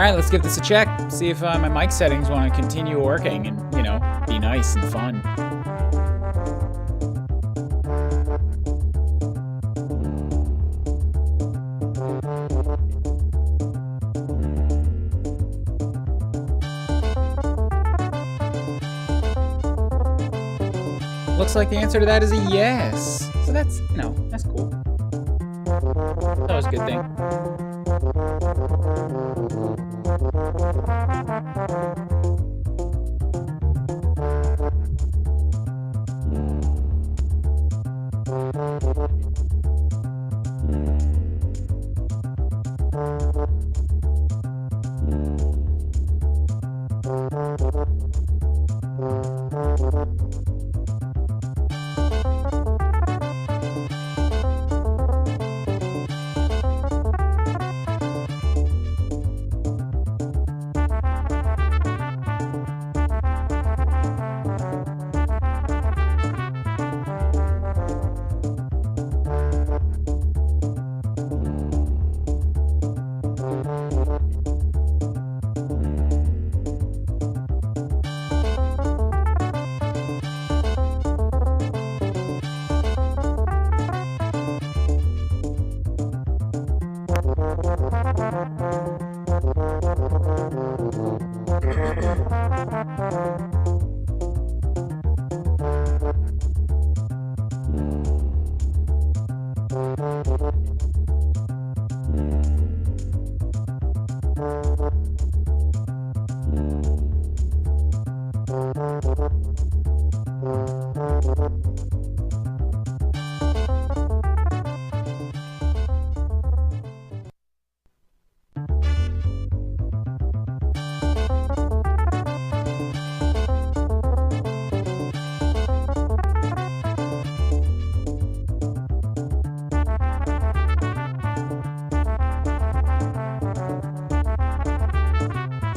Alright, let's give this a check. See if my mic settings want to continue working and, you know, be nice and fun. Looks like the answer to that is a yes. So that's, you know, that's cool. That was a good thing.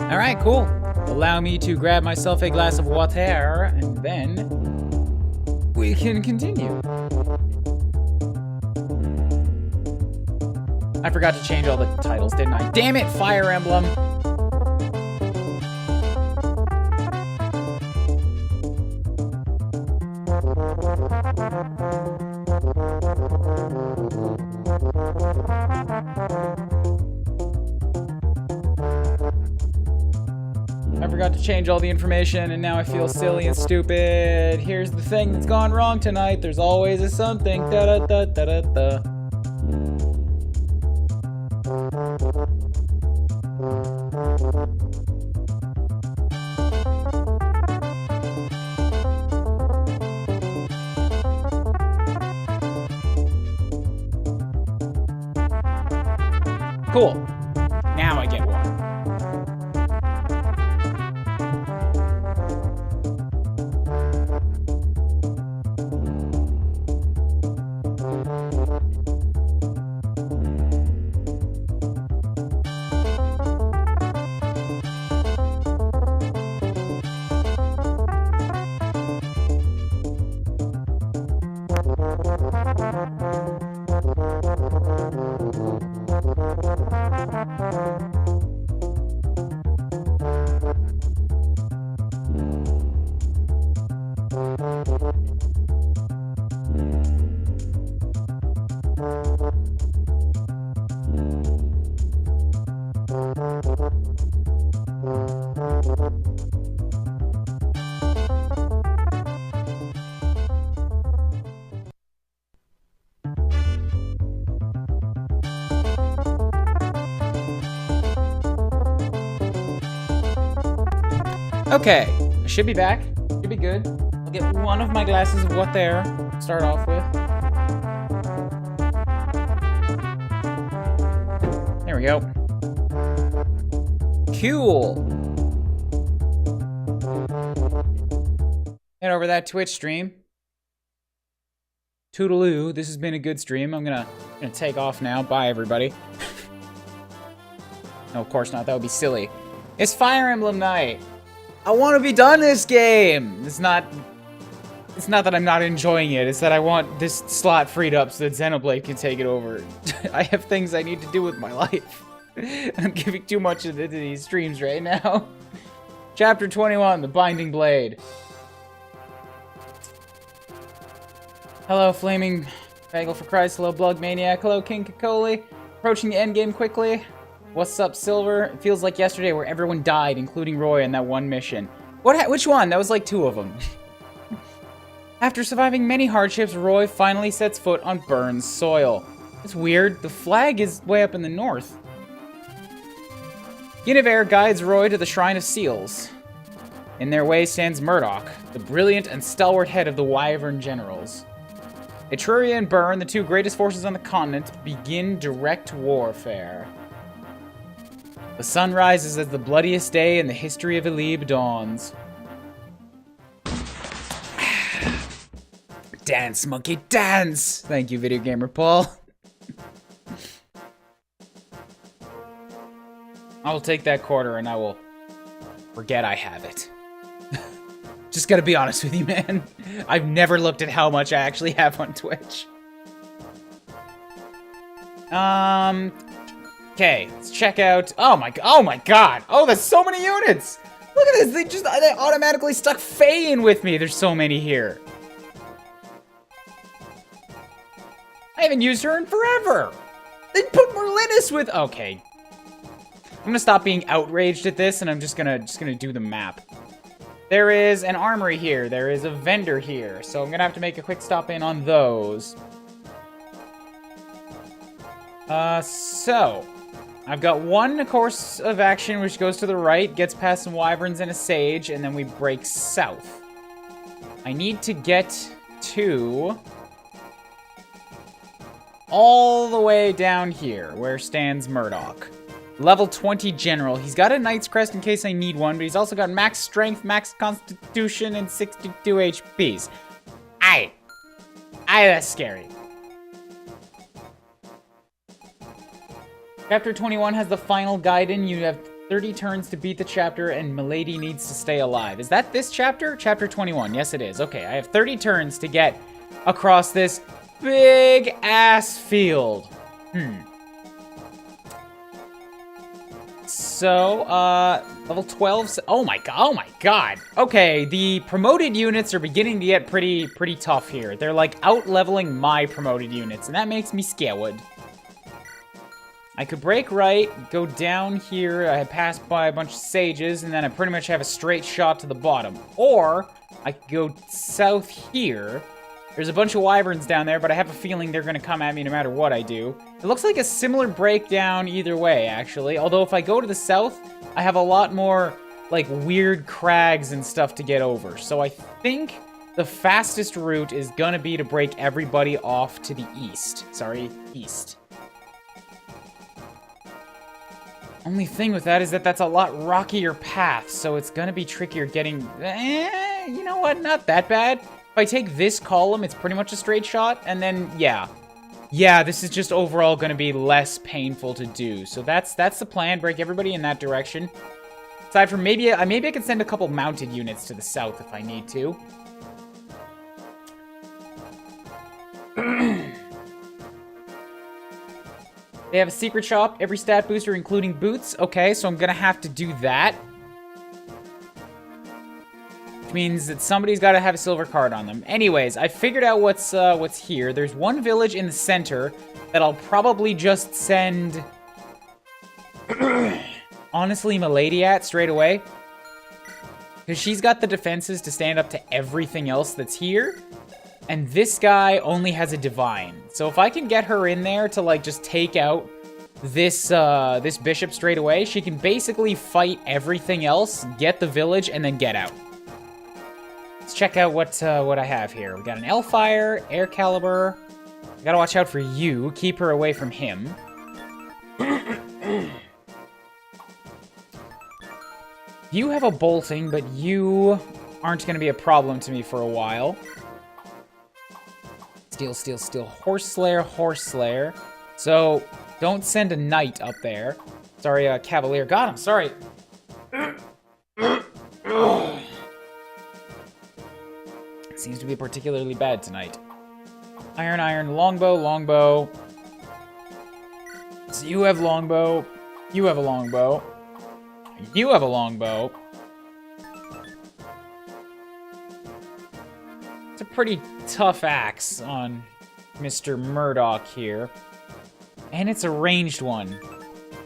Alright, cool. Allow me to grab myself a glass of water, and then we can continue. I forgot to change all the titles, didn't I? Damn it, Fire Emblem! I forgot to change all the information, and now I feel silly and stupid. Here's the thing that's gone wrong tonight. There's always a something. Da-da-da-da-da-da. Cool. Now I get water. Okay, I should be back. Should be good. I'll get one of my glasses of what there. Start off with. There we go. Cool. Head over that Twitch stream. Toodaloo. This has been a good stream. I'm gonna take off now. Bye, everybody. No, of course not. That would be silly. It's Fire Emblem night. I want to be done this game. It's not that I'm not enjoying it. It's that I want this slot freed up so that Xenoblade can take it over. I have things I need to do with my life. I'm giving too much into these streams right now. Chapter 21, The Binding Blade. Hello, Flaming Bagel for Christ. Hello, Blug Maniac. Hello, King Kakoli. Approaching the endgame quickly. What's up, Silver? It feels like yesterday where everyone died, including Roy in that one mission. Which one? That was like 2 of them. After surviving many hardships, Roy finally sets foot on Burns soil. It's weird. The flag is way up in the north. Guinevere guides Roy to the Shrine of Seals. In their way stands Murdoch, the brilliant and stalwart head of the Wyvern Generals. Etruria and Byrne, the 2 greatest forces on the continent, begin direct warfare. The sun rises as the bloodiest day in the history of Elebe dawns. Dance, monkey, dance! Thank you, Video Gamer Paul. I will take that quarter and I will forget I have it. Just gotta be honest with you, man. I've never looked at how much I actually have on Twitch. Okay, let's check out. Oh my god! Oh, there's so many units! Look at this! They automatically stuck Faye in with me. There's so many here. I haven't used her in forever. They put Merlinus with. Okay, I'm gonna stop being outraged at this, and I'm just gonna do the map. There is an armory here. There is a vendor here. So I'm going to have to make a quick stop in on those. So I've got one course of action which goes to the right, gets past some wyverns and a sage, and then we break south. I need to get to all the way down here where stands Murdoch. Level 20 general. He's got a Knight's Crest in case I need one, but he's also got max strength, max constitution, and 62 HPs. Aye, that's scary. Chapter 21 has the final guidance. You have 30 turns to beat the chapter, and Milady needs to stay alive. Is that this chapter? Chapter 21. Yes, it is. Okay, I have 30 turns to get across this big-ass field. So, level 12, oh my god. Okay, the promoted units are beginning to get pretty tough here. They're like out-leveling my promoted units, and that makes me scared. I could break right, go down here, I pass by a bunch of sages, and then I pretty much have a straight shot to the bottom. Or, I could go south here. There's a bunch of wyverns down there, but I have a feeling they're going to come at me no matter what I do. It looks like a similar breakdown either way, actually. Although if I go to the south, I have a lot more, like, weird crags and stuff to get over. So I think the fastest route is going to be to break everybody off to the east. Sorry, east. Only thing with that is that that's a lot rockier path, so it's going to be trickier getting... you know what? Not that bad. If I take this column, it's pretty much a straight shot, and then, yeah. Yeah, this is just overall going to be less painful to do. So that's the plan, break everybody in that direction. Aside from maybe I can send a couple mounted units to the south if I need to. They have a secret shop, every stat booster, including boots. Okay, so I'm going to have to do that. Which means that somebody's got to have a silver card on them. Anyways, I figured out what's here. There's one village in the center that I'll probably just send, honestly, Milady at straight away. Because she's got the defenses to stand up to everything else that's here. And this guy only has a divine. So if I can get her in there to, like, just take out this this bishop straight away, she can basically fight everything else, get the village, and then get out. Let's check out what I have here. We got an Elfire, Air Caliber. I gotta watch out for you. Keep her away from him. You have a bolting, but you aren't gonna be a problem to me for a while. Steal, steal, steal. Horse Slayer, Horse Slayer. So, don't send a knight up there. Sorry, Cavalier. Got him, sorry. Seems to be particularly bad tonight. Iron, longbow, longbow. So you have longbow. You have a longbow. You have a longbow. It's a pretty tough axe on Mr. Murdoch here. And it's a ranged one.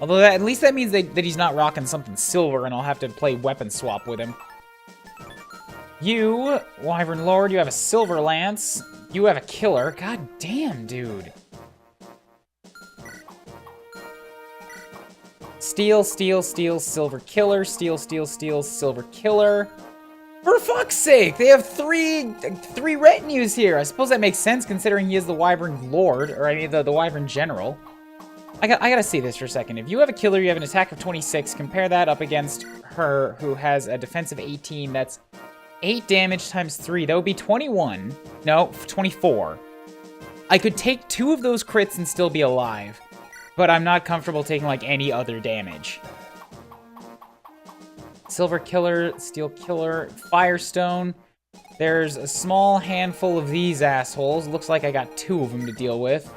Although at least that means that he's not rocking something silver and I'll have to play weapon swap with him. You, Wyvern Lord, you have a silver lance. You have a killer. God damn, dude. Steel, steel, steel, silver killer. Steel, steel, steel, silver killer. For fuck's sake, they have three retinues here. I suppose that makes sense considering he is the Wyvern Lord, or I mean the Wyvern General. I gotta see this for a second. If you have a killer, you have an attack of 26. Compare that up against her, who has a defense of 18. That's 8 damage times 3. That would be 21. No, 24. I could take 2 of those crits and still be alive, but I'm not comfortable taking, like, any other damage. Silver killer, steel killer, firestone. There's a small handful of these assholes. Looks like I got 2 of them to deal with.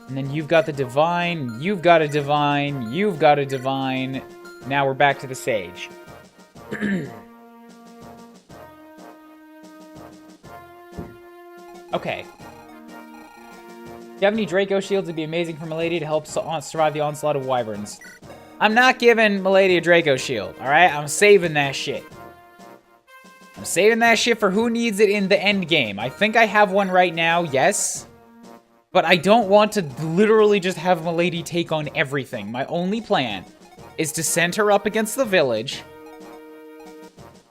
And then you've got the divine, you've got a divine, you've got a divine. Now we're back to the sage. Okay. If you have any Draco shields, it'd be amazing for Milady to help survive the onslaught of wyverns. I'm not giving Milady a Draco shield, alright? I'm saving that shit. I'm saving that shit for who needs it in the end game. I think I have one right now, yes. But I don't want to literally just have Milady take on everything. My only plan is to send her up against the village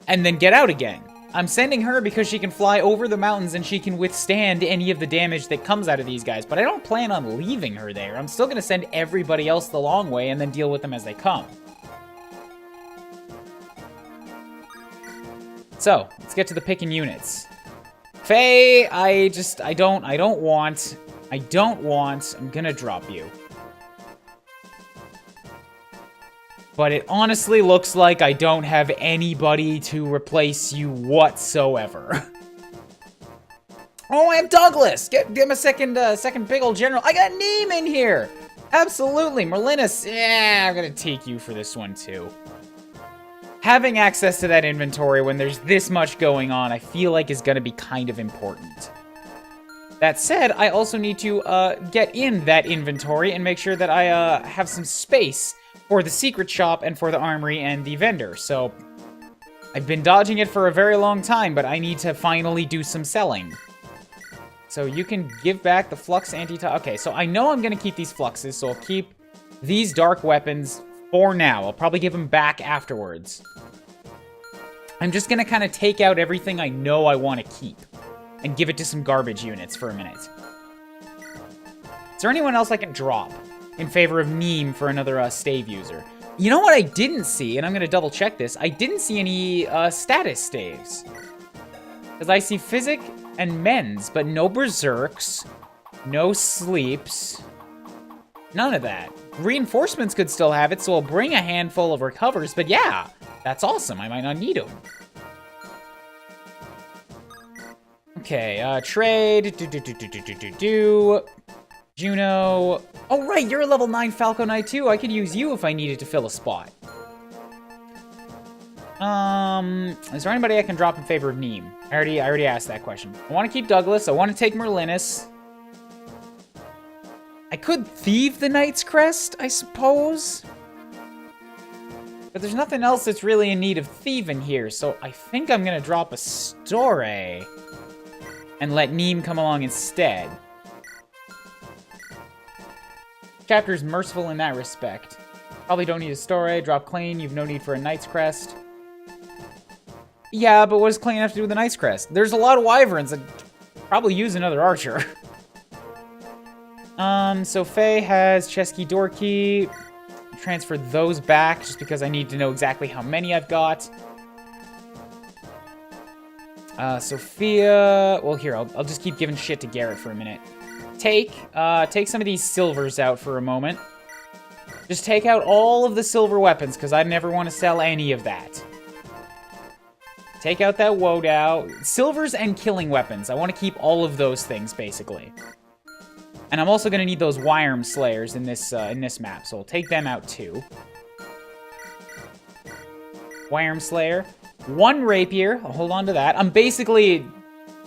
and then get out again. I'm sending her because she can fly over the mountains and she can withstand any of the damage that comes out of these guys. But I don't plan on leaving her there. I'm still going to send everybody else the long way and then deal with them as they come. So, let's get to the picking units. Faye, I don't want, I'm gonna drop you. But it honestly looks like I don't have anybody to replace you whatsoever. Oh, I have Douglas! Give him a second big old general. I got Neem in here! Absolutely, Merlinus, yeah, I'm gonna take you for this one too. Having access to that inventory when there's this much going on, I feel like is gonna be kind of important. That said, I also need to get in that inventory and make sure that I have some space for the secret shop and for the armory and the vendor. So I've been dodging it for a very long time, but I need to finally do some selling. So you can give back the flux okay, so I know I'm gonna keep these fluxes, so I'll keep these dark weapons for now. I'll probably give them back afterwards. I'm just gonna kind of take out everything I know I want to keep and give it to some garbage units for a minute. Is there anyone else I can drop in favor of Neem for another stave user? You know what I didn't see, and I'm going to double check this, I didn't see any status staves. Because I see Physic and Men's, but no Berserks, no Sleeps, none of that. Reinforcements could still have it, so I'll bring a handful of Recovers, but yeah, that's awesome, I might not need them. Okay, trade, Juno. Oh, right, you're a level 9 Falco Knight, too. I could use you if I needed to fill a spot. Is there anybody I can drop in favor of Neem? I already asked that question. I want to keep Douglas. I want to take Merlinus. I could thieve the Knight's Crest, I suppose. But there's nothing else that's really in need of thieving here, so I think I'm going to drop a Store and let Neem come along instead. Chapter's merciful in that respect. Probably don't need a Store, drop Clane, you've no need for a Knight's Crest. Yeah, but what does Clane have to do with the Knight's Crest? There's a lot of Wyverns that probably use another Archer. So Faye has Chesky Dorky. Transfer those back just because I need to know exactly how many I've got. Sophia, well here, I'll just keep giving shit to Garrett for a minute. Take some of these silvers out for a moment. Just take out all of the silver weapons, because I never want to sell any of that. Take out that Wodow. Silvers and killing weapons. I want to keep all of those things, basically. And I'm also going to need those Wyrm Slayers in this map, so we'll take them out too. Wyrm Slayer. 1 Rapier. I'll hold on to that. I'm basically,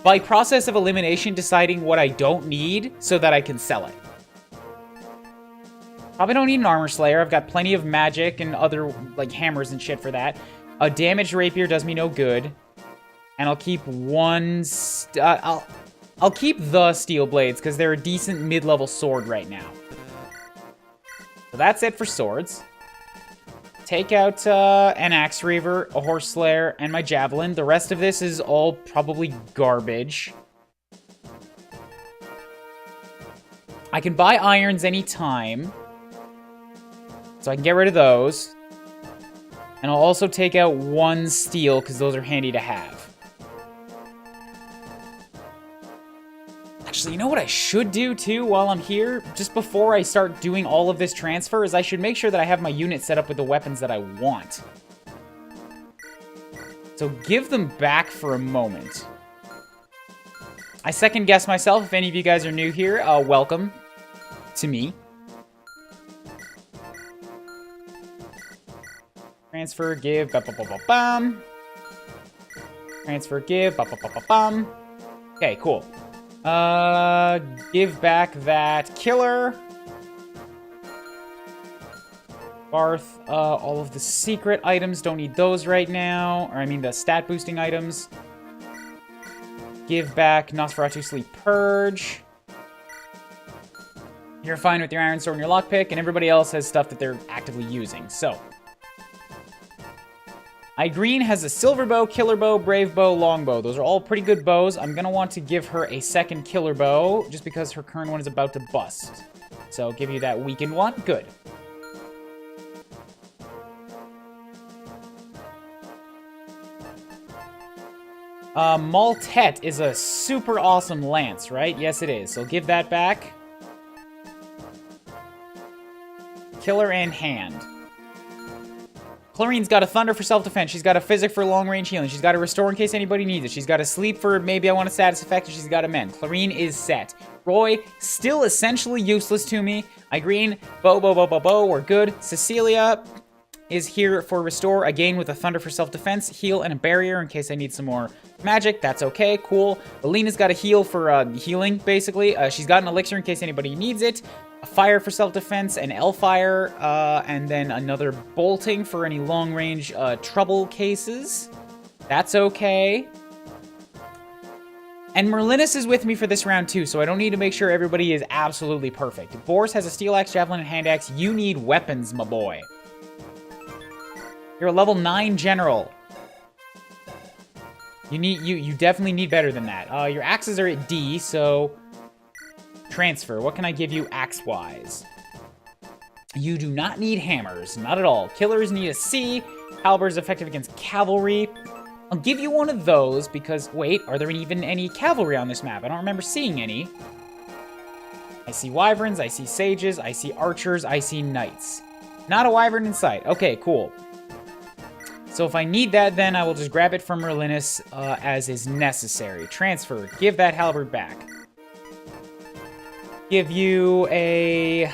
by process of elimination, deciding what I don't need so that I can sell it. Probably don't need an Armor Slayer. I've got plenty of magic and other, like, hammers and shit for that. A damaged Rapier does me no good. And I'll keep one... I'll keep the Steel Blades, because they're a decent mid-level sword right now. So that's it for swords. Take out an Axe Reaver, a Horse Slayer, and my Javelin. The rest of this is all probably garbage. I can buy irons anytime. So I can get rid of those. And I'll also take out 1 steel, because those are handy to have. Actually, you know what I should do, too, while I'm here? Just before I start doing all of this transfer, is I should make sure that I have my unit set up with the weapons that I want. So give them back for a moment. I second guess myself. If any of you guys are new here, welcome to me. Transfer, give, ba-ba-ba-ba-bam. Transfer, give, ba-ba-ba-ba-bam. Okay, cool. Give back that killer. Barth, all of the secret items, don't need those right now. Or I mean the stat boosting items. Give back Nosferatu Sleep Purge. You're fine with your Iron Sword and your Lockpick, and everybody else has stuff that they're actively using, so. Green has a Silver Bow, Killer Bow, Brave Bow, Longbow. Those are all pretty good bows. I'm going to want to give her a second Killer Bow, just because her current one is about to bust. So I'll give you that weakened one. Good. Maltet is a super awesome lance, right? Yes, it is. So give that back. Killer in hand. Clarine's got a Thunder for self-defense. She's got a Physic for long-range healing. She's got a Restore in case anybody needs it. She's got a Sleep for maybe I want a status effect, and she's got a Mend. Clarine is set. Roy, still essentially useless to me. Green, Bow, we're good. Cecilia is here for Restore, again with a Thunder for self-defense, Heal, and a Barrier in case I need some more magic. That's okay, cool. Alina's got a Heal for healing, basically. She's got an Elixir in case anybody needs it. A Fire for self-defense, an L-Fire, and then another Bolting for any long-range trouble cases. That's okay. And Merlinus is with me for this round too, so I don't need to make sure everybody is absolutely perfect. Boris has a Steel Axe, Javelin, and Hand Axe. You need weapons, my boy. You're a level 9 general. You definitely need better than that. Your axes are at D, so... Transfer. What can I give you axe-wise? You do not need hammers. Not at all. Killers need a C. Halberds effective against cavalry. I'll give you one of those because... Wait, are there even any cavalry on this map? I don't remember seeing any. I see wyverns, I see sages, I see archers, I see knights. Not a wyvern in sight. Okay, cool. So if I need that, then I will just grab it from Merlinus as is necessary. Transfer. Give that halberd back. Give you a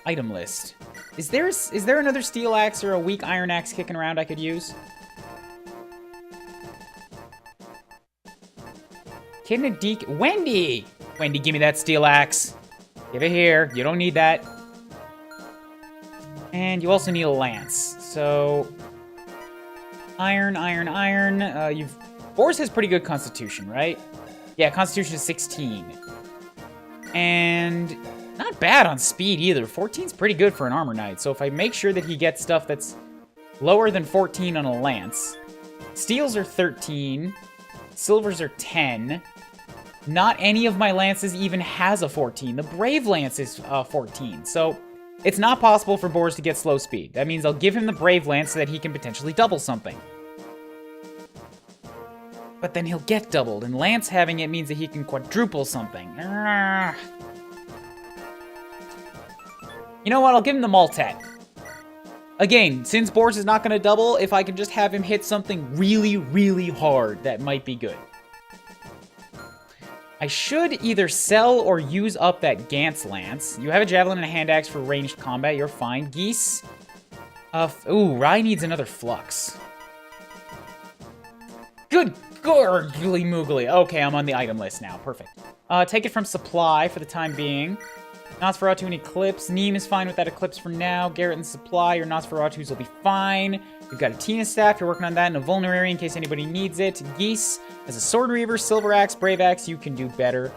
item list. Is there another steel axe or a weak iron axe kicking around I could use? Wendy! Wendy, give me that steel axe. Give it here. You don't need that. And you also need a lance. So, iron. Boris has pretty good constitution, right? Yeah, constitution is 16. And not bad on speed either. 14's pretty good for an armor knight. So if I make sure that he gets stuff that's lower than 14 on a lance. Steels are 13. Silvers are 10. Not any of my lances even has a 14. The Brave Lance is 14. So it's not possible for Boris to get slow speed. That means I'll give him the Brave Lance so that he can potentially double something. But then he'll get doubled, and Lance having it means that he can quadruple something. You know what? I'll give him the Maltet. Again, since Boris is not going to double, if I can just have him hit something really, really hard, that might be good. I should either sell or use up that Gantz Lance. You have a Javelin and a Hand Axe for ranged combat. You're fine. Geese. Ooh, Rye needs another Flux. Good gorgly moogly. Okay, I'm on the item list now. Perfect. Take it from Supply for the time being. Nosferatu and Eclipse. Neem is fine with that Eclipse for now. Garrett and Supply. Your Nosferatus will be fine. You've got a Tina Staff. You're working on that. And a Vulnerary in case anybody needs it. Geese. As a Sword Reaver, Silver Axe, Brave Axe, you can do better.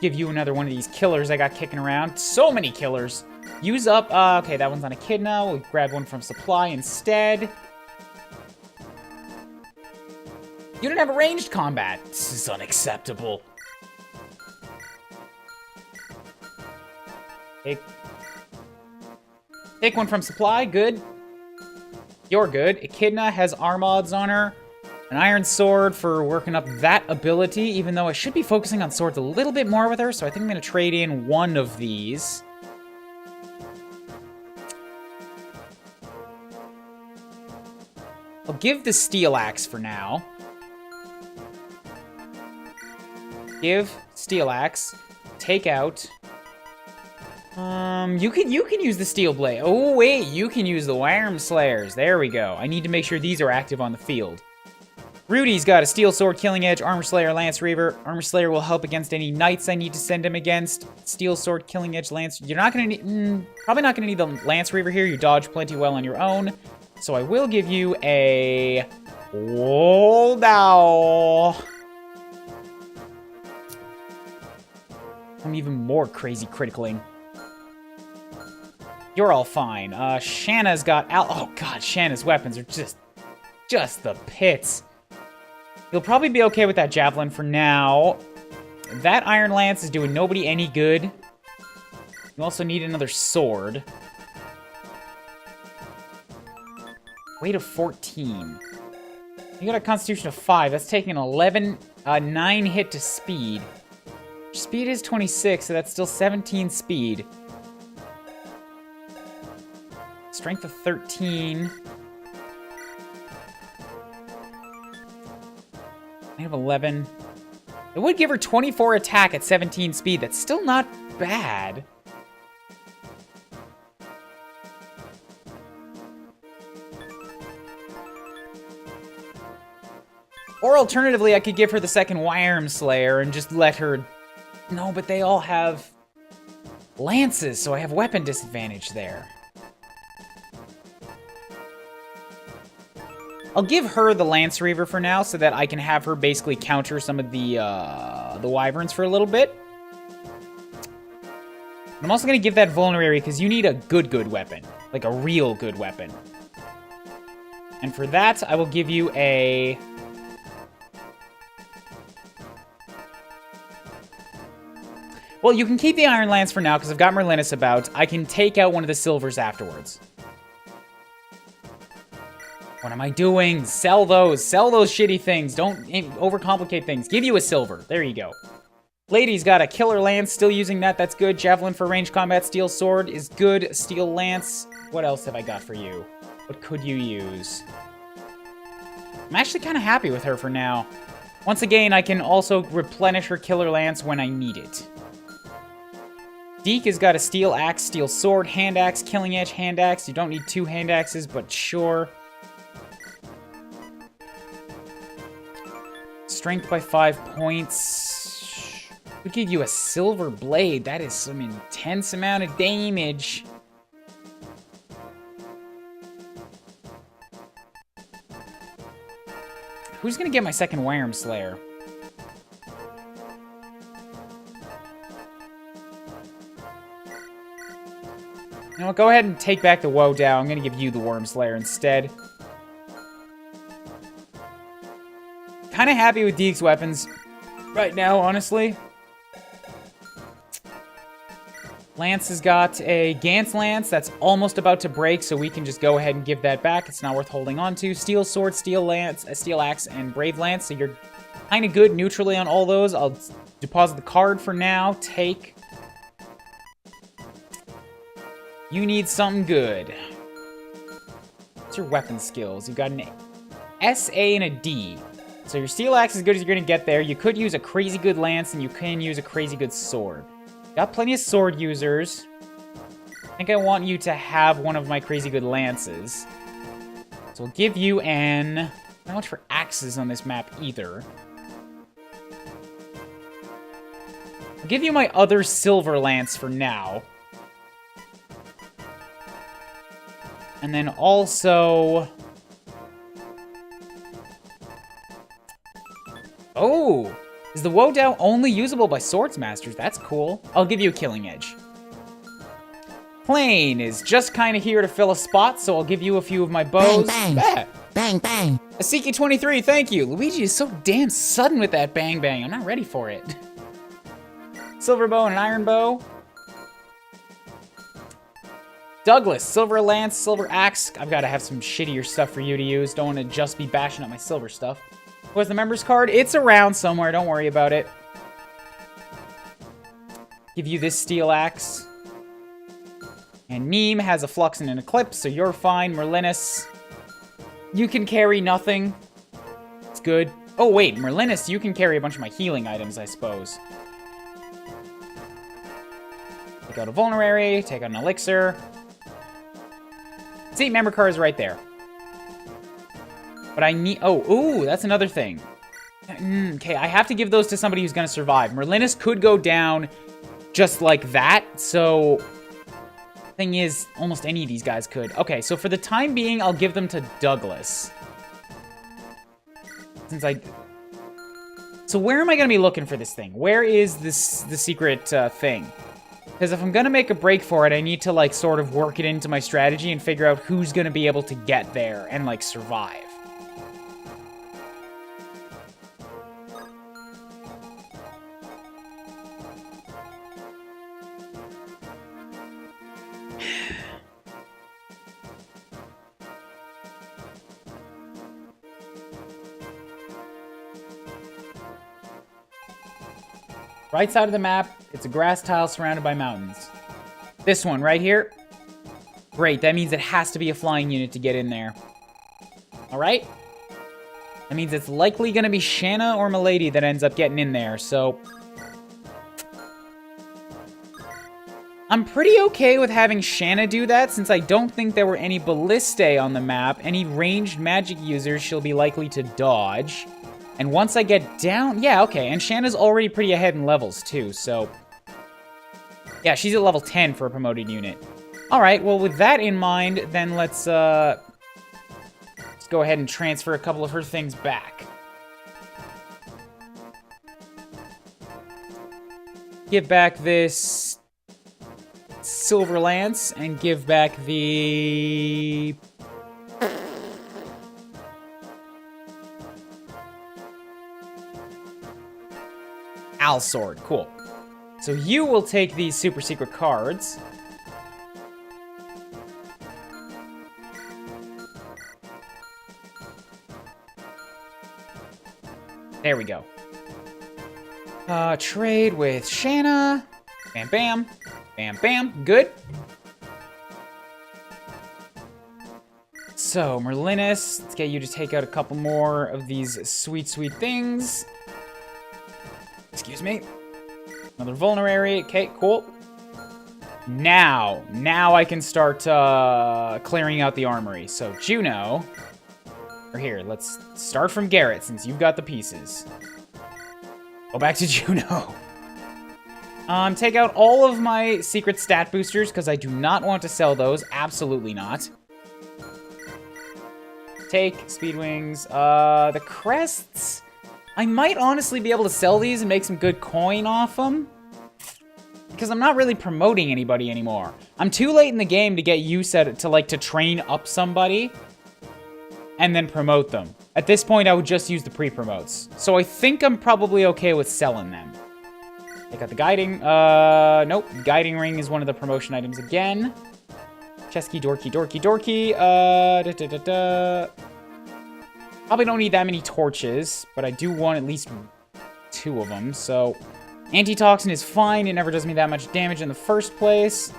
Give you another one of these killers I got kicking around. So many killers. Use up... okay, that one's on Echidna. We'll grab one from Supply instead. You don't have a ranged combat. This is unacceptable. Take one from Supply. Good. You're good. Echidna has Armods on her. An Iron Sword for working up that ability, even though I should be focusing on swords a little bit more with her, so I think I'm going to trade in one of these. I'll give the Steel Axe for now. Give Steel Axe. Take out. You can use the Steel Blade. Oh, wait, you can use the Worm Slayers. There we go. I need to make sure these are active on the field. Rudy's got a Steel Sword, Killing Edge, Armor Slayer, Lance Reaver. Armor Slayer will help against any knights I need to send him against. Steel Sword, Killing Edge, Lance... You're not going to need... probably not going to need the Lance Reaver here. You dodge plenty well on your own. So I will give you a... Hold out. I'm even more crazy criticaling. You're all fine. Shanna's got... Oh, God, Shanna's weapons are just the pits. You'll probably be okay with that Javelin for now. That Iron Lance is doing nobody any good. You also need another sword. Weight of 14. You got a Constitution of 5. That's taking an 9 hit to speed. Speed is 26, so that's still 17 speed. Strength of 13. I have 11. It would give her 24 attack at 17 speed. That's still not bad. Or alternatively, I could give her the second Worm Slayer and just let her... No, but they all have lances, so I have weapon disadvantage there. I'll give her the Lance Reaver for now so that I can have her basically counter some of the Wyverns for a little bit. I'm also going to give that Vulnerary because you need a good weapon. Like a real good weapon. And for that, I will give you a... Well, you can keep the Iron Lance for now because I've got Merlinus about. I can take out one of the silvers afterwards. What am I doing? Sell those. Sell those shitty things. Don't overcomplicate things. Give you a silver. There you go. Lady's got a Killer Lance. Still using that. That's good. Javelin for ranged combat. Steel Sword is good. Steel Lance. What else have I got for you? What could you use? I'm actually kind of happy with her for now. Once again, I can also replenish her Killer Lance when I need it. Deke has got a Steel Axe, Steel Sword, Hand Axe, Killing Edge, Hand Axe. You don't need 2 Hand Axes, but sure. Strength by 5 points. Would give you a Silver Blade. That is some intense amount of damage. Who's gonna get my second Worm Slayer? You know what, go ahead and take back the Woe Dow. I'm gonna give you the Worm Slayer instead. Kind of happy with Deke's weapons right now, honestly. Lance has got a Gantz Lance that's almost about to break, so we can just go ahead and give that back. It's not worth holding on to. Steel Sword, Steel Lance, Steel Axe, and Brave Lance, so you're kind of good neutrally on all those. I'll deposit the card for now. Take. You need something good. What's your weapon skills? You've got an S, A, and a D. So your steel axe is as good as you're gonna get there. You could use a crazy good lance, and you can use a crazy good sword. Got plenty of sword users. I think I want you to have one of my crazy good lances. So we'll give you an... Not much for axes on this map either. I'll give you my other silver lance for now. And then also... Oh! Is the Wodao only usable by swordsmasters? That's cool. I'll give you a killing edge. Plane is just kind of here to fill a spot, so I'll give you a few of my bows. Bang, bang. Bang, bang. Asiki23, thank you. Luigi is so damn sudden with that bang bang. I'm not ready for it. Silver bow and an iron bow. Douglas, silver lance, silver axe. I've got to have some shittier stuff for you to use. Don't want to just be bashing up my silver stuff. Who has the members card? It's around somewhere. Don't worry about it. Give you this steel axe. And Neem has a flux and an eclipse, so you're fine. Merlinus, you can carry nothing. It's good. Oh, wait. Merlinus, you can carry a bunch of my healing items, I suppose. Take out a vulnerary. Take out an elixir. See, member card is right there. But I need... Oh, ooh, that's another thing. Okay, I have to give those to somebody who's going to survive. Merlinus could go down just like that, so... Thing is, almost any of these guys could. Okay, so for the time being, I'll give them to Douglas. Since I... So where am I going to be looking for this thing? Where is the secret thing? Because if I'm going to make a break for it, I need to, like, sort of work it into my strategy and figure out who's going to be able to get there and, like, survive. Right side of the map, it's a grass tile surrounded by mountains. This one right here. Great, that means it has to be a flying unit to get in there. Alright? That means it's likely going to be Shanna or Milady that ends up getting in there, so... I'm pretty okay with having Shanna do that, since I don't think there were any ballistae on the map. Any ranged magic users she'll be likely to dodge. And once I get down... Yeah, okay. And Shanna's already pretty ahead in levels, too, so... Yeah, she's at level 10 for a promoted unit. Alright, well, with that in mind, then let's go ahead and transfer a couple of her things back. Give back this... silver lance, and give back the... Al sword. Cool. So you will take these super secret cards. There we go. Trade with Shanna. Bam, bam. Bam, bam. Good. So, Merlinus, let's get you to take out a couple more of these sweet, sweet things. Excuse me. Another vulnerary. Okay, cool. Now I can start clearing out the armory. So, Juno. Or here, let's start from Garrett, since you've got the pieces. Go back to Juno. Take out all of my secret stat boosters, because I do not want to sell those. Absolutely not. Take speed wings. The crests... I might honestly be able to sell these and make some good coin off them. Because I'm not really promoting anybody anymore. I'm too late in the game to get use at it to train up somebody and then promote them. At this point, I would just use the pre-promotes. So I think I'm probably okay with selling them. I got the guiding. Nope. Guiding ring is one of the promotion items again. Chesky, dorky, dorky, dorky. Probably don't need that many torches, but I do want at least 2 of them, so... Antitoxin is fine, it never does me that much damage in the first place.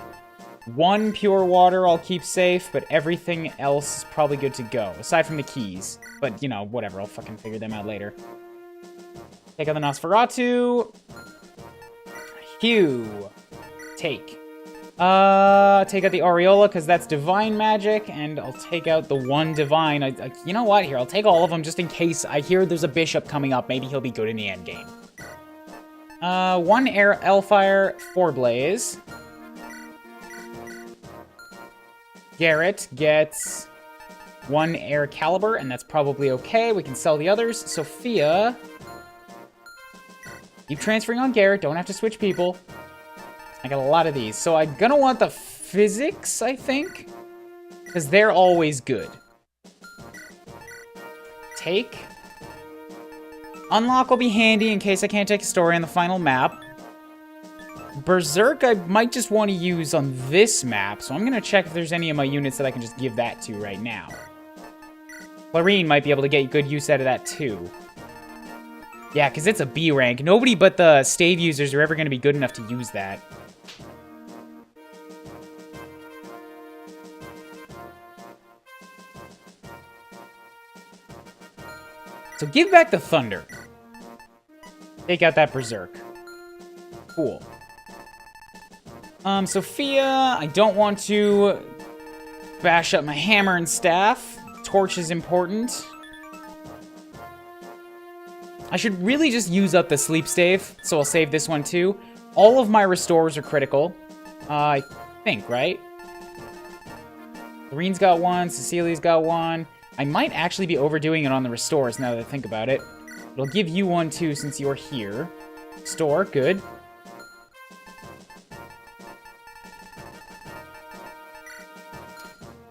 1 pure water I'll keep safe, but everything else is probably good to go, aside from the keys. But, you know, whatever, I'll fucking figure them out later. Take out the Nosferatu. Hugh. Take. Take out the Aureola, because that's divine magic, and I'll take out the 1 divine. You know what? Here, I'll take all of them, just in case I hear there's a bishop coming up. Maybe he'll be good in the endgame. 1 air Elfire, 4 blaze. Garrett gets 1 air caliber, and that's probably okay. We can sell the others. Sophia. Keep transferring on Garrett. Don't have to switch people. I got a lot of these. So I'm gonna want the physics, I think. Because they're always good. Take. Unlock will be handy in case I can't take a story on the final map. Berserk I might just want to use on this map, so I'm going to check if there's any of my units that I can just give that to right now. Clarine might be able to get good use out of that too. Yeah, because it's a B rank. Nobody but the stave users are ever going to be good enough to use that. So give back the Thunder. Take out that Berserk. Cool. Sophia, I don't want to bash up my hammer and staff. Torch is important. I should really just use up the sleep stave, so I'll save this one too. All of my restores are critical. I think, right? Lorene's got 1, Cecilia's got 1. I might actually be overdoing it on the restores now that I think about it. It'll give you 1 too since you're here. Store, good.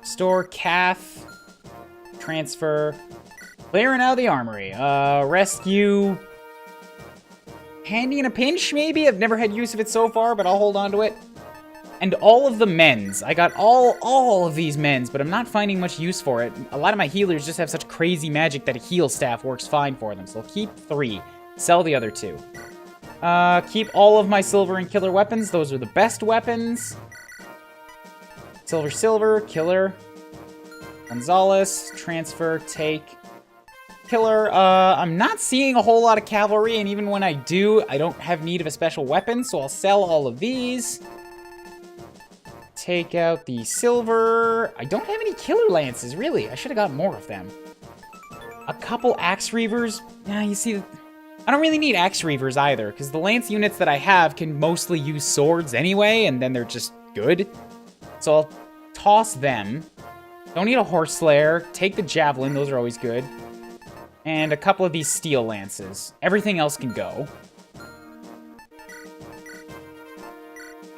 Store, Cath, transfer, clearing out the armory. Rescue, handy in a pinch, maybe? I've never had use of it so far, but I'll hold on to it. And all of the mends. I got all of these mends, but I'm not finding much use for it. A lot of my healers just have such crazy magic that a heal staff works fine for them, so I'll keep 3. Sell the other 2. Keep all of my silver and killer weapons. Those are the best weapons. Silver, killer. Gonzalez, transfer, take. Killer, I'm not seeing a whole lot of cavalry, and even when I do, I don't have need of a special weapon, so I'll sell all of these. Take out the silver. I don't have any killer lances, really. I should have got more of them. A couple axe reavers. Yeah, you see, I don't really need axe reavers either, because the lance units that I have can mostly use swords anyway, and then they're just good. So I'll toss them. Don't need a horse slayer. Take the javelin. Those are always good. And a couple of these steel lances. Everything else can go.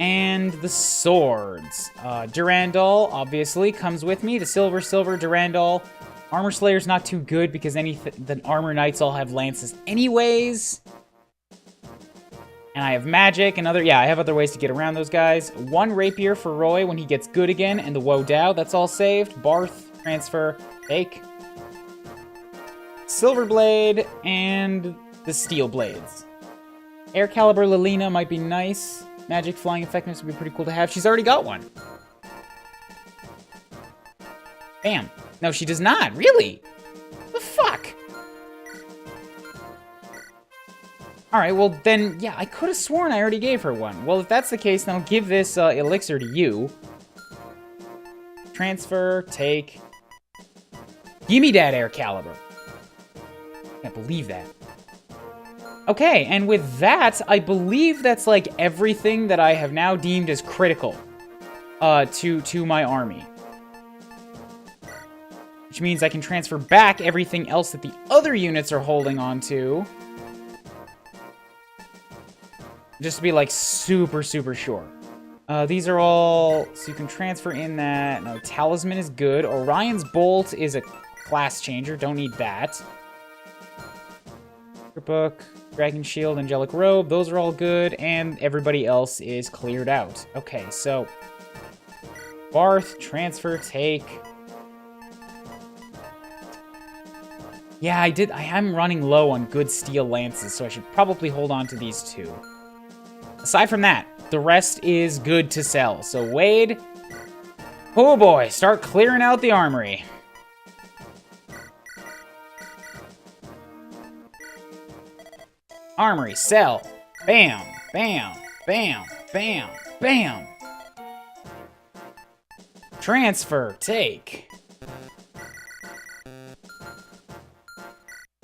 And the swords. Durandal, obviously, comes with me. The silver, Durandal. Armor Slayer's not too good because the Armor Knights all have lances anyways. And I have magic and I have other ways to get around those guys. 1 rapier for Roy when he gets good again, and the Woe Dao, that's all saved. Barth, transfer, take. Silver Blade, and the Steel Blades. Air Caliber Lilina might be nice. Magic Flying Effectiveness would be pretty cool to have. She's already got 1. Bam. No, she does not. Really? The fuck? Alright, well then, yeah, I could have sworn I already gave her 1. Well, if that's the case, then I'll give this elixir to you. Transfer, take. Give me that Air Caliber. Can't believe that. Okay, and with that, I believe that's like everything that I have now deemed as critical to my army. Which means I can transfer back everything else that the other units are holding on to. Just to be like super sure. These are all, so you can transfer in that. No, Talisman is good. Orion's Bolt is a class changer, don't need that. Book, Dragon Shield, Angelic Robe, those are all good, and everybody else is cleared out. Okay, so Barth, transfer, take. Yeah, I am running low on good steel lances, so I should probably hold on to these 2. aside from that, the rest is good to sell. So Wade, oh boy, start clearing out the armory. Armory, sell. Bam, bam, bam, bam, bam. Transfer, take.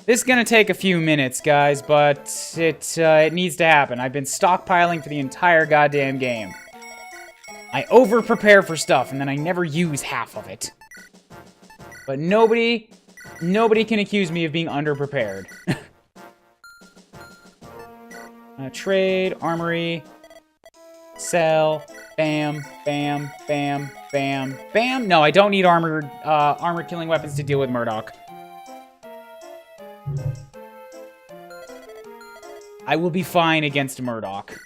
This is gonna take a few minutes, guys, but it needs to happen. I've been stockpiling for the entire goddamn game. I over-prepare for stuff, and then I never use half of it. But nobody can accuse me of being underprepared. Trade, armory, sell, bam, bam, bam, bam, bam. No, I don't need armor-killing weapons to deal with Murdoch. I will be fine against Murdoch.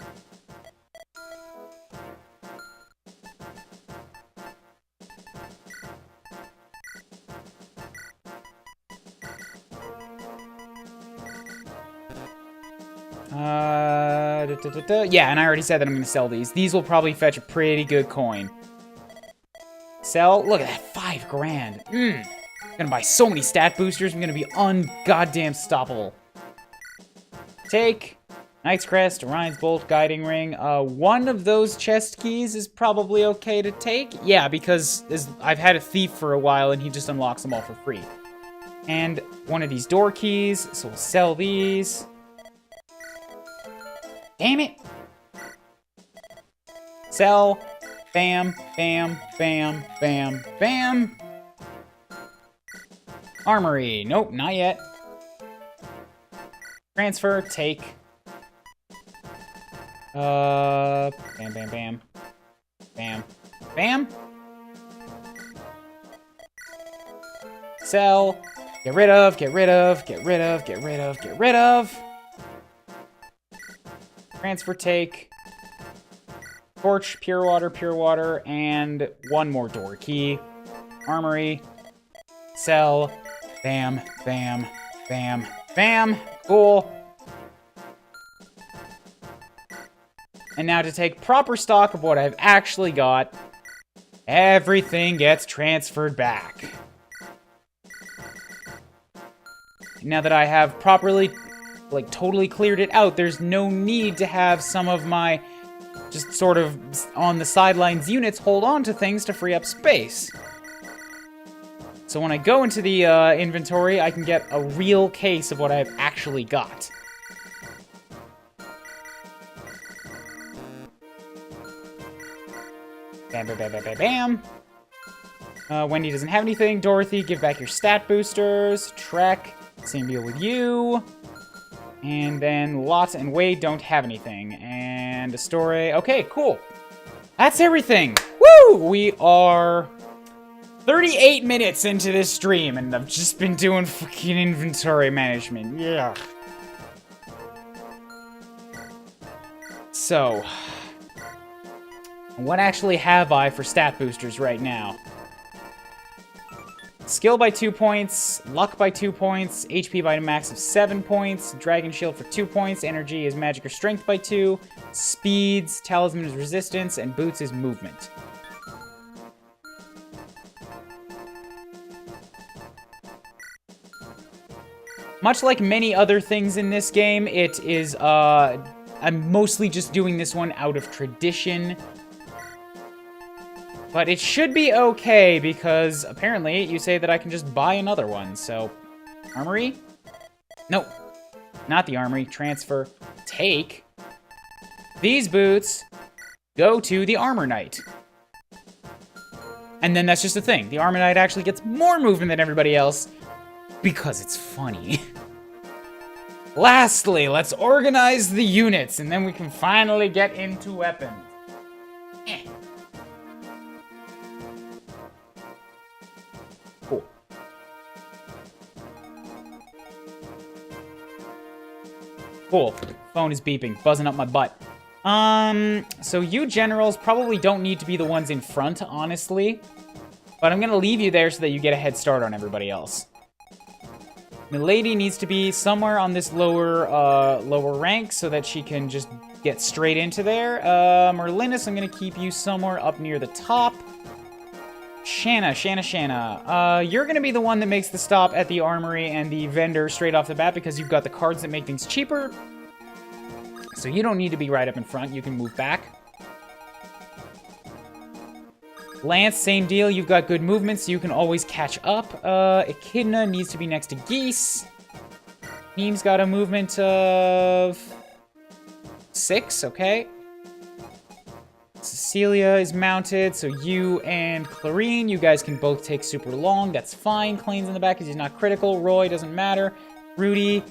Yeah, and I already said that I'm going to sell these. These will probably fetch a pretty good coin. Sell. Look at that, 5 grand. I'm gonna buy so many stat boosters. I'm gonna be un-goddamn stoppable. Take. Knight's Crest, Orion's Bolt, Guiding Ring. One of those chest keys is probably okay to take. Yeah, because I've had a thief for a while and he just unlocks them all for free. And one of these door keys, so we'll sell these. Damn it. Sell. Bam, bam, bam, bam, bam. Armory. Nope, not yet. Transfer, take. Bam, bam, bam. Bam. Bam. Sell. Get rid of, get rid of, get rid of, get rid of, get rid of. Transfer, take. Torch, pure water, and one more door key. Armory. Sell. Bam, bam, bam, bam. Cool. And now to take proper stock of what I've actually got, everything gets transferred back. Now that I have properly, like, totally cleared it out, there's no need to have some of my just sort of on the sidelines units hold on to things to free up space. So when I go into the inventory, I can get a real case of what I've actually got. Bam, bam, bam, bam, bam, bam. Wendy doesn't have anything. Dorothy, give back your stat boosters. Trek, same deal with you. And then Lot and Wade don't have anything. And Astore, okay, cool. That's everything. Woo! We are 38 minutes into this stream, and I've just been doing fucking inventory management. Yeah. So, what actually have I for stat boosters right now? Skill by 2 points, luck by 2 points, HP by a max of 7 points, dragon shield for 2 points, energy is magic or strength by 2, speeds, talisman is resistance, and boots is movement. Much like many other things in this game, it is, I'm mostly just doing this one out of tradition. But it should be okay, because apparently you say that I can just buy another one, so... Armory? Nope. Not the armory. Transfer. Take. These boots go to the Armor Knight. And then that's just a thing. The Armor Knight actually gets more movement than everybody else, because it's funny. Lastly, let's organize the units, and then we can finally get into weapons. Cool. Cool. Phone is beeping, buzzing up my butt. So you generals probably don't need to be the ones in front, honestly. But I'm gonna leave you there so that you get a head start on everybody else. Milady needs to be somewhere on this lower rank so that she can just get straight into there. Merlinus, I'm gonna keep you somewhere up near the top. Shanna. You're gonna be the one that makes the stop at the armory and the vendor straight off the bat because you've got the cards that make things cheaper. So you don't need to be right up in front. You can move back. Lance, same deal. You've got good movement, so you can always catch up. Echidna needs to be next to Geese. Neem's got a movement of 6, okay. Cecilia is mounted, so you and Clarine, you guys can both take super long. That's fine. Clayne's in the back because he's not critical. Roy doesn't matter. Rudy,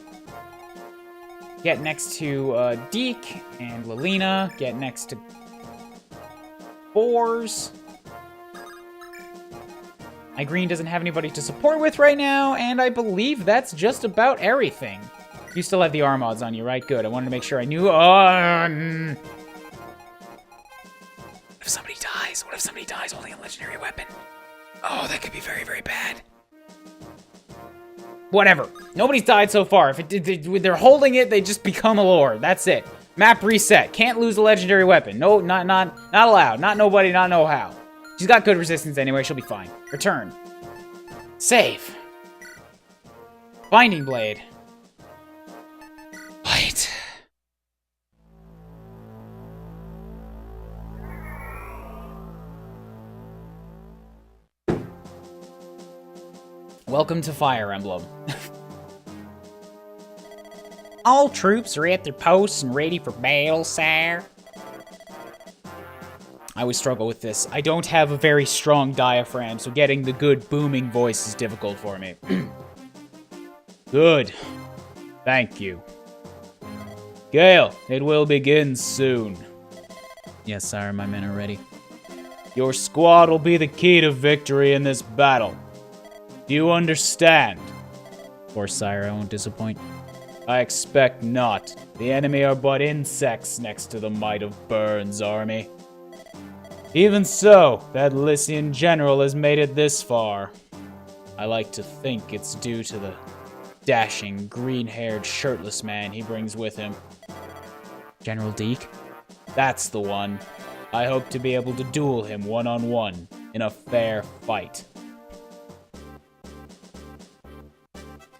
get next to Deke. And Lelina, get next to Boars. My green doesn't have anybody to support with right now, and I believe that's just about everything. You still have the R mods on you, right? Good. I wanted to make sure I knew. What if somebody dies? What if somebody dies holding a legendary weapon? Oh, that could be very, very bad. Whatever. Nobody's died so far. If they're holding it, they just become a lord. That's it. Map reset. Can't lose a legendary weapon. No, not allowed. Not nobody, not know how. She's got good resistance anyway. She'll be fine. Return. Save. Binding Blade. Light. Welcome to Fire Emblem. All troops are at their posts and ready for battle, sire. I always struggle with this. I don't have a very strong diaphragm, so getting the good booming voice is difficult for me. Good. Thank you. Gale, it will begin soon. Yes, sire, my men are ready. Your squad will be the key to victory in this battle. Do you understand? Of course, sire, I won't disappoint. I expect not. The enemy are but insects next to the might of Byrne's army. Even so, that Lycian general has made it this far. I like to think it's due to the dashing, green-haired, shirtless man he brings with him. General Deke? That's the one. I hope to be able to duel him one-on-one in a fair fight.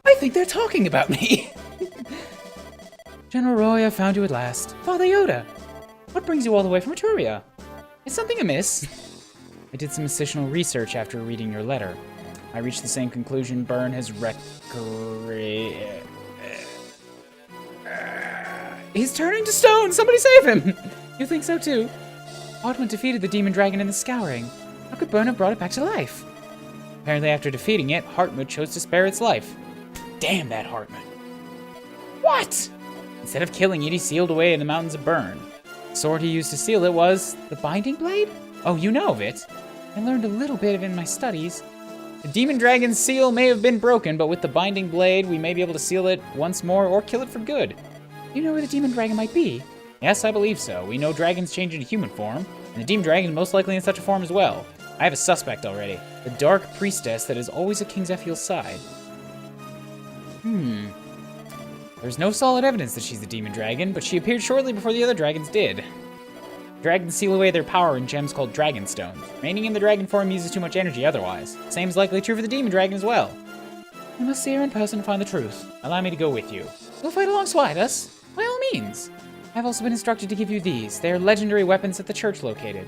I think they're talking about me. General Roy, I found you at last. Father Yoda, what brings you all the way from Etruria? Is something amiss? I did some additional research after reading your letter. I reached the same conclusion Byrne has He's turning to stone! Somebody save him! You think so too? Otwin defeated the demon dragon in the Scouring. How could Byrne have brought it back to life? Apparently after defeating it, Hartmut chose to spare its life. Damn that Hartmut. What? Instead of killing it, he sealed away in the mountains of Byrne. The sword he used to seal it was the Binding Blade? Oh, you know of it. I learned a little bit of it in my studies. The demon dragon's seal may have been broken, but with the Binding Blade, we may be able to seal it once more or kill it for good. Do you know where the demon dragon might be? Yes, I believe so. We know dragons change into human form, and the demon dragon is most likely in such a form as well. I have a suspect already. The dark priestess that is always at King Zephiel's side. There's no solid evidence that she's the demon dragon, but she appeared shortly before the other dragons did. Dragons seal away their power in gems called dragon stones. Remaining in the dragon form uses too much energy otherwise. Same is likely true for the demon dragon as well. We must see her in person to find the truth. Allow me to go with you. You'll fight alongside us? By all means. I've also been instructed to give you these. They are legendary weapons at the church located.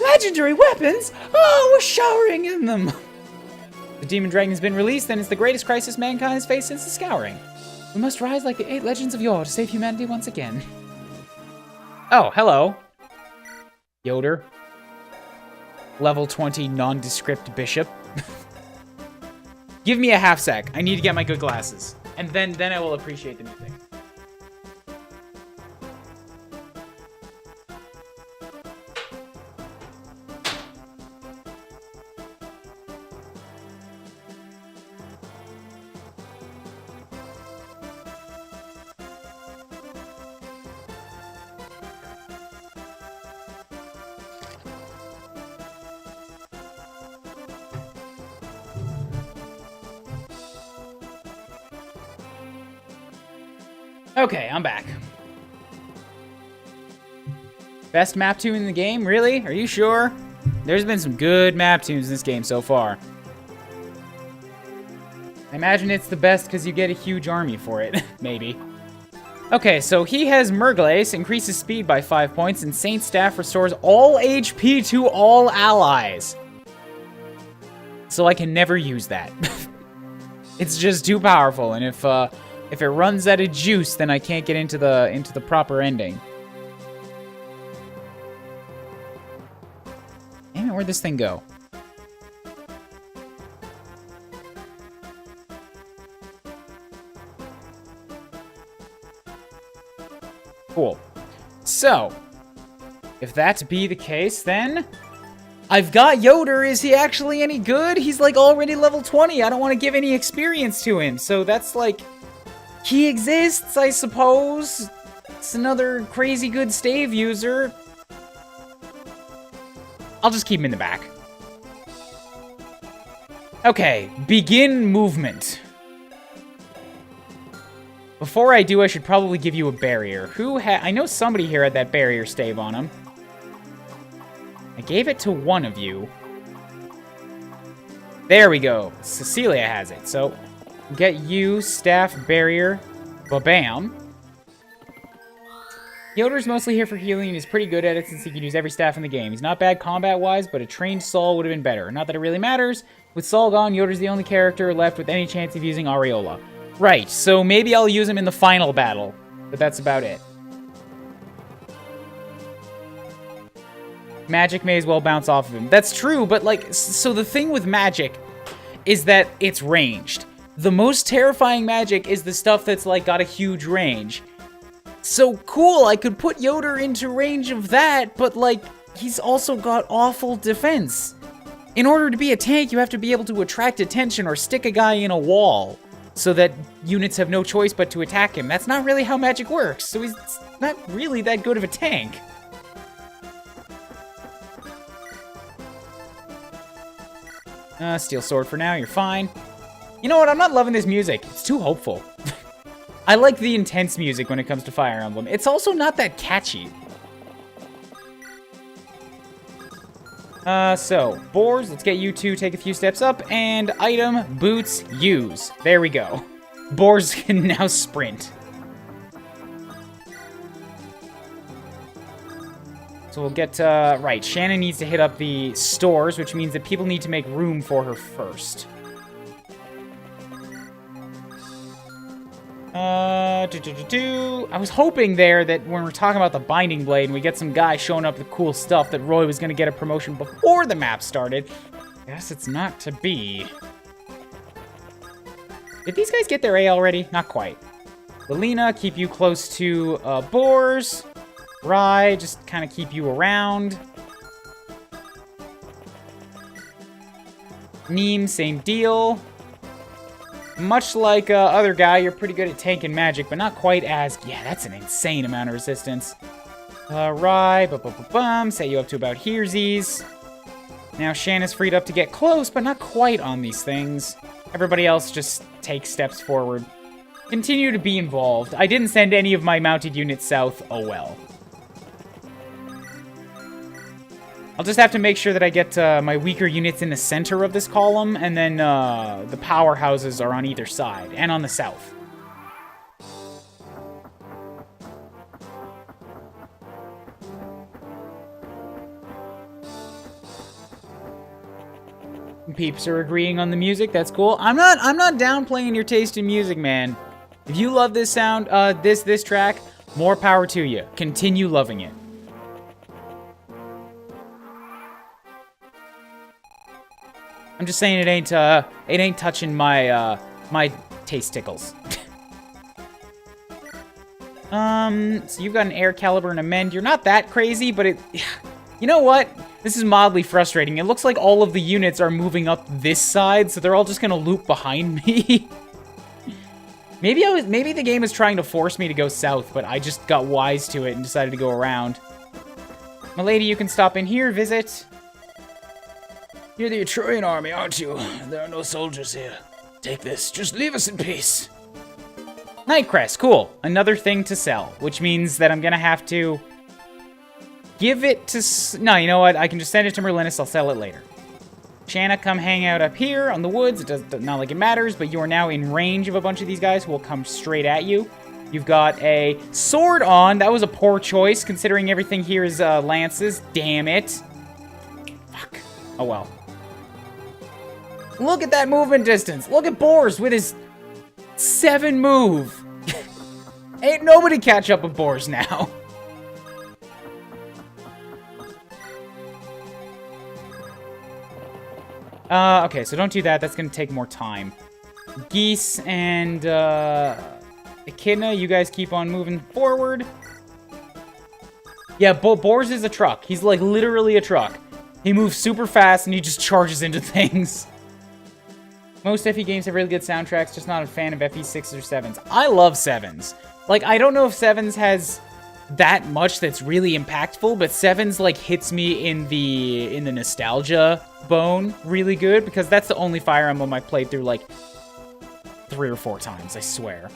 Legendary weapons? Oh, we're showering in them! The demon dragon has been released, and it's the greatest crisis mankind has faced since the Scouring. We must rise like the 8 legends of yore to save humanity once again. Oh, hello. Yoder. Level 20 nondescript bishop. Give me a half sec. I need to get my good glasses. And then I will appreciate the music. Okay, I'm back. Best map tune in the game? Really? Are you sure? There's been some good map tunes in this game so far. I imagine it's the best because you get a huge army for it. Maybe. Okay, so he has Murglace, increases speed by 5 points, and Saint Staff restores all HP to all allies. So I can never use that. It's just too powerful, and if it runs out of juice, then I can't get into the proper ending. Damn it, where'd this thing go? Cool. So, if that be the case, then I've got Yoder. Is he actually any good? He's like already level 20. I don't want to give any experience to him. So that's like, he exists, I suppose. It's another crazy good stave user. I'll just keep him in the back. Okay, begin movement. Before I do, I should probably give you a barrier. I know somebody here had that barrier stave on him. I gave it to one of you. There we go. Cecilia has it. So, get you, staff, barrier, ba-bam. Yoder's mostly here for healing and is pretty good at it since he can use every staff in the game. He's not bad combat-wise, but a trained Saul would have been better. Not that it really matters. With Saul gone, Yoder's the only character left with any chance of using Aureola. Right, so maybe I'll use him in the final battle, but that's about it. Magic may as well bounce off of him. That's true, but like, so the thing with magic is that it's ranged. The most terrifying magic is the stuff that's like got a huge range. So cool, I could put Yoder into range of that, but like, he's also got awful defense. In order to be a tank, you have to be able to attract attention or stick a guy in a wall so that units have no choice but to attack him. That's not really how magic works, so he's not really that good of a tank. Steel sword for now, you're fine. You know what, I'm not loving this music. It's too hopeful. I like the intense music when it comes to Fire Emblem. It's also not that catchy. So, boars, let's get you to take a few steps up, and item, boots, use. There we go. Boars can now sprint. So we'll get, right, Shannon needs to hit up the stores, which means that people need to make room for her first. I was hoping there that when we're talking about the Binding Blade and we get some guy showing up with cool stuff that Roy was going to get a promotion before the map started. Guess it's not to be. Did these guys get their A already? Not quite. Lelina, keep you close to boars. Rye, just kind of keep you around. Neem, same deal. Much like other guy, you're pretty good at tanking magic, but not quite as... Yeah, that's an insane amount of resistance. Rye, set you up to about heresies. Now Shanna's freed up to get close, but not quite on these things. Everybody else just takes steps forward. Continue to be involved. I didn't send any of my mounted units south, oh well. I'll just have to make sure that I get my weaker units in the center of this column, and then the powerhouses are on either side, and on the south. Peeps are agreeing on the music, that's cool. I'm not downplaying your taste in music, man. If you love this sound, this track, more power to you. Continue loving it. I'm just saying it ain't touching my my taste tickles. So you've got an air caliber and a mend. You're not that crazy, but you know what? This is mildly frustrating. It looks like all of the units are moving up this side, so they're all just gonna loop behind me. Maybe the game is trying to force me to go south, but I just got wise to it and decided to go around. Milady, you can stop in here, visit. You're the Etrurian army, aren't you? There are no soldiers here. Take this. Just leave us in peace. Nightcrest, cool. Another thing to sell, which means that I'm gonna have to give it to... No, you know what? I can just send it to Merlinus. I'll sell it later. Shanna, come hang out up here on the woods. It does not like it matters, but you are now in range of a bunch of these guys who will come straight at you. You've got a sword on. That was a poor choice, considering everything here is lances. Damn it. Fuck. Oh, well. Look at that movement distance. Look at Boars with his 7 move. Ain't nobody catch up with Boars now. Okay, so don't do that. That's going to take more time. Geese and, Echidna, you guys keep on moving forward. Yeah, Boars is a truck. He's, like, literally a truck. He moves super fast, and he just charges into things. Most FE games have really good soundtracks, just not a fan of FE 6s or 7s. I love 7s. Like, I don't know if 7s has that much that's really impactful, but 7s, like, hits me in the nostalgia bone really good, because that's the only Fire Emblem I played through, like, 3 or 4 times, I swear.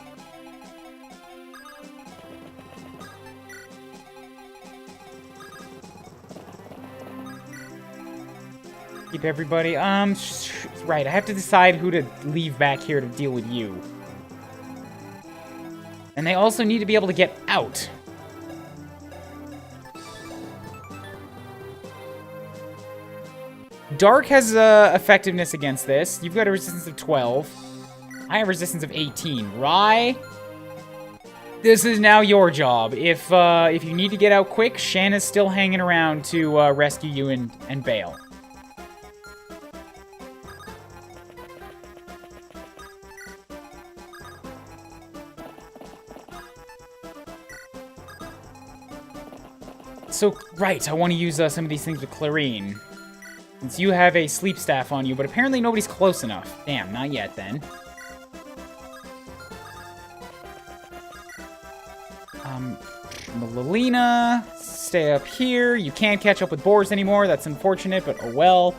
Keep everybody, right, I have to decide who to leave back here to deal with you. And they also need to be able to get out. Dark has effectiveness against this. You've got a resistance of 12. I have resistance of 18. Rye, this is now your job. If you need to get out quick, Shanna's still hanging around to rescue you and bail. So, right, I want to use some of these things with Clarine. Since you have a sleep staff on you, but apparently nobody's close enough. Damn, not yet then. Melina, stay up here. You can't catch up with Boars anymore. That's unfortunate, but oh well.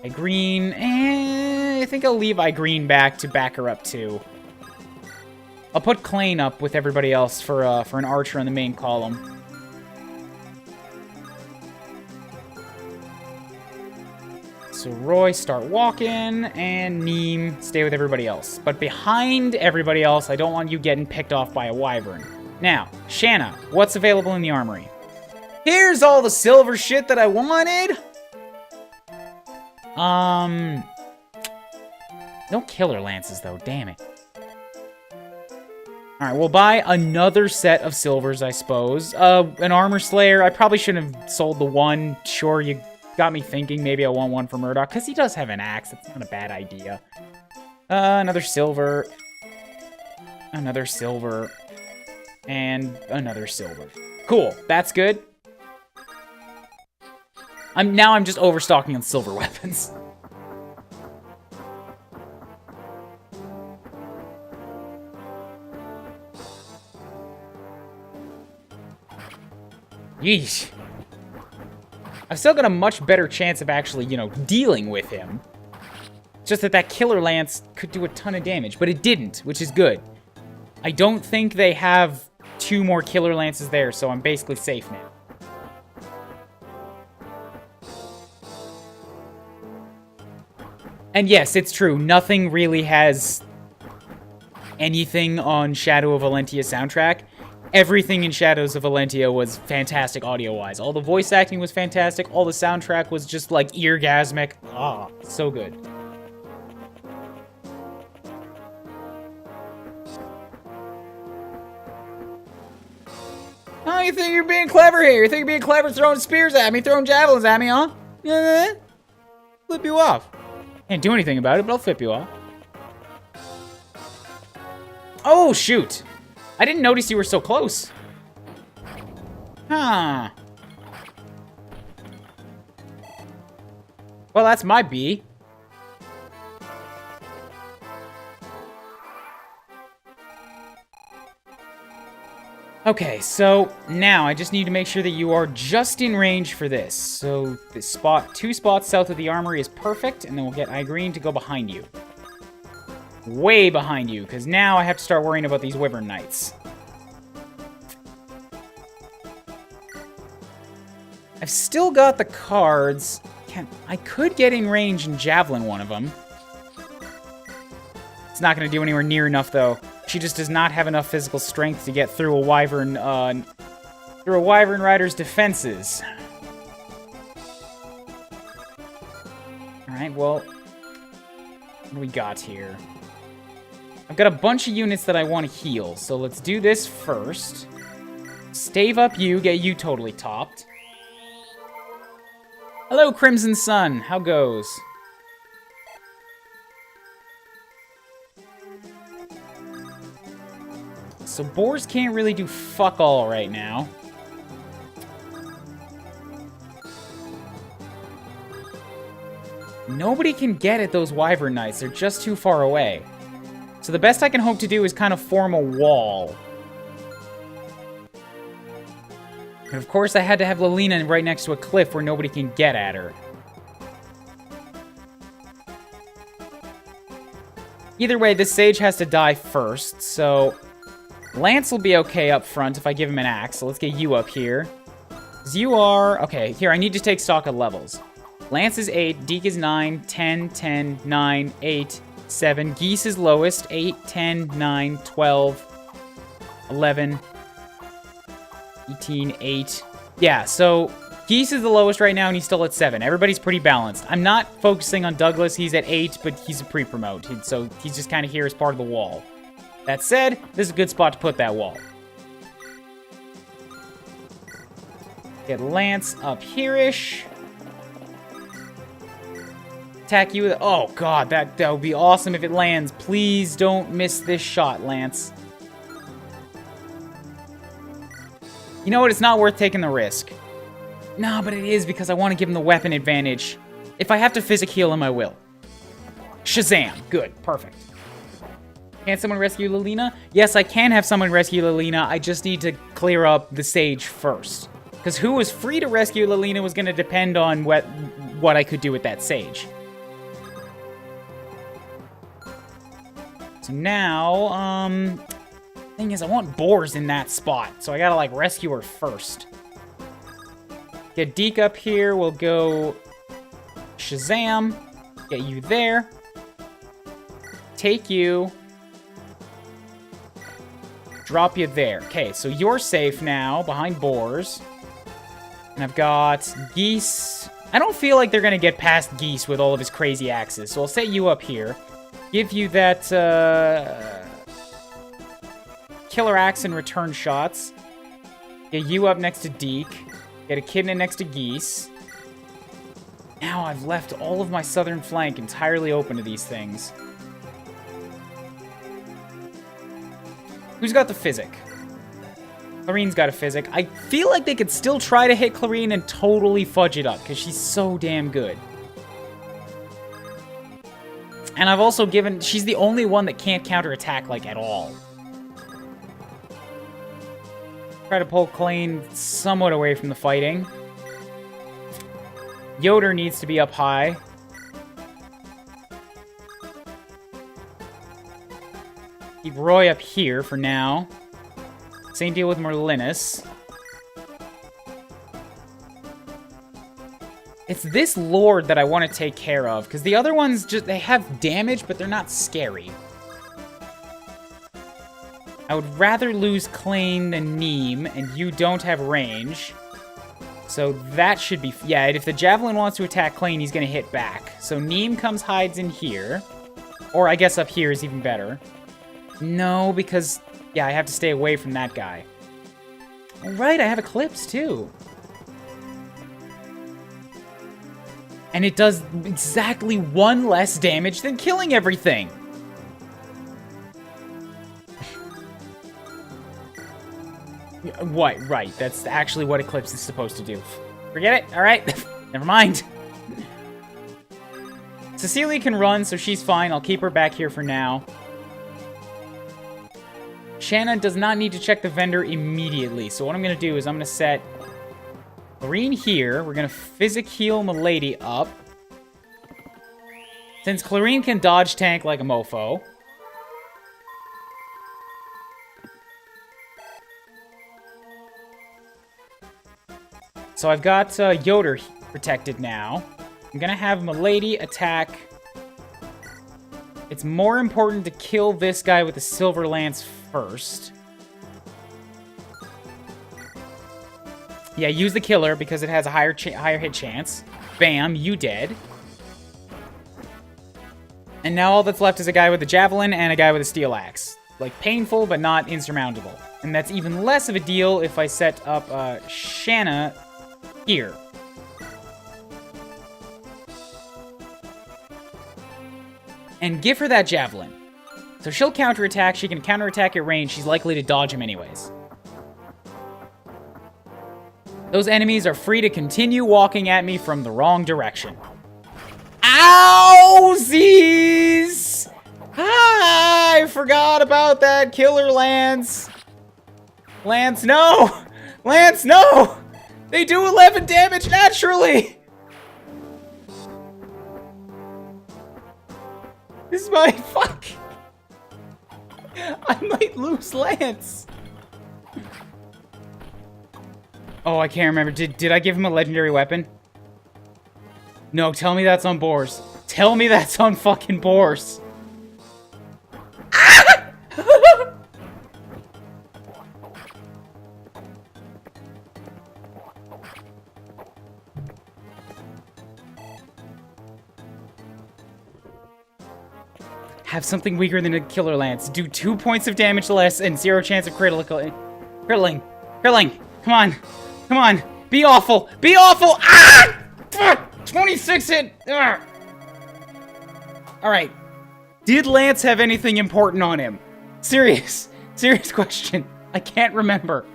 Igreen, I think I'll leave Igreen back to back her up too. I'll put Klain up with everybody else for an archer on the main column. So Roy, start walking, and Neem, stay with everybody else. But behind everybody else, I don't want you getting picked off by a wyvern. Now, Shanna, what's available in the armory? Here's all the silver shit that I wanted! No killer lances, though, damn it. Alright, we'll buy another set of silvers, I suppose. An armor slayer, I probably shouldn't have sold the one. Sure, you got me thinking maybe I want one for Murdoch, because he does have an axe. It's not a bad idea. Another silver. Another silver. And another silver. Cool, that's good. Now I'm just overstocking on silver weapons. Yeesh. I've still got a much better chance of actually, you know, dealing with him. Just that killer lance could do a ton of damage, but it didn't, which is good. I don't think they have 2 more killer lances there, so I'm basically safe now. And yes, it's true, nothing really has anything on Shadow of Valentia soundtrack. Everything in Shadows of Valentia was fantastic audio-wise. All the voice acting was fantastic. All the soundtrack was just, like, eargasmic. Ah, so good. Oh, you think you're being clever here? You think you're being clever throwing spears at me, throwing javelins at me, huh? Flip you off. Can't do anything about it, but I'll flip you off. Oh, shoot. I didn't notice you were so close. Huh. Well, that's my bee. Okay, so now I just need to make sure that you are just in range for this. So this spot, 2 spots south of the armory is perfect, and then we'll get Igreen to go behind you. way behind you, because now I have to start worrying about these Wyvern Knights. I've still got the cards. I could get in range and javelin one of them. It's not going to do anywhere near enough, though. She just does not have enough physical strength to get through a Wyvern Rider's defenses. Alright, well, what do we got here? I've got a bunch of units that I want to heal, so let's do this first. Stave up you, get you totally topped. Hello, Crimson Sun. How goes? So boars can't really do fuck all right now. Nobody can get at those Wyvern Knights. They're just too far away. So the best I can hope to do is kind of form a wall. And of course, I had to have Lilina right next to a cliff where nobody can get at her. Either way, this sage has to die first, so Lance will be okay up front if I give him an axe. So let's get you up here. 'Cause you are... Okay, here, I need to take stock of levels. Lance is 8, Deke is 9, 10, 10, 9, 8, 7. Geese is lowest, 8, 10, 9, 12, 11, 18, 8. Yeah, so Geese is the lowest right now, and he's still at 7. Everybody's pretty balanced. I'm not focusing on Douglas. He's at 8, but he's a pre-promote, so he's just kind of here as part of the wall. That said, this is a good spot to put that wall. Get Lance up here-ish. Attack you with... Oh, God, that would be awesome if it lands. Please don't miss this shot, Lance. You know what? It's not worth taking the risk. No, but it is because I want to give him the weapon advantage. If I have to physic heal him, I will. Shazam. Good. Perfect. Can someone rescue Lilina? Yes, I can have someone rescue Lilina. I just need to clear up the sage first. Because who was free to rescue Lilina was going to depend on what I could do with that sage. So now, thing is, I want boars in that spot, so I gotta, like, rescue her first. Get Deke up here, we'll go Shazam, get you there, take you, drop you there. Okay, so you're safe now, behind boars. And I've got Geese. I don't feel like they're gonna get past Geese with all of his crazy axes, so I'll set you up here. Give you that, killer axe and return shots. Get you up next to Deke. Get Echidna next to Geese. Now I've left all of my southern flank entirely open to these things. Who's got the physic? Clarine's got a physic. I feel like they could still try to hit Clarine and totally fudge it up, because she's so damn good. And I've also given... She's the only one that can't counterattack, like, at all. Try to pull Clarine somewhat away from the fighting. Yoder needs to be up high. Keep Roy up here for now. Same deal with Merlinus. It's this Lord that I want to take care of, because the other ones, just they have damage, but they're not scary. I would rather lose Klain than Neem, and you don't have range. So that should be... Yeah, if the Javelin wants to attack Klain, he's going to hit back. So Neem hides in here. Or I guess up here is even better. No, because... Yeah, I have to stay away from that guy. Alright, I have Eclipse, too. And it does exactly 1 less damage than killing everything. What? Right, that's actually what Eclipse is supposed to do. Forget it? Alright, never mind. Cecilia can run, so she's fine. I'll keep her back here for now. Shanna does not need to check the vendor immediately, so what I'm going to do is I'm going to set Green here. We're going to physic heal Milady up. Since Clarine can dodge tank like a mofo. so I've got Yoder protected now. I'm gonna have Milady attack. It's more important to kill this guy with the Silver Lance first. Yeah, use the killer because it has a higher hit chance. Bam, you dead. And now all that's left is a guy with a javelin and a guy with a steel axe. Like, painful, but not insurmountable. And that's even less of a deal if I set up Shanna here. And give her that javelin. So she'll counterattack, she can counterattack at range, she's likely to dodge him anyways. Those enemies are free to continue walking at me from the wrong direction. Owzies! Ah, I forgot about that killer Lance. Lance, no! Lance, no! They do 11 damage naturally! This is my fuck. I might lose Lance. Oh, I can't remember. Did I give him a legendary weapon? No, tell me that's on Boars. Tell me that's on fucking Boars. Ah! Have something weaker than a killer lance. Do 2 points of damage less and 0 chance of critical. Crittling. Come on. Come on. Be awful. Be awful. Ah! Fuck! 26 hit. Ugh. All right. Did Lance have anything important on him? Serious question. I can't remember.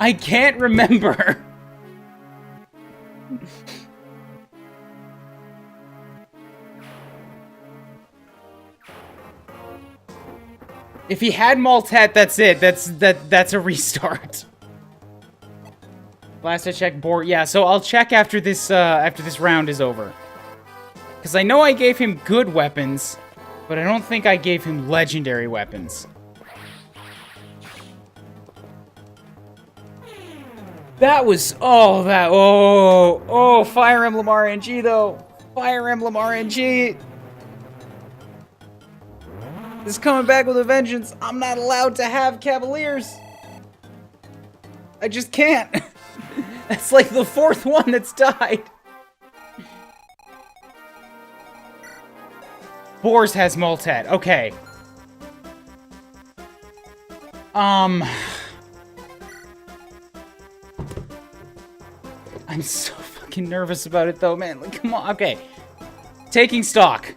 I can't remember. If he had Maltet, that's it. That's a restart. Last I checked, board. Yeah, so I'll check after this round is over. Because I know I gave him good weapons, but I don't think I gave him legendary weapons. That was Fire Emblem RNG though. Fire Emblem RNG. This is coming back with a vengeance. I'm not allowed to have Cavaliers. I just can't. That's like the 4th one that's died. Boars has Maltet. Okay. I'm so fucking nervous about it though, man. Like, come on. Okay. Taking stock.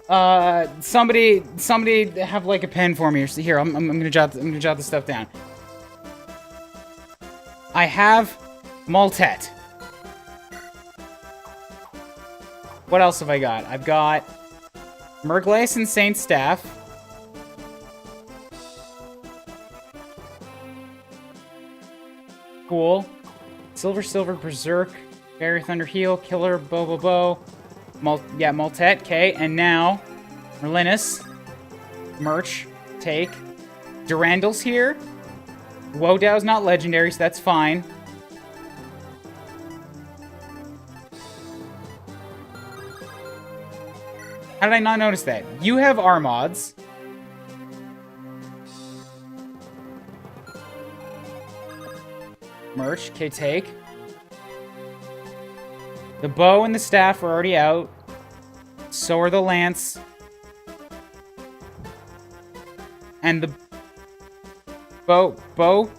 Somebody have like a pen for me. Here, I'm gonna jot this stuff down. I have Maltet. What else have I got? I've got Merglace and Saint Staff. Cool. Silver, Berserk, Fairy Thunder Heal, Killer, Bow. Maltet, okay. And now, Merlinus, Merch, take. Durandal's here. Wodow's not legendary, so that's fine. How did I not notice that? You have Armods. Merch, okay, take. The bow and the staff are already out. So are the lance. And the bow,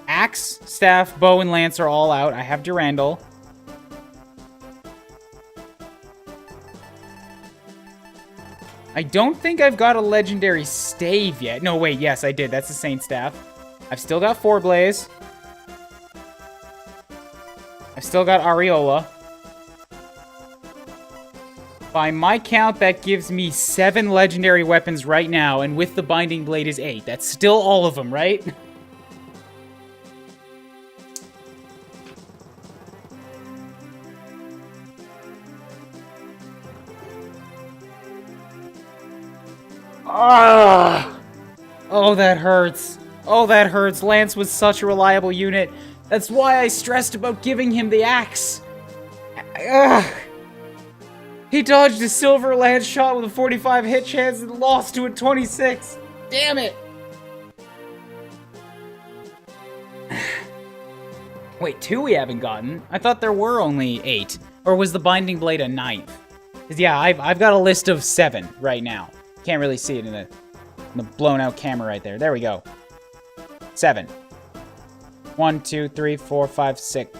axe, staff, bow, and lance are all out. I have Durandal. I don't think I've got a legendary stave yet. No, wait, yes, I did. That's the Saint Staff. I've still got Forblaze. I've still got Areola. By my count, that gives me 7 legendary weapons right now, and with the Binding Blade is 8. That's still all of them, right? Ah! Oh, that hurts. Oh, that hurts. Lance was such a reliable unit. That's why I stressed about giving him the axe. Ugh. He dodged a silver Lance shot with a 45 hit chance and lost to a 26. Damn it. Wait, 2 we haven't gotten? I thought there were only 8. Or was the Binding Blade a 9th? 'Cause yeah, I've got a list of 7 right now. Can't really see it in the blown out camera right there. There we go. 7. 1, 2, 3, 4, 5, 6.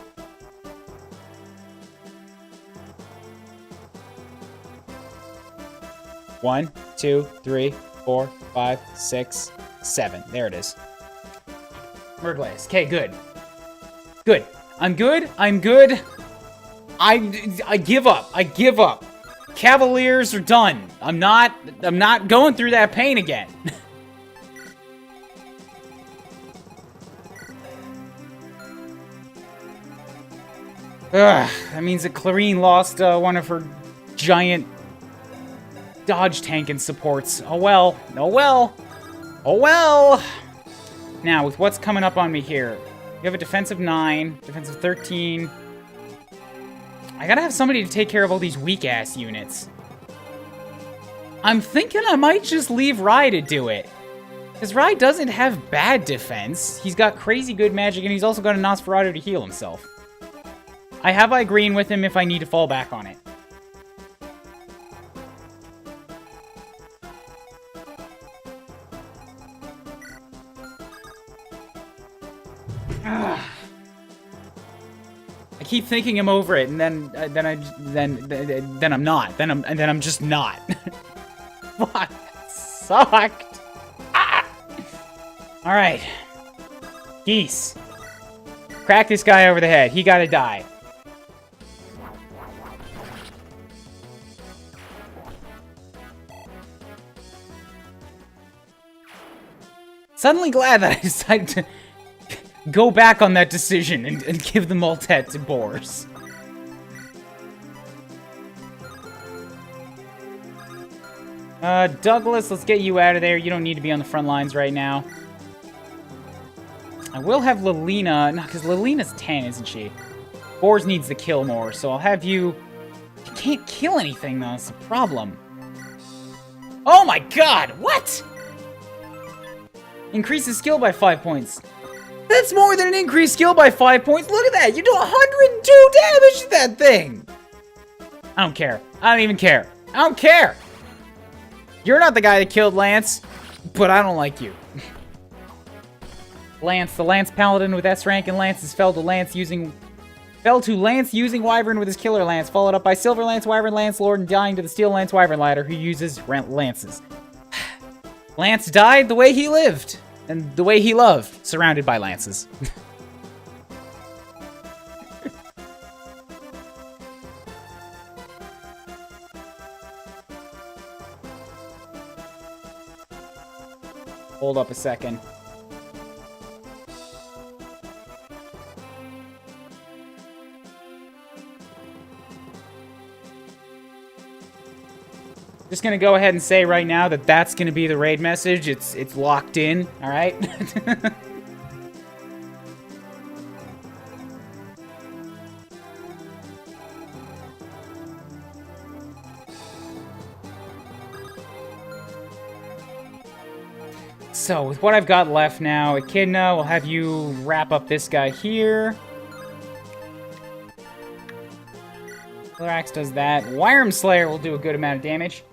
One, 2, 3, 4, 5, 6, 7. There it is. Murglaze. Okay, good. Good. I'm good. I'm good. I give up. I give up. Cavaliers are done. I'm not going through that pain again. Ugh, that means that Clarine lost one of her giant dodge tank and supports. Oh well. Oh well. Oh well. Now, with what's coming up on me here, you have a defensive 9, defensive 13. I gotta have somebody to take care of all these weak-ass units. I'm thinking I might just leave Rai to do it. Because Rai doesn't have bad defense. He's got crazy good magic, and he's also got a Nosferatu to heal himself. I have Green with him if I need to fall back on it. I keep thinking I'm over it, and then I'm not. Then I'm just not. Fuck, that sucked. Ah! All right, Geese, crack this guy over the head. He gotta die. Suddenly glad that I decided to go back on that decision and give the Maltet to Boars. Douglas, let's get you out of there. You don't need to be on the front lines right now. I will have Lilina, no, because Lilina's 10, isn't she? Boars needs to kill more, so I'll have you... You can't kill anything, though. It's a problem. Oh my god, what? Increases skill by 5 points. That's more than an increased skill by 5 points. Look at that. You do 102 damage to that thing. I don't care. I don't even care. I don't care. You're not the guy that killed Lance, but I don't like you. Lance, the Lance Paladin with S rank, and Lance's fell to Lance using Wyvern with his Killer Lance, followed up by Silver Lance, Wyvern Lance Lord, and dying to the Steel Lance Wyvern Ladder, who uses Lances. Lance died the way he lived. And the way he loved, surrounded by lances. Hold up a second. Just gonna go ahead and say right now that that's gonna be the raid message. It's locked in, all right? So, with what I've got left now, Echidna, we'll have you wrap up this guy here. Killer Axe does that. Wyrm Slayer will do a good amount of damage.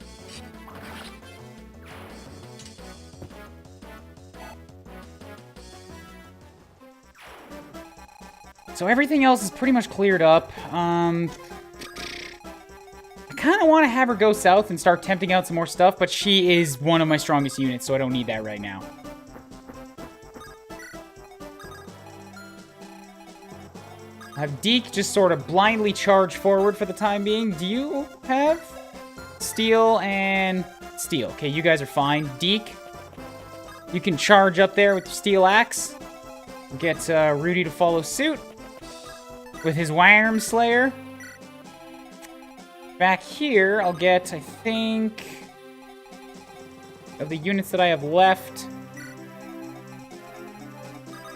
So everything else is pretty much cleared up. I kind of want to have her go south and start tempting out some more stuff, but she is one of my strongest units, so I don't need that right now. I have Deke just sort of blindly charge forward for the time being. Do you have steel and steel? Okay, you guys are fine. Deke, you can charge up there with your steel axe. Get Rudy to follow suit with his Wyrm Slayer. Back here, I'll get, I think, of the units that I have left.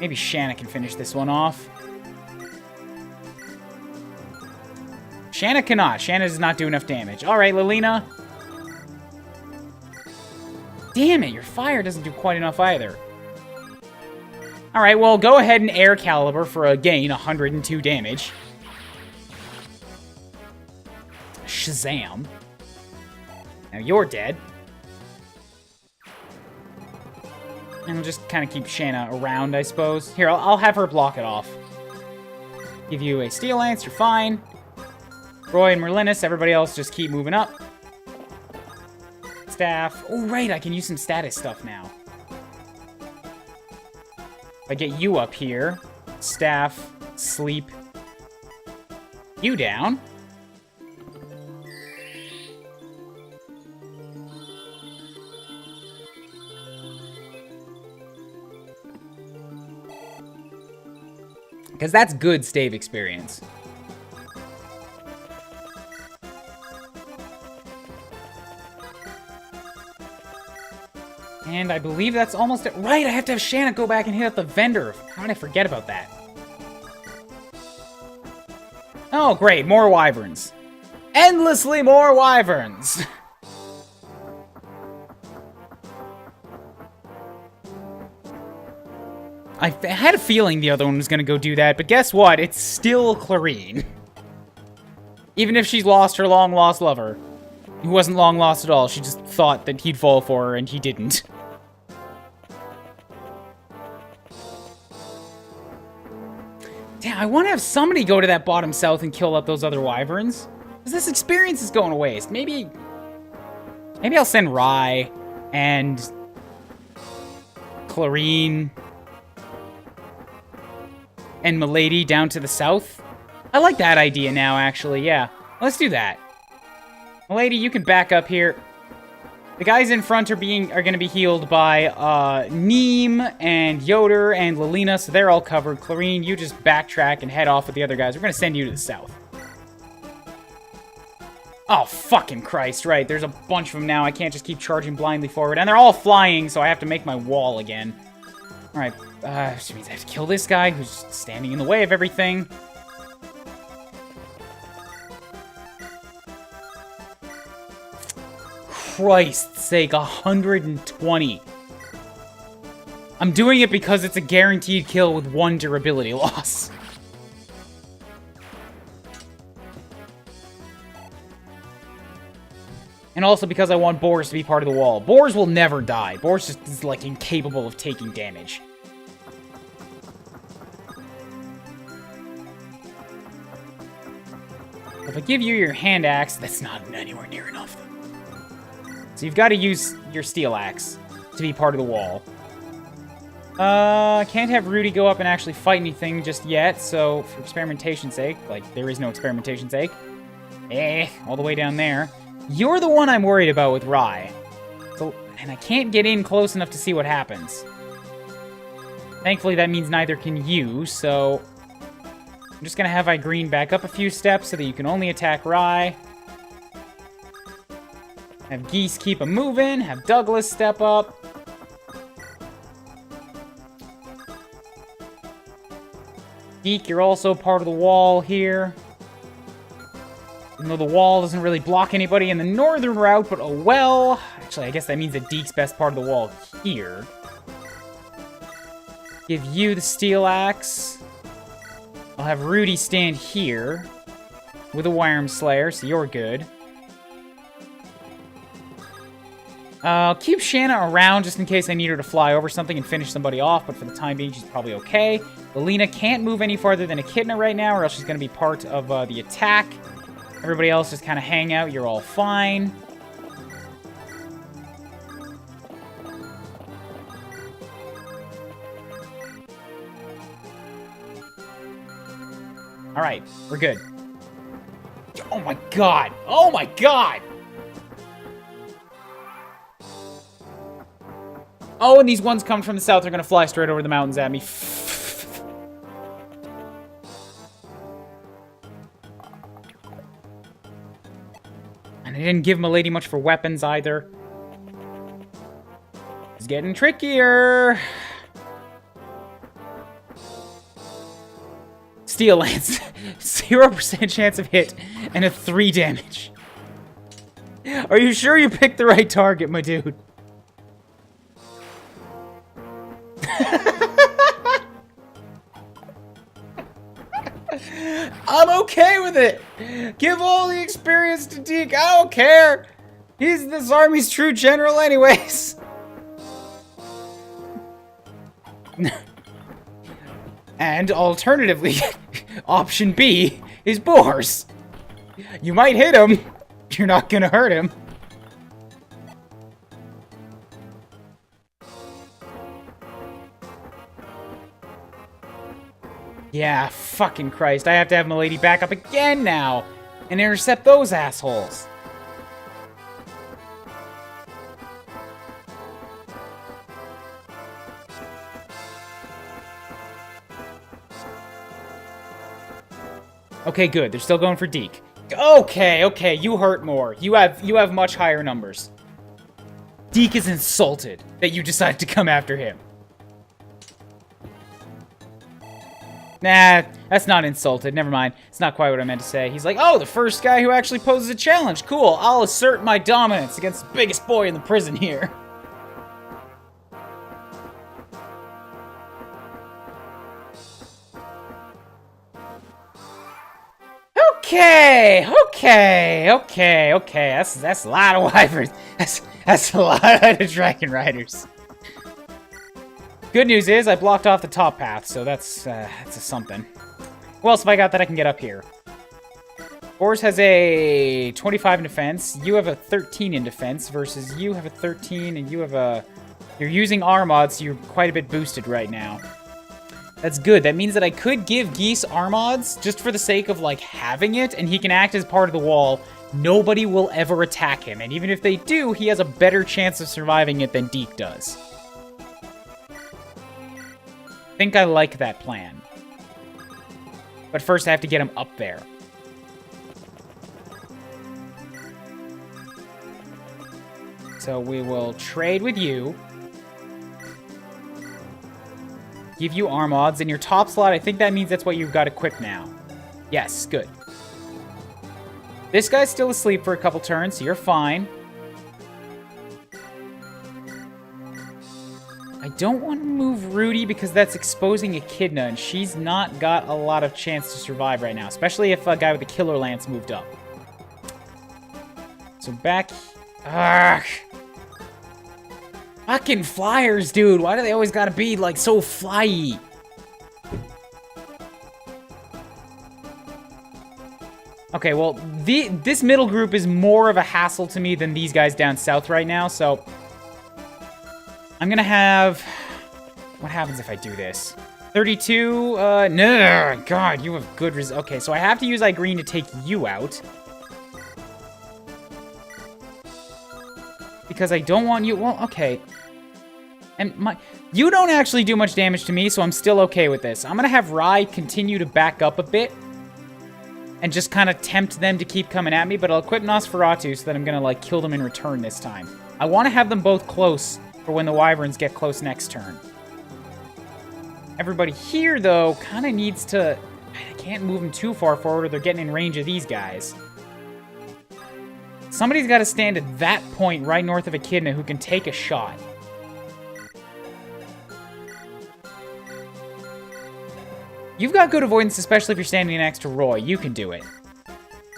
Maybe Shanna can finish this one off. Shanna cannot. Shanna does not do enough damage. Alright, Lilina. Damn it, your fire doesn't do quite enough either. Alright, well, go ahead and Air Caliber for, again, 102 damage. Shazam. Now you're dead. And we'll just kind of keep Shanna around, I suppose. Here, I'll have her block it off. Give you a Steel Lance, you're fine. Roy and Merlinus, everybody else just keep moving up. Staff. Oh, right, I can use some status stuff now. If I get you up here, staff, sleep, you down. Because that's good stave experience. And I believe that's almost it. Right, I have to have Shanna go back and hit up the vendor. How did I forget about that? Oh, great, more wyverns. Endlessly more wyverns! I had a feeling the other one was going to go do that, but guess what? It's still Clarine. Even if she's lost her long-lost lover. He wasn't long-lost at all. She just thought that he'd fall for her, and he didn't. Damn, I want to have somebody go to that bottom south and kill up those other wyverns. Because this experience is going to waste. Maybe I'll send Rye and Clarine and Milady down to the south. I like that idea now, actually, yeah. Let's do that. Milady, you can back up here. The guys in front are gonna be healed by Neem and Yoder and Lilina, so they're all covered. Clarine, you just backtrack and head off with the other guys. We're gonna send you to the south. Oh, fucking Christ, right. There's a bunch of them now. I can't just keep charging blindly forward. And they're all flying, so I have to make my wall again. Alright, which means I have to kill this guy who's standing in the way of everything. Christ's sake, 120. I'm doing it because it's a guaranteed kill with 1 durability loss. And also because I want Boars to be part of the wall. Boars will never die. Boars just is, like, incapable of taking damage. If I give you your hand axe, that's not anywhere near enough. So you've got to use your steel axe to be part of the wall. Can't have Rudy go up and actually fight anything just yet, so for experimentation's sake, like, there is no experimentation's sake. All the way down there. You're the one I'm worried about with Rye. So, and I can't get in close enough to see what happens. Thankfully, that means neither can you, so I'm just gonna have Igreen back up a few steps so that you can only attack Rye. Have Geese keep him moving. Have Douglas step up. Geek, you're also part of the wall here. Even though the wall doesn't really block anybody in the northern route, but oh well. Actually, I guess that means that Deke's best part of the wall here. Give you the steel axe. I'll have Rudy stand here with a Wyrm Slayer, so you're good. I'll keep Shanna around just in case I need her to fly over something and finish somebody off, but for the time being, she's probably okay. Lilina can't move any farther than Echidna right now, or else she's going to be part of the attack. Everybody else just kind of hang out. You're all fine. All right, we're good. Oh my god! Oh my god! Oh, and these ones come from the south. They're going to fly straight over the mountains at me. And I didn't give Milady much for weapons either. It's getting trickier. Steel Lance. 0% chance of hit and a 3 damage. Are you sure you picked the right target, my dude? I'm okay with it. Give all the experience to Deke. I don't care. He's this army's true general anyways. And alternatively, option B is Boars. You might hit him. You're not gonna hurt him. Yeah, fucking Christ. I have to have Milady back up again now and intercept those assholes. Okay, good. They're still going for Deke. Okay, you hurt more. You have much higher numbers. Deke is insulted that you decided to come after him. Nah, that's not insulted. Never mind. It's not quite what I meant to say. He's like, oh, the first guy who actually poses a challenge. Cool. I'll assert my dominance against the biggest boy in the prison here. Okay. That's a lot of wyverns. That's a lot of dragon riders. Good news is I blocked off the top path, so that's a something. Who else have I got that I can get up here? Boars has a 25 in defense. You have a 13 in defense versus you have a 13 and you have a... You're using Armod, so you're quite a bit boosted right now. That's good. That means that I could give Geese Armods just for the sake of, like, having it, and he can act as part of the wall. Nobody will ever attack him, and even if they do, he has a better chance of surviving it than Deke does. I think I like that plan. But first I have to get him up there. So we will trade with you. Give you Armods. In your top slot, I think that means that's what you've got equipped now. Yes, good. This guy's still asleep for a couple turns, so you're fine. I don't want to move Rudy because that's exposing Echidna, and she's not got a lot of chance to survive right now, especially if a guy with a Killer Lance moved up. So back... Ugh. Fucking flyers, dude. Why do they always gotta be, like, so flyy? Okay, well, this middle group is more of a hassle to me than these guys down south right now, so... I'm gonna have... What happens if I do this? 32, no, God, you have good okay, so I have to use Green to take you out. Because I don't want you... Well, okay. And you don't actually do much damage to me, so I'm still okay with this. I'm gonna have Rai continue to back up a bit. And just kind of tempt them to keep coming at me, but I'll equip Nosferatu so that I'm gonna, like, kill them in return this time. I want to have them both close for when the Wyverns get close next turn. Everybody here, though, kind of needs to... I can't move them too far forward or they're getting in range of these guys. Somebody's got to stand at that point right north of Echidna who can take a shot. You've got good avoidance, especially if you're standing next to Roy. You can do it.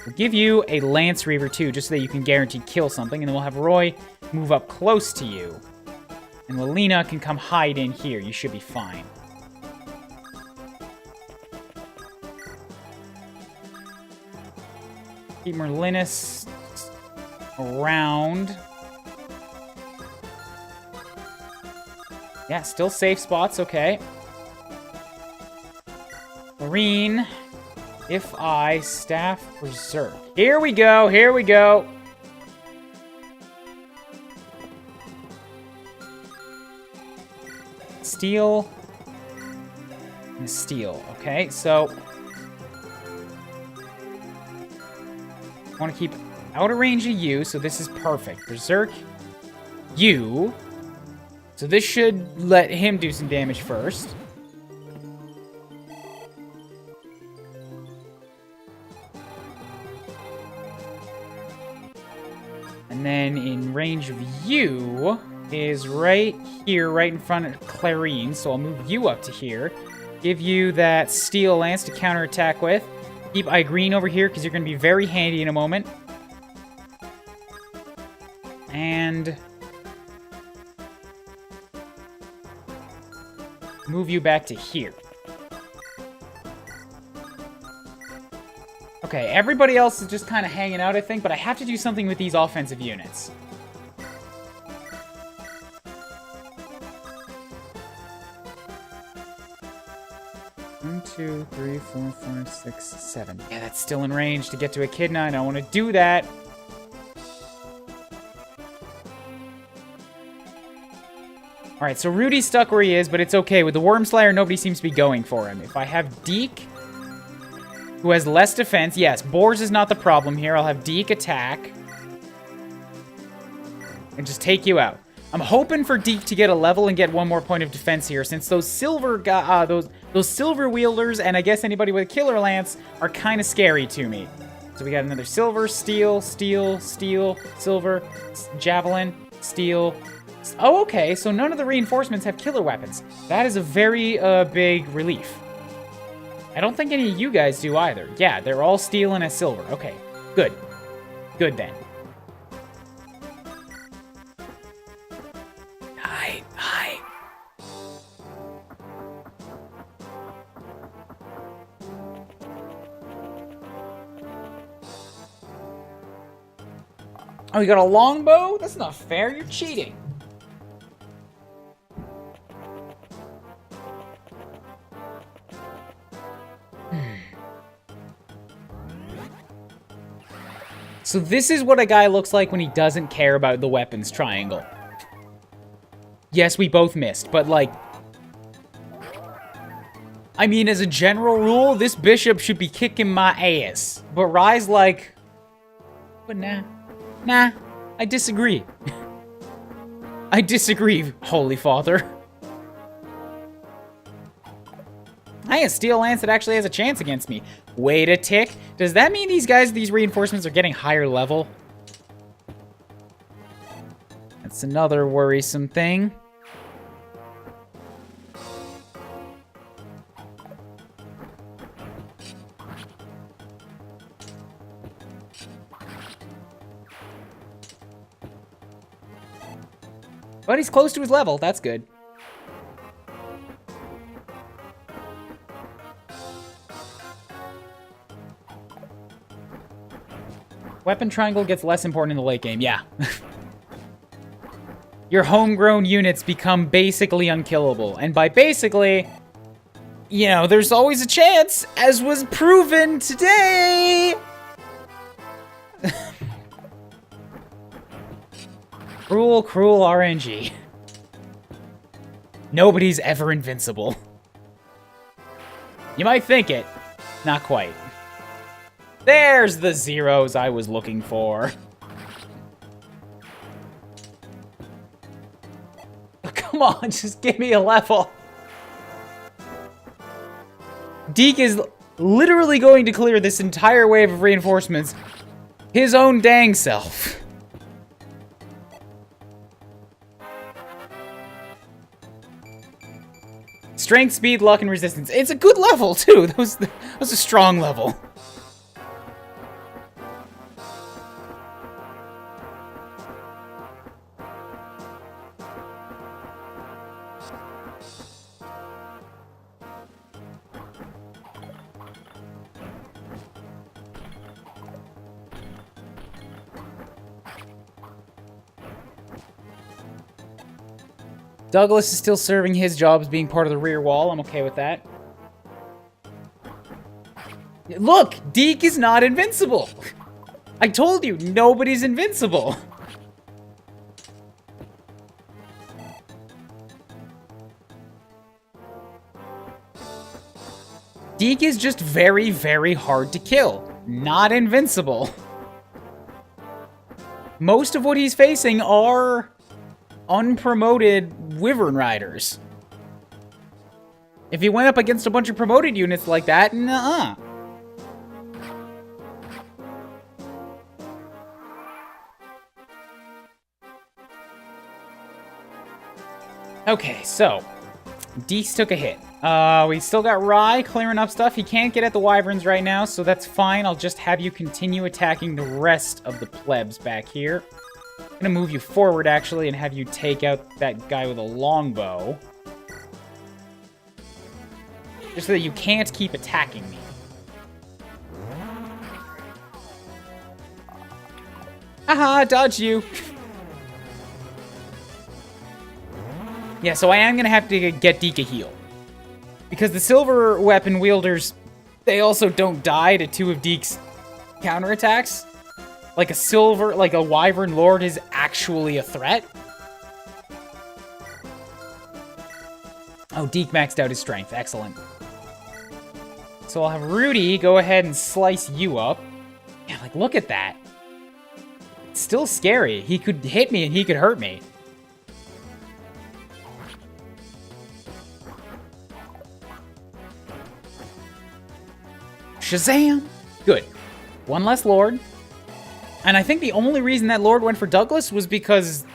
We'll give you a Lance Reaver, too, just so that you can guarantee kill something, and then we'll have Roy move up close to you. And Lelina can come hide in here. You should be fine. Keep Merlinus around. Yeah, still safe spots, okay. Marine, if I staff Berserk. Here we go, here we go. Steel. And steel. Okay, so I want to keep out of range of you, so this is perfect. Berserk, you. So this should let him do some damage first. And then in range of you is right here, right in front of Clarine. So I'll move you up to here. Give you that Steel Lance to counterattack with. Keep Igreen over here because you're going to be very handy in a moment. And move you back to here. Okay, everybody else is just kind of hanging out, I think, but I have to do something with these offensive units. One, two, three, four, five, six, seven. Yeah, that's still in range to get to Echidna. I don't want to do that. Alright, so Rudy's stuck where he is, but it's okay. With the Wormslayer, nobody seems to be going for him. If I have Deke, who has less defense, yes, Boars is not the problem here. I'll have Deke attack. And just take you out. I'm hoping for Deke to get a level and get one more point of defense here, since those silver those silver wielders, and I guess anybody with a killer lance, are kind of scary to me. So we got another silver, steel, steel, steel, silver, javelin, steel. Oh, okay, so none of the reinforcements have killer weapons. That is a very big relief. I don't think any of you guys do either. Yeah, they're all steel and a silver. Okay, good. Good then. Hi, hi. Oh, you got a longbow? That's not fair. You're cheating. So this is what a guy looks like when he doesn't care about the weapons triangle. Yes, we both missed, but like... I mean, as a general rule, this bishop should be kicking my ass. But Rye's like... But nah, I disagree. I disagree, Holy Father. I have Steel Lance that actually has a chance against me. Wait a tick. Does that mean these guys, these reinforcements are getting higher level? That's another worrisome thing. But he's close to his level. That's good. Weapon triangle gets less important in the late game, yeah. Your homegrown units become basically unkillable. And by basically, you know, there's always a chance, as was proven today. Cruel, cruel RNG. Nobody's ever invincible. You might think it, not quite. There's the zeros I was looking for. Come on, just give me a level. Deke is literally going to clear this entire wave of reinforcements his own dang self. Strength, speed, luck, and resistance. It's a good level, too. That was a strong level. Douglas is still serving his job as being part of the rear wall. I'm okay with that. Look! Deke is not invincible! I told you, nobody's invincible! Deke is just very, very hard to kill. Not invincible. Most of what he's facing are... unpromoted Wyvern Riders. If he went up against a bunch of promoted units like that, nuh-uh. Okay, so Deeks took a hit. We still got Rye clearing up stuff. He can't get at the Wyverns right now, so that's fine. I'll just have you continue attacking the rest of the plebs back here. I'm gonna move you forward, actually, and have you take out that guy with a longbow. Just so that you can't keep attacking me. Haha, dodge you! Yeah, so I am going to have to get Deke a heal. Because the silver weapon wielders, they also don't die to 2 of Deke's counterattacks. Like a Wyvern Lord is actually a threat. Oh, Deke maxed out his strength. Excellent. So I'll have Rudy go ahead and slice you up. Yeah, like, look at that. It's still scary. He could hit me and he could hurt me. Shazam! Good. One less Lord. And I think the only reason that Lord went for Douglas was because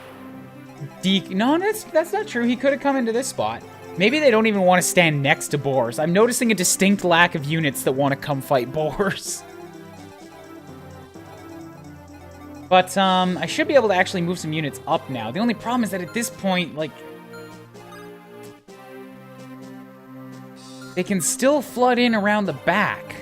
Deke... No, that's not true. He could have come into this spot. Maybe they don't even want to stand next to boars. I'm noticing a distinct lack of units that want to come fight boars. But, I should be able to actually move some units up now. The only problem is that at this point, like... they can still flood in around the back.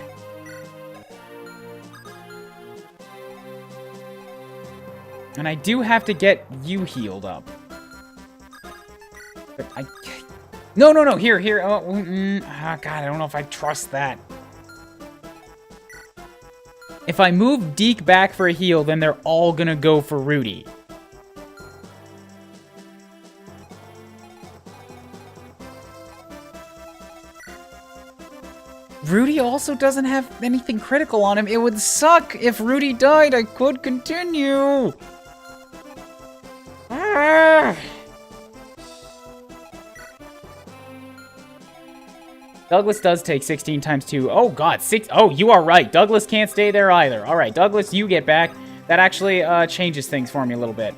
And I do have to get you healed up. But I... No, here. Oh, God, I don't know if I trust that. If I move Deke back for a heal, then they're all gonna go for Rudy. Rudy also doesn't have anything critical on him. It would suck if Rudy died. I could continue. Ah. Douglas does take 16 times 2. Oh, God. 6. Oh, you are right. Douglas can't stay there either. All right, Douglas, you get back. That actually changes things for me a little bit.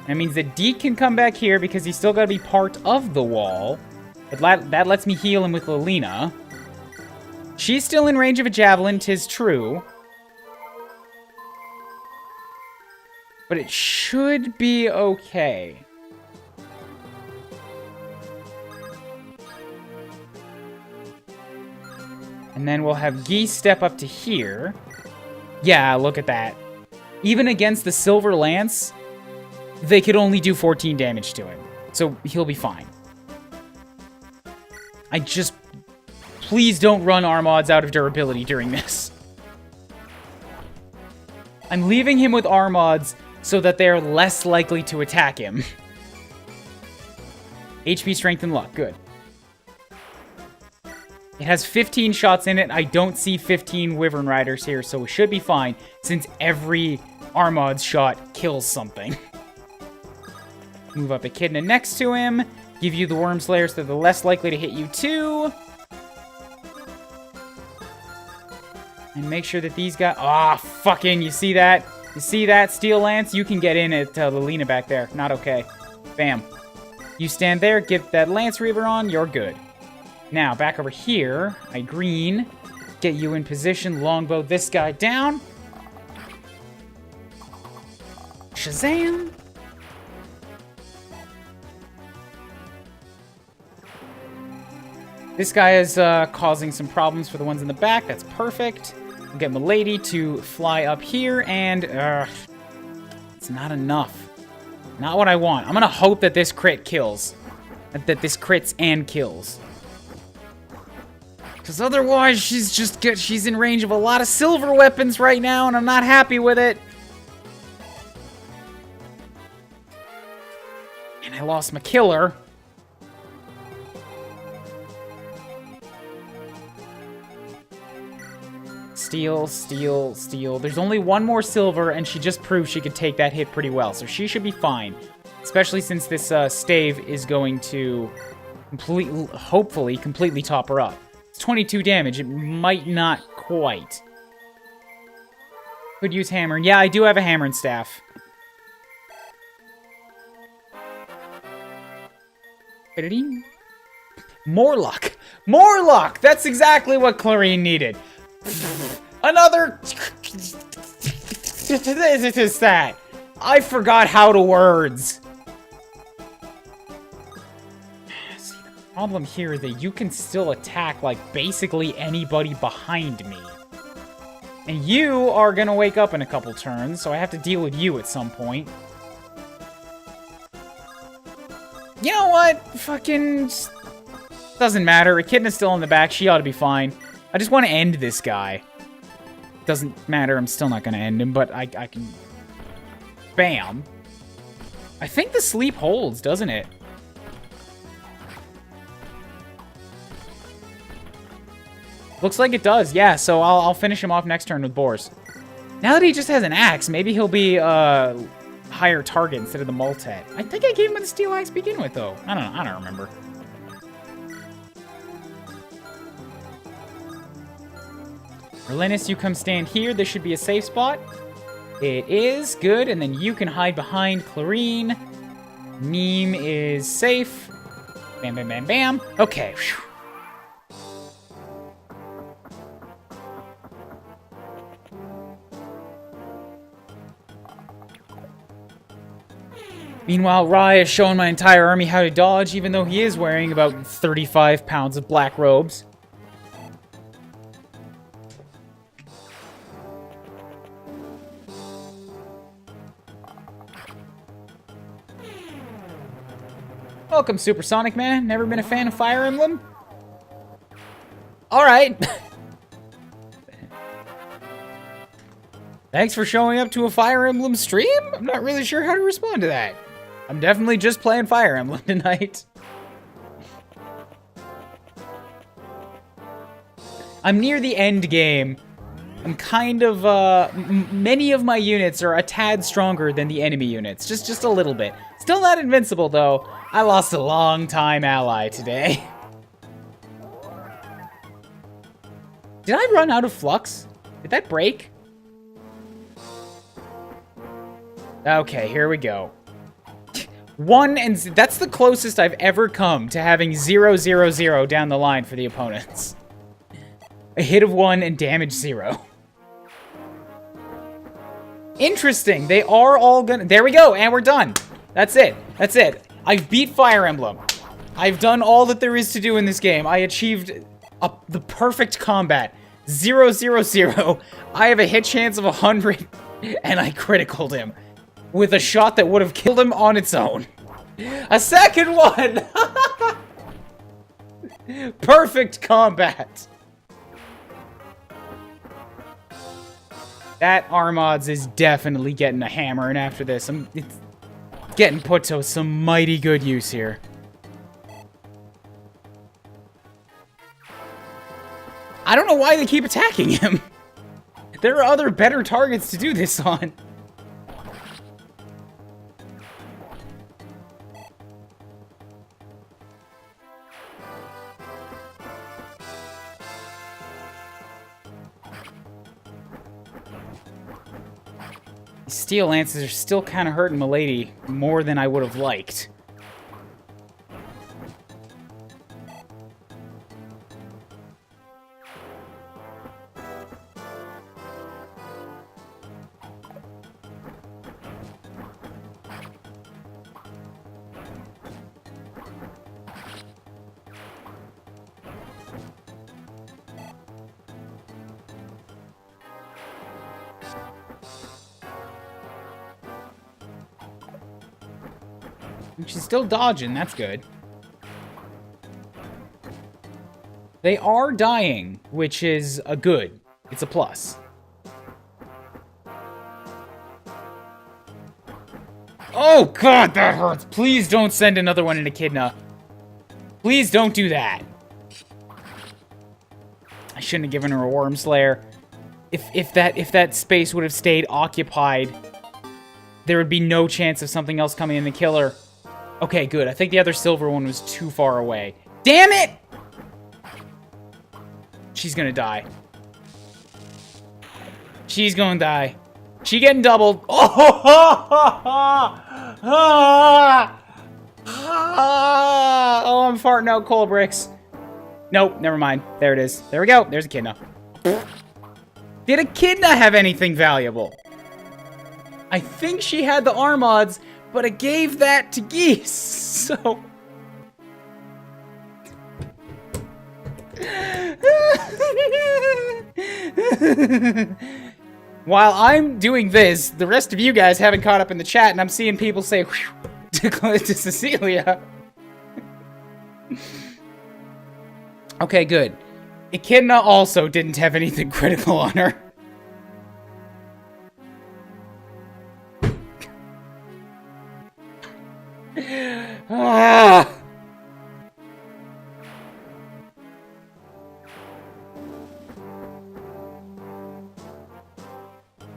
That means that Deke can come back here because he's still got to be part of the wall. But that lets me heal him with Lilina. She's still in range of a javelin, 'tis true. But it should be okay. And then we'll have Geese step up to here. Yeah, look at that. Even against the Silver Lance, they could only do 14 damage to him. So he'll be fine. I just... Please don't run Armads out of durability during this. I'm leaving him with Armads so that they're less likely to attack him. HP, strength, and luck. Good. It has 15 shots in it. I don't see 15 Wyvern Riders here, so it should be fine, since every Armad's shot kills something. Move up Echidna next to him. Give you the Worm Slayers so they're less likely to hit you too. And make sure that these guys... Ah, fucking, you see that? You see that, Steel Lance? You can get in at Lilina back there. Not okay. Bam. You stand there, get that Lance Reaver on, you're good. Now, back over here, I green. Get you in position, longbow this guy down. Shazam! This guy is causing some problems for the ones in the back. That's perfect. We'll get Milady to fly up here, and it's not enough. Not what I want. I'm gonna hope that this crit kills. That this crits and kills. Because otherwise, she's in range of a lot of silver weapons right now, and I'm not happy with it. And I lost my killer. Steal, steal, steal. There's only one more silver, and she just proved she could take that hit pretty well, so she should be fine. Especially since this stave is going to hopefully completely top her up. It's 22 damage. It might not quite. Could use hammer. Yeah, I do have a hammer and staff. More luck. More luck! That's exactly what Clarine needed. Another... This is that. I forgot how to words. See, the problem here is that you can still attack, like, basically anybody behind me. And you are gonna wake up in a couple turns, so I have to deal with you at some point. You know what? Fucking... Doesn't matter. Echidna's still in the back. She ought to be fine. I just want to end this guy. Doesn't matter. I'm still not going to end him, but I can... Bam. I think the sleep holds, doesn't it? Looks like it does. Yeah, so I'll finish him off next turn with Boars. Now that he just has an axe, maybe he'll be higher target instead of the Multet. I think I gave him the steel axe to begin with, though. I don't know. I don't remember. Relenus, you come stand here. This should be a safe spot. It is. Good. And then you can hide behind Clarine. Neem is safe. Bam, bam, bam, bam. Okay. Whew. Meanwhile, Rai has shown my entire army how to dodge, even though he is wearing about 35 pounds of black robes. Welcome, Supersonic Man. Never been a fan of Fire Emblem? Alright. Thanks for showing up to a Fire Emblem stream? I'm not really sure how to respond to that. I'm definitely just playing Fire Emblem tonight. I'm near the end game. I'm kind of, many of my units are a tad stronger than the enemy units. Just a little bit. Still not invincible, though. I lost a long-time ally today. Did I run out of flux? Did that break? Okay, here we go. That's the closest I've ever come to having 0-0-0 down the line for the opponents. A hit of 1 and damage 0. Interesting. They are all gonna... There we go, and we're done. That's it. That's it. I've beat Fire Emblem. I've done all that there is to do in this game. I achieved the perfect combat. 0-0-0. I have a hit chance of 100, and I criticaled him with a shot that would have killed him on its own. A second one! Perfect combat. That Armods is definitely getting a hammer, and after this, it's getting put to some mighty good use here. I don't know why they keep attacking him. There are other better targets to do this on. Steel lances are still kind of hurting Milady more than I would have liked. She's still dodging, that's good. They are dying, which is a good. It's a plus. Oh god, that hurts! Please don't send another one in Echidna. Please don't do that. I shouldn't have given her a Worm Slayer. If that space would have stayed occupied, there would be no chance of something else coming in to kill her. Okay, good. I think the other silver one was too far away. Damn it! She's gonna die. She's gonna die. She getting doubled. Oh, I'm farting out coal bricks. Nope, never mind. There it is. There we go. There's Echidna. Did Echidna have anything valuable? I think she had the Armods, but I gave that to Geese, so... While I'm doing this, the rest of you guys haven't caught up in the chat, and I'm seeing people say to Cecilia. Okay, good. Echidna also didn't have anything critical on her. Ah.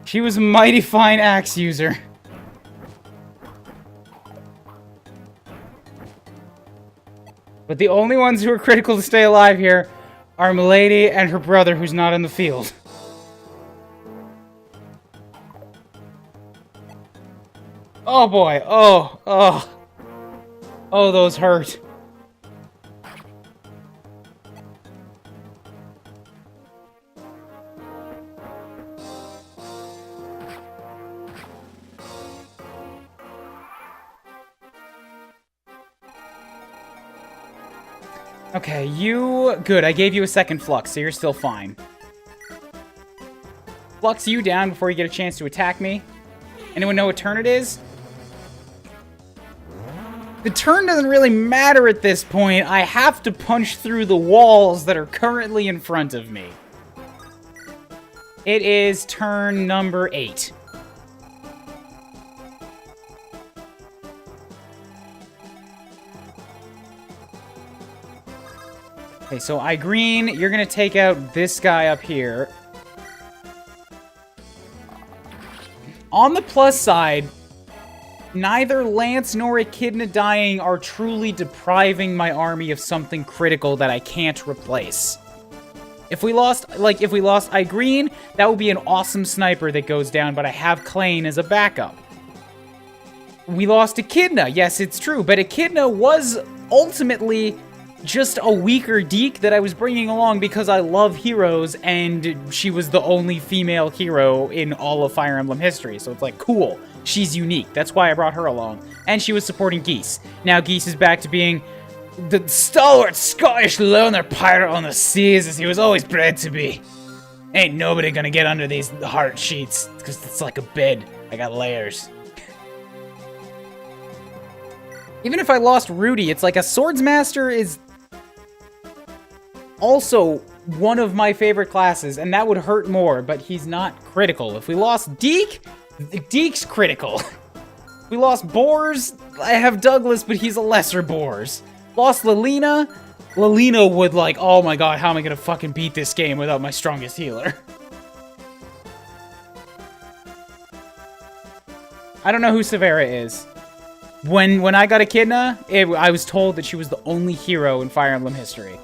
She was a mighty fine axe user. But the only ones who are critical to stay alive here are Milady and her brother who's not in the field. Oh boy, oh, those hurt. Okay, good, I gave you a second Flux, so you're still fine. Flux you down before you get a chance to attack me. Anyone know what turn it is? The turn doesn't really matter at this point. I have to punch through the walls that are currently in front of me. It is turn number 8. Okay, so Green, you're gonna take out this guy up here. On the plus side, neither Lance nor Echidna dying are truly depriving my army of something critical that I can't replace. If we lost Green, that would be an awesome sniper that goes down, but I have Klain as a backup. We lost Echidna, yes, it's true, but Echidna was ultimately just a weaker Deke that I was bringing along because I love heroes, and she was the only female hero in all of Fire Emblem history, so it's like, cool, she's unique. That's why I brought her along. And she was supporting Geese. Now Geese is back to being the stalwart Scottish loner pirate on the seas as he was always bred to be. Ain't nobody gonna get under these hard sheets, because it's like a bed. I got layers. Even if I lost Rudy, it's like a Swordsmaster is also one of my favorite classes, and that would hurt more, but he's not critical. If we lost Deke, Deke's critical. If we lost Boars, I have Douglas, but he's a lesser Boars. Lost Lilina, Lilina would like, oh my god, how am I gonna fucking beat this game without my strongest healer? I don't know who Severa is. When I got Echidna, I was told that she was the only hero in Fire Emblem history.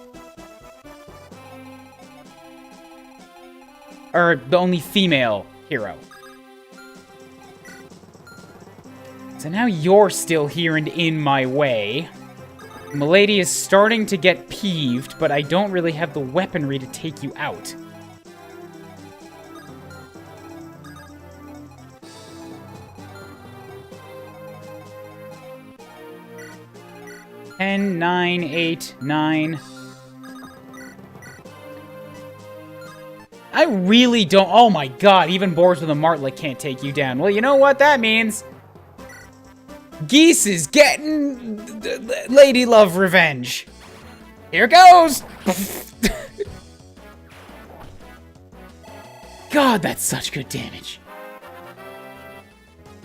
Or the only female hero. So now you're still here and in my way. Milady is starting to get peeved, but I don't really have the weaponry to take you out. Ten, 9, 8, 9. I really don't... Oh my god, even Boars with a Martlet can't take you down. Well, you know what that means? Geese is getting Lady Love revenge. Here goes! God, that's such good damage.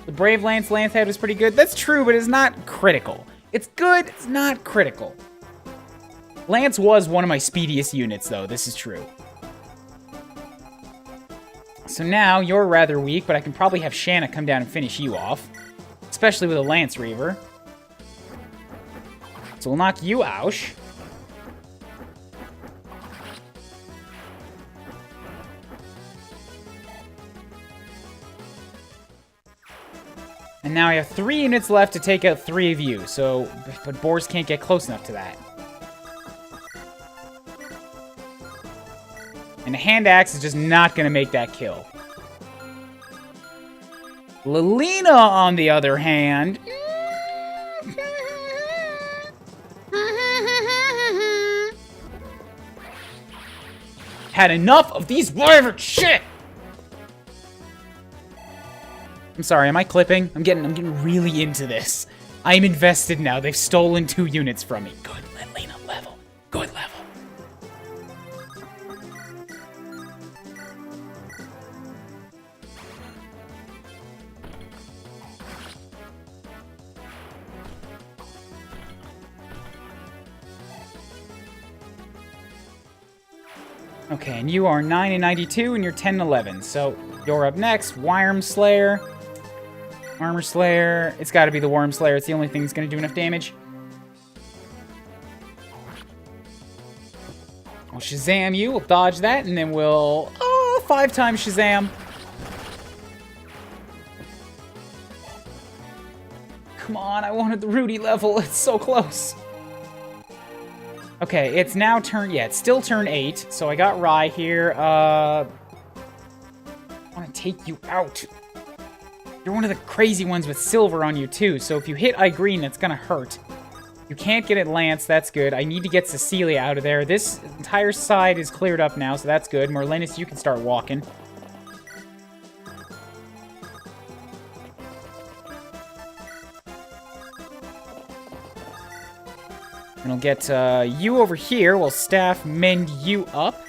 The Brave Lance head was pretty good. That's true, but it's not critical. It's good, it's not critical. Lance was one of my speediest units, though. This is true. So now you're rather weak, but I can probably have Shanna come down and finish you off. Especially with a Lance Reaver. So we'll knock you out. And now I have 3 units left to take out 3 of you, so... But Boars can't get close enough to that. And a hand axe is just not going to make that kill. Lilina, on the other hand... had enough of these wyvern shit! I'm sorry, am I clipping? I'm getting really into this. I'm invested now. They've stolen 2 units from me. Good, Lilina, level. Good level. Okay, and you are 9 and 92, and you're 10 and 11. So, you're up next. Worm Slayer. Armor Slayer. It's got to be the Worm Slayer. It's the only thing that's going to do enough damage. I'll Shazam you. We'll dodge that, and then we'll... 5 times Shazam. Come on, I wanted the Rudy level. It's so close. Okay, it's now turn... Yeah, it's still turn 8. So I got Rye here. I want to take you out. You're one of the crazy ones with silver on you, too. So if you hit Green, that's going to hurt. You can't get it Lance. That's good. I need to get Cecilia out of there. This entire side is cleared up now, so that's good. Merlinus, you can start walking. And I'll get you over here while Staff mend you up.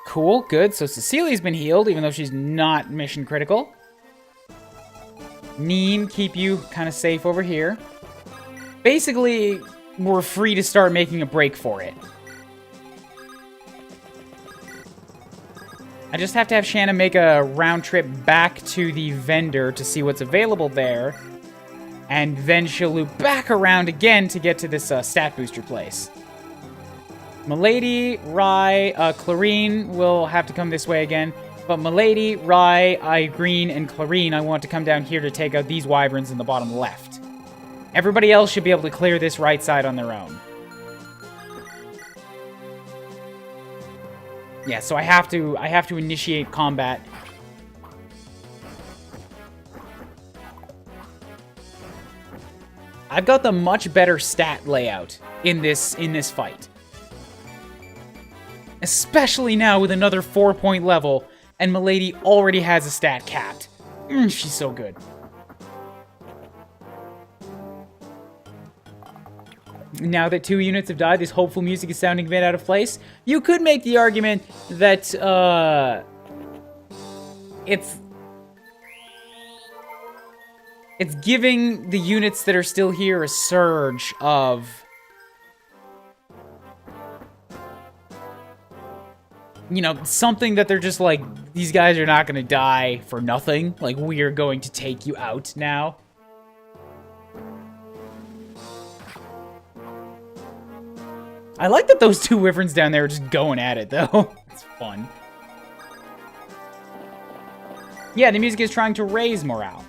Cool, good. So Cecilia's been healed, even though she's not mission critical. Neem, keep you kind of safe over here. Basically, we're free to start making a break for it. I just have to have Shanna make a round trip back to the vendor to see what's available there. And then she'll loop back around again to get to this stat booster place. Milady, Rye, Clarine will have to come this way again. But Milady, Rye, Irene, and Clarine, I want to come down here to take out these wyverns in the bottom left. Everybody else should be able to clear this right side on their own. Yeah, so I have to initiate combat. I've got the much better stat layout in this fight. Especially now with another 4-point level, and Milady already has a stat capped. She's so good. Now that 2 units have died, this hopeful music is sounding a bit out of place. You could make the argument that, it's giving the units that are still here a surge of... You know, something that they're just like, these guys are not going to die for nothing. Like, we are going to take you out now. I like that those 2 wyverns down there are just going at it, though. It's fun. Yeah, the music is trying to raise morale.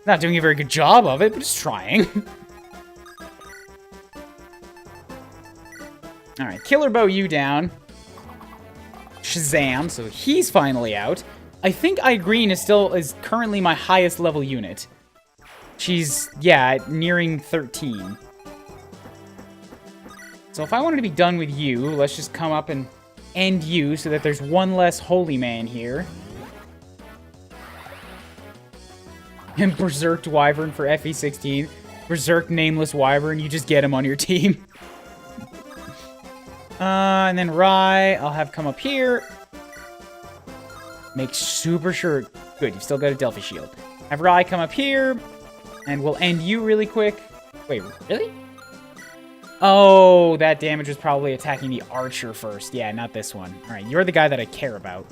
Not doing a very good job of it, but it's trying. Alright, Killer Bow you down. Shazam, so he's finally out. I think Irene is currently my highest level unit. She's, yeah, nearing 13. So if I wanted to be done with you, let's just come up and end you so that there's one less holy man here. And Berserked Wyvern for FE16. Berserk Nameless Wyvern, you just get him on your team. And then Rye, I'll have come up here. Make super sure... Good, you've still got a Delphi Shield. Have Rye come up here. And we'll end you really quick. Wait, really? Oh, that damage was probably attacking the archer first. Yeah, not this one. All right, you're the guy that I care about.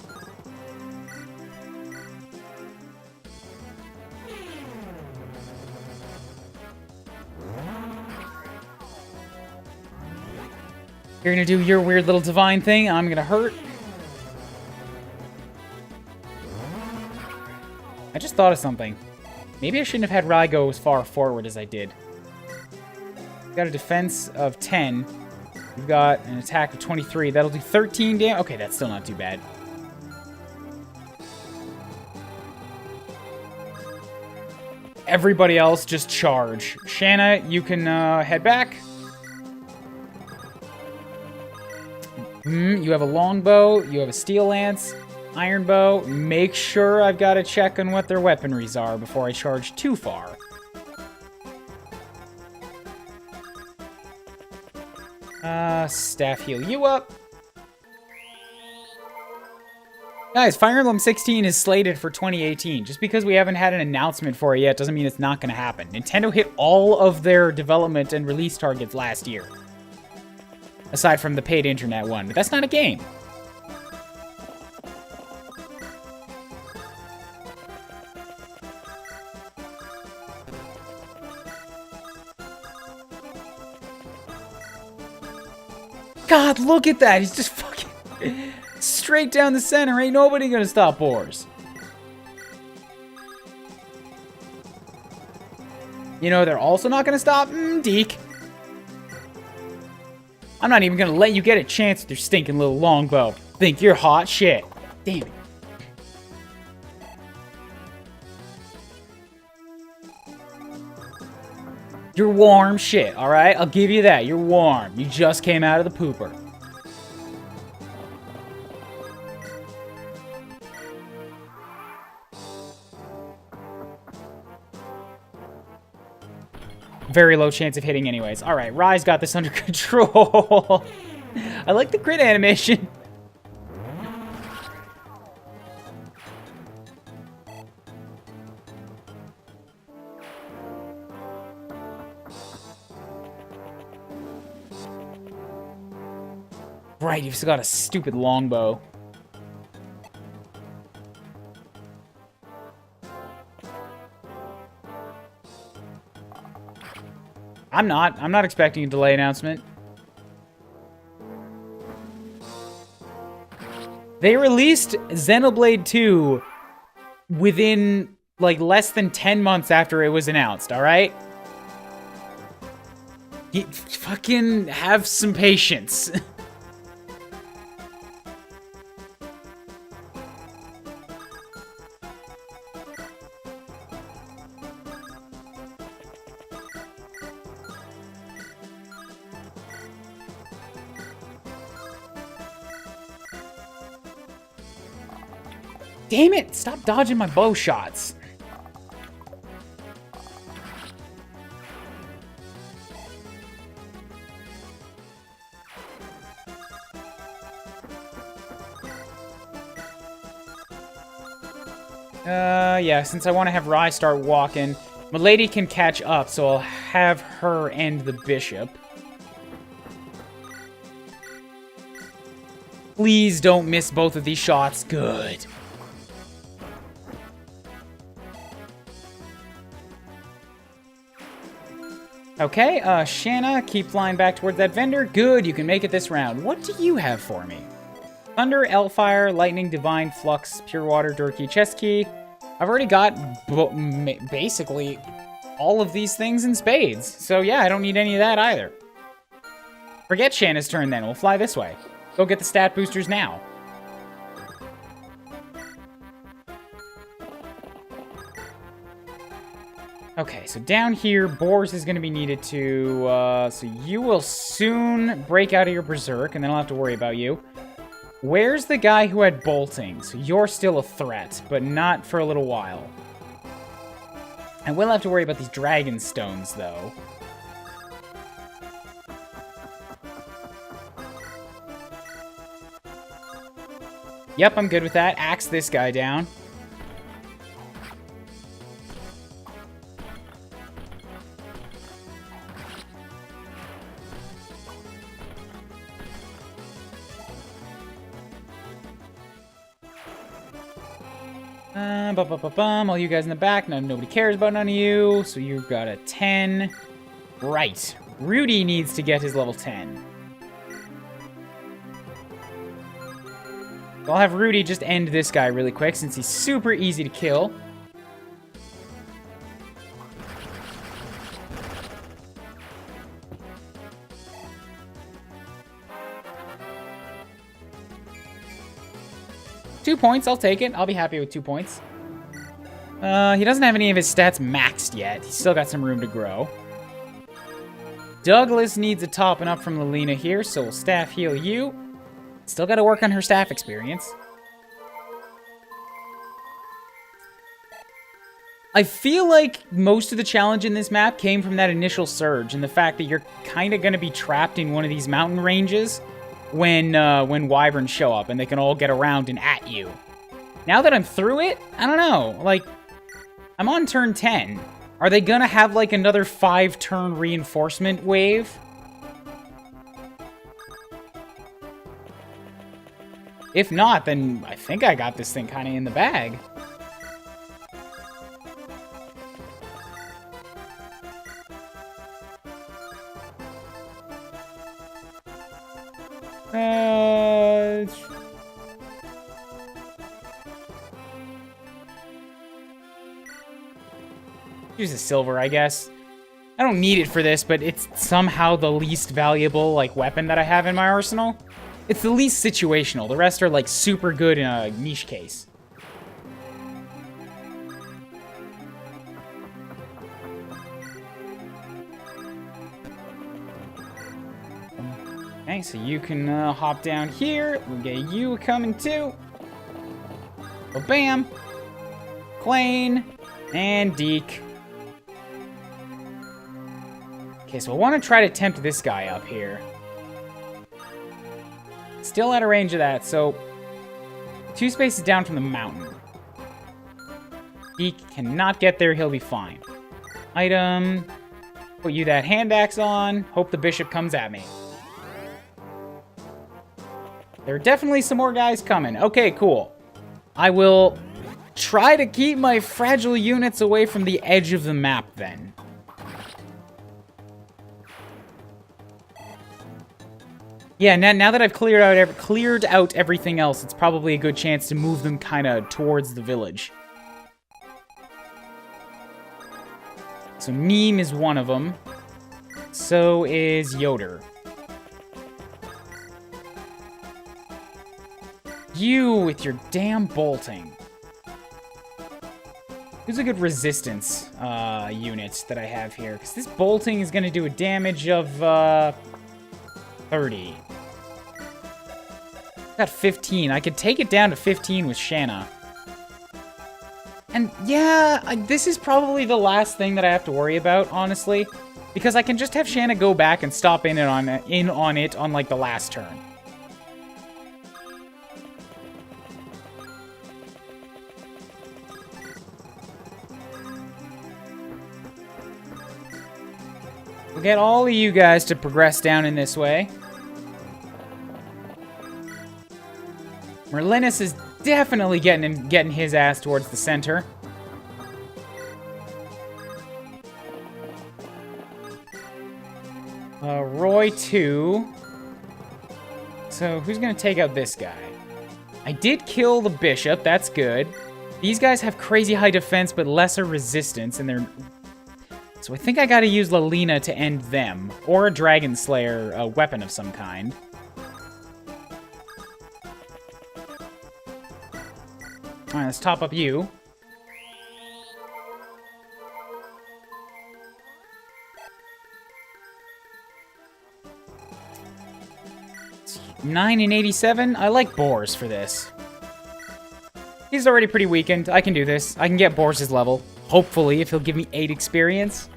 You're gonna do your weird little divine thing. I'm gonna hurt. I just thought of something. Maybe I shouldn't have had Rai go as far forward as I did. We've got a defense of 10. We've got an attack of 23. That'll do 13 damage. Okay, that's still not too bad. Everybody else just charge. Shanna, you can head back. You have a longbow. You have a steel lance. Iron bow. Make sure I've got to check on what their weaponries are before I charge too far. Staff heal you up. Guys, Fire Emblem 16 is slated for 2018. Just because we haven't had an announcement for it yet doesn't mean it's not going to happen. Nintendo hit all of their development and release targets last year. Aside from the paid internet one, but that's not a game. God, look at that. He's just fucking straight down the center. Ain't nobody gonna stop Boars. You know, they're also not gonna stop Deke. I'm not even gonna let you get a chance with your stinking little longbow. Think you're hot shit. Damn it. You're warm shit, alright? I'll give you that. You're warm. You just came out of the pooper. Very low chance of hitting anyways. Alright, Rai's got this under control. I like the crit animation. Right, you've still got a stupid longbow. I'm not expecting a delay announcement. They released Xenoblade 2 within, like, less than 10 months after it was announced, alright? You fucking have some patience. Damn it! Stop dodging my bow shots. Yeah, since I want to have Rai start walking, Milady can catch up, so I'll have her end the bishop. Please don't miss both of these shots. Good. Okay, Shanna, keep flying back towards that vendor. Good, you can make it this round. What do you have for me? Thunder, Elfire, Lightning, Divine, Flux, Pure Water, Door Key, Chest Key. I've already got basically all of these things in spades. So yeah, I don't need any of that either. Forget Shanna's turn then. We'll fly this way. Go get the stat boosters now. Okay, so down here, Boars is going to be needed to, so you will soon break out of your Berserk, and then I'll have to worry about you. Where's the guy who had bolting? So you're still a threat, but not for a little while. I will have to worry about these Dragon Stones, though. Yep, I'm good with that. Axe this guy down. All you guys in the back, nobody cares about none of you. So you've got a 10. Right. Rudy needs to get his level 10. I'll have Rudy just end this guy really quick since he's super easy to kill. Two points, I'll take it. I'll be happy with 2 points. He doesn't have any of his stats maxed yet. He's still got some room to grow. Douglas needs a topping up from Lelina here, so we'll staff heal you. Still got to work on her staff experience. I feel like most of the challenge in this map came from that initial surge and the fact that you're kind of going to be trapped in one of these mountain ranges when wyverns show up and they can all get around and at you. Now that I'm through it, I don't know. Like, I'm on turn 10. Are they going to have, like, another 5-turn reinforcement wave? If not, then I think I got this thing kind of in the bag. Use a silver, I guess. I don't need it for this, but it's somehow the least valuable, like, weapon that I have in my arsenal. It's the least situational. The rest are, like, super good in a niche case. Okay, so you can hop down here. We'll get you coming too. Oh, bam. Clane. And Deke. Okay, so I want to try to tempt this guy up here. Still out of range of that, so 2 spaces down from the mountain. Deke cannot get there, he'll be fine. Item. Put you that hand axe on. Hope the bishop comes at me. There are definitely some more guys coming. Okay, cool. I will try to keep my fragile units away from the edge of the map then. Yeah, now that I've cleared out everything else, it's probably a good chance to move them kind of towards the village. So Neem is one of them. So is Yoder. You with your damn bolting. Who's a good resistance unit that I have here? Because this bolting is going to do a damage of 30. Got 15. I could take it down to 15 with Shanna. And yeah, this is probably the last thing that I have to worry about, honestly. Because I can just have Shanna go back and stop in on it on like the last turn. We'll get all of you guys to progress down in this way. Merlinus is definitely getting his ass towards the center. Roy 2. So who's gonna take out this guy? I did kill the bishop, that's good. These guys have crazy high defense but lesser resistance, and they're... So I think I gotta use Lelina to end them, or a Dragon Slayer, a weapon of some kind. Alright, let's top up you. $9 and 87. I like Boars for this. He's already pretty weakened. I can do this. I can get Boars' level. Hopefully, if he'll give me 8 experience.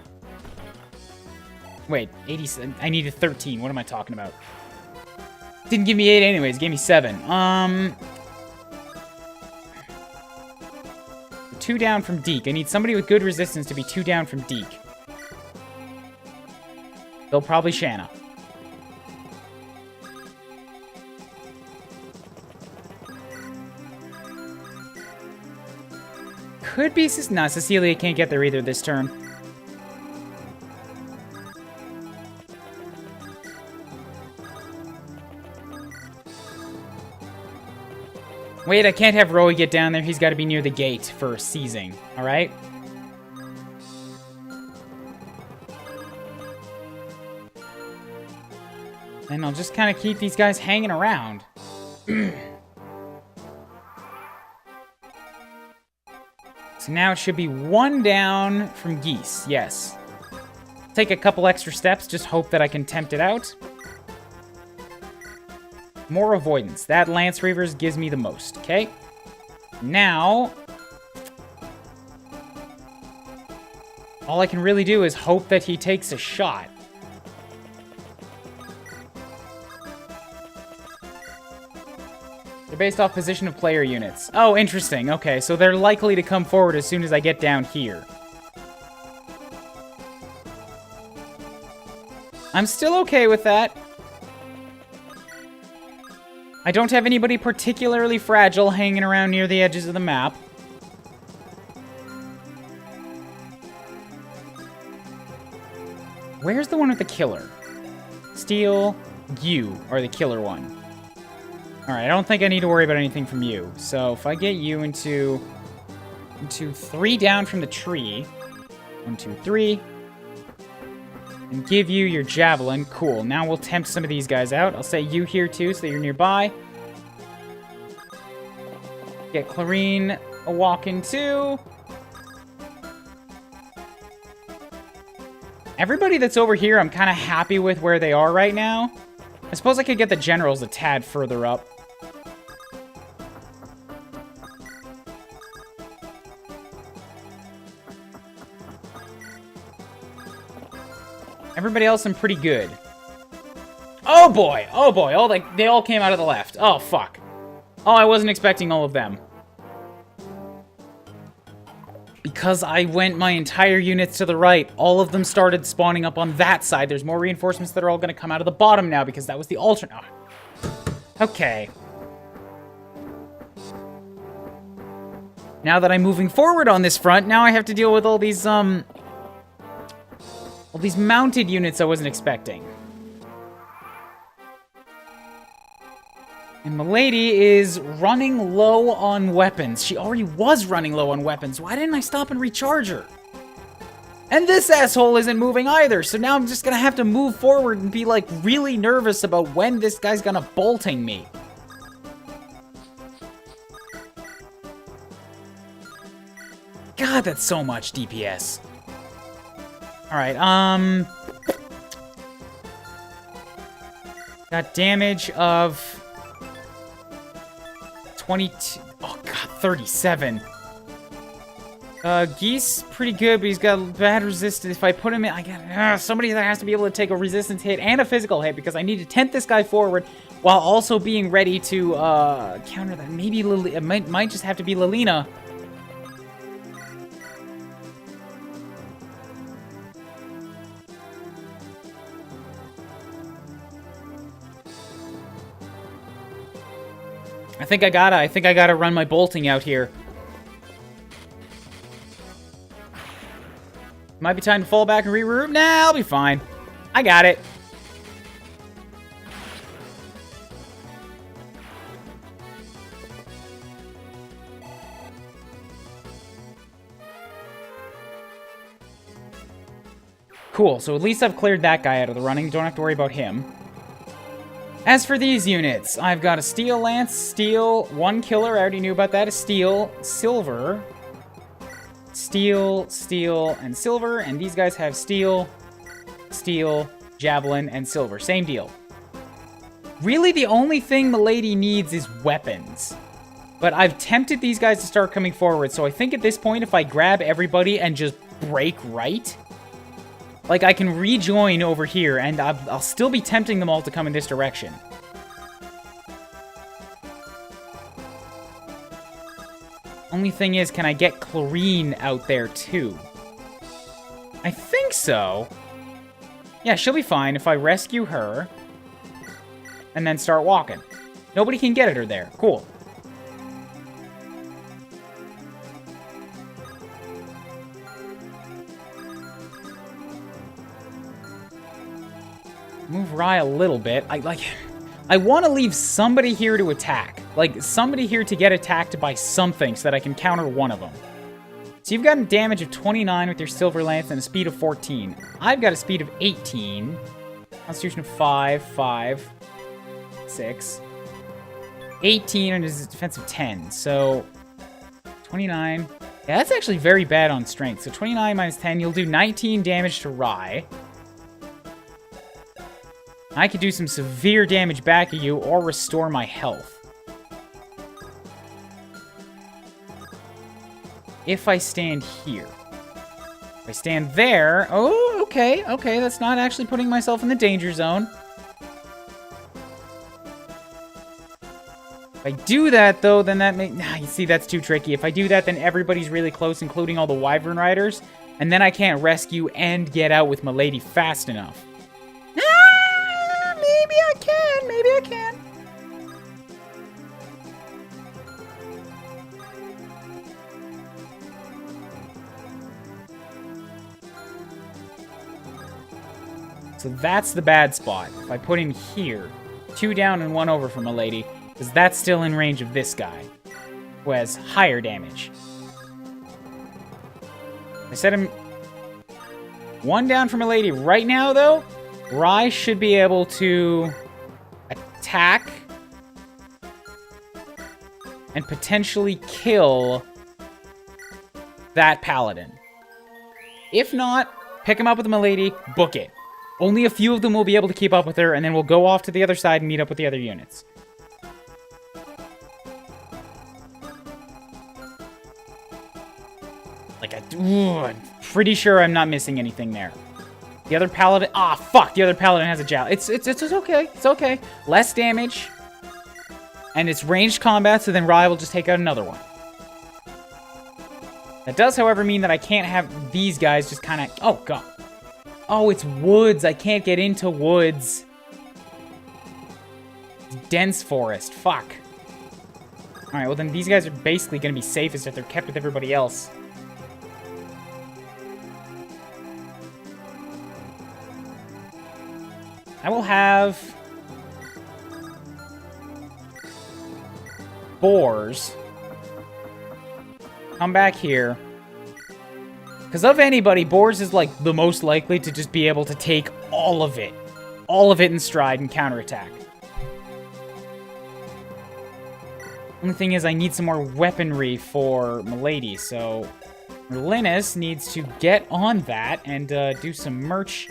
Wait, 87. I needed 13. What am I talking about? Didn't give me 8 anyways. Gave me 7. 2 down from Deke. I need somebody with good resistance to be 2 down from Deke. They'll probably Shanna. could be... No, Cecilia can't get there either this turn. Wait, I can't have Roy get down there. He's got to be near the gate for seizing. All right? And I'll just kind of keep these guys hanging around. So now it should be 1 down from Geese. Yes. Take a couple extra steps. Just hope that I can tempt it out. More avoidance. That Lance Reavers gives me the most. Okay. Now, all I can really do is hope that he takes a shot. They're based off position of player units. Oh, interesting. Okay, so they're likely to come forward as soon as I get down here. I'm still okay with that. I don't have anybody particularly fragile hanging around near the edges of the map. Where's the one with the killer? Steel, you are the killer one. Alright, I don't think I need to worry about anything from you. So if I get you into 3 down from the tree. 1, 2, 3. And give you your javelin. Cool. Now we'll tempt some of these guys out. I'll say you here too, so that you're nearby. Get Clarine a walk-in too. Everybody that's over here, I'm kind of happy with where they are right now. I suppose I could get the generals a tad further up. Everybody else, I'm pretty good. Oh boy! Oh boy! Oh, they all came out of the left. Oh, fuck. Oh, I wasn't expecting all of them. Because I went my entire units to the right, all of them started spawning up on that side. There's more reinforcements that are all going to come out of the bottom now because that was the alternate. Oh. Okay. Now that I'm moving forward on this front, now I have to deal with all these mounted units I wasn't expecting. And Milady is running low on weapons. She already was running low on weapons. Why didn't I stop and recharge her? And this asshole isn't moving either, so now I'm just gonna have to move forward and be, like, really nervous about when this guy's gonna bolting me. God, that's so much DPS. Alright, got damage of 22. Oh god, 37. Geese, pretty good, but he's got bad resistance. If I put him in, I got somebody that has to be able to take a resistance hit and a physical hit because I need to tent this guy forward while also being ready to counter that. Maybe it might just have to be Lilina. I think I gotta run my bolting out here. Might be time to fall back and regroup. Nah, I'll be fine. I got it. Cool, so at least I've cleared that guy out of the running. Don't have to worry about him. As for these units, I've got a Steel Lance, Steel, 1 killer, I already knew about that, a Steel, Silver, Steel, Steel, and Silver, and these guys have Steel, Steel, Javelin, and Silver. Same deal. Really, the only thing Milady needs is weapons. But I've tempted these guys to start coming forward, so I think at this point, if I grab everybody and just break right, like, I can rejoin over here, and I'll still be tempting them all to come in this direction. Only thing is, can I get Clarine out there, too? I think so. Yeah, she'll be fine if I rescue her and then start walking. Nobody can get at her there. Cool. Move Rye a little bit. I want to leave somebody here to attack. Like, somebody here to get attacked by something so that I can counter one of them. So you've got a damage of 29 with your Silver Lance and a speed of 14. I've got a speed of 18. Constitution of 5, 6. 18 and his defense of 10. So 29. Yeah, that's actually very bad on strength. So 29 minus 10, you'll do 19 damage to Rye. I could do some severe damage back at you or restore my health. If I stand here. If I stand there... Oh, okay, okay. That's not actually putting myself in the danger zone. If I do that, though, then that makes... you see, that's too tricky. If I do that, then everybody's really close, including all the Wyvern Riders. And then I can't rescue and get out with Milady fast enough. Maybe I can. Maybe I can. So that's the bad spot. If I put him here, 2 down and 1 over for Milady, because that's still in range of this guy, who has higher damage. I set him 1 down for Milady. Right now, though, Rye should be able to attack and potentially kill that Paladin. If not, pick him up with Milady, book it. Only a few of them will be able to keep up with her, and then we'll go off to the other side and meet up with the other units. I'm pretty sure I'm not missing anything there. The other Paladin... Ah, fuck! The other Paladin has a jowl. It's okay. It's okay. Less damage. And it's ranged combat, so then Rye will just take out another one. That does, however, mean that I can't have these guys just kind of... Oh, God. Oh, it's woods. I can't get into woods. It's dense forest. Fuck. Alright, well then these guys are basically going to be safest if they're kept with everybody else. I will have boars come back here. Because of anybody, boars is like the most likely to just be able to take all of it in stride and counterattack. Only thing is I need some more weaponry for Milady, so Linus needs to get on that and do some merch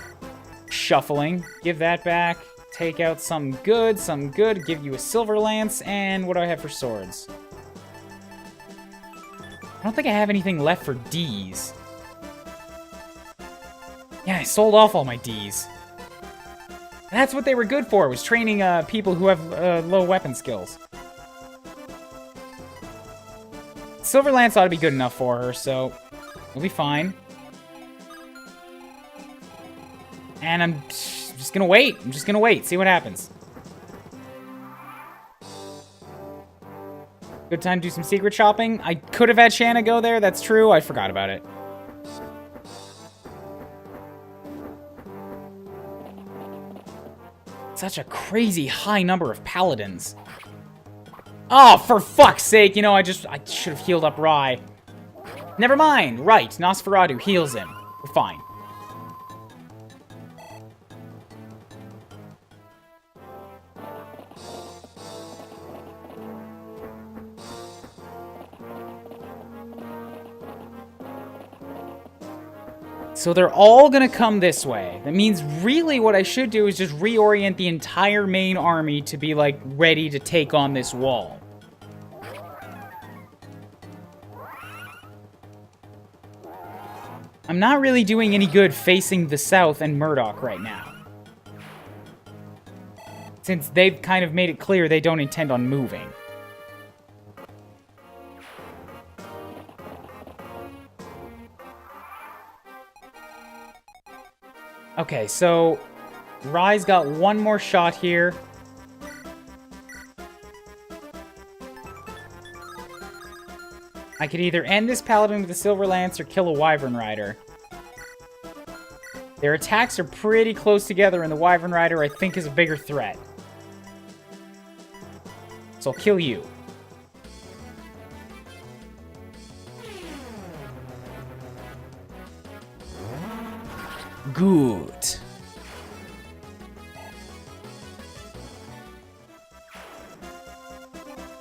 shuffling. Give that back. Take out some good. Give you a Silver Lance. And what do I have for swords? I don't think I have anything left for Ds. Yeah, I sold off all my Ds. That's what they were good for, was training people who have low weapon skills. Silver Lance ought to be good enough for her, so we'll be fine. And I'm just gonna wait. See what happens. Good time to do some secret shopping. I could have had Shanna go there, that's true. I forgot about it. Such a crazy high number of paladins. Oh, for fuck's sake. You know, I should have healed up Rye. Never mind. Right, Nosferatu heals him. We're fine. So they're all gonna come this way. That means really what I should do is just reorient the entire main army to be, like, ready to take on this wall. I'm not really doing any good facing the south and Murdoch right now, since they've kind of made it clear they don't intend on moving. Okay, so Rye's got one more shot here. I could either end this Paladin with a Silver Lance or kill a Wyvern Rider. Their attacks are pretty close together, and the Wyvern Rider, I think, is a bigger threat. So I'll kill you. Good.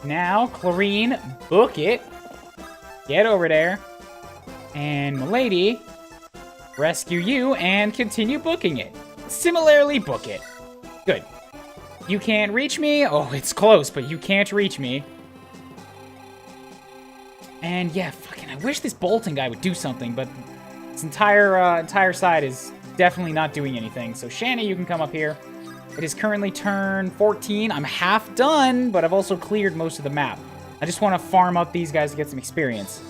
Now, Chlorine, book it. Get over there. And Milady, rescue you and continue booking it. Similarly, book it. Good. You can't reach me. Oh, it's close, but you can't reach me. And yeah, fucking, I wish this bolting guy would do something, but this entire side is definitely not doing anything. So Shanna, you can come up here. It is currently turn 14. I'm half done, but I've also cleared most of the map. I just want to farm up these guys to get some experience.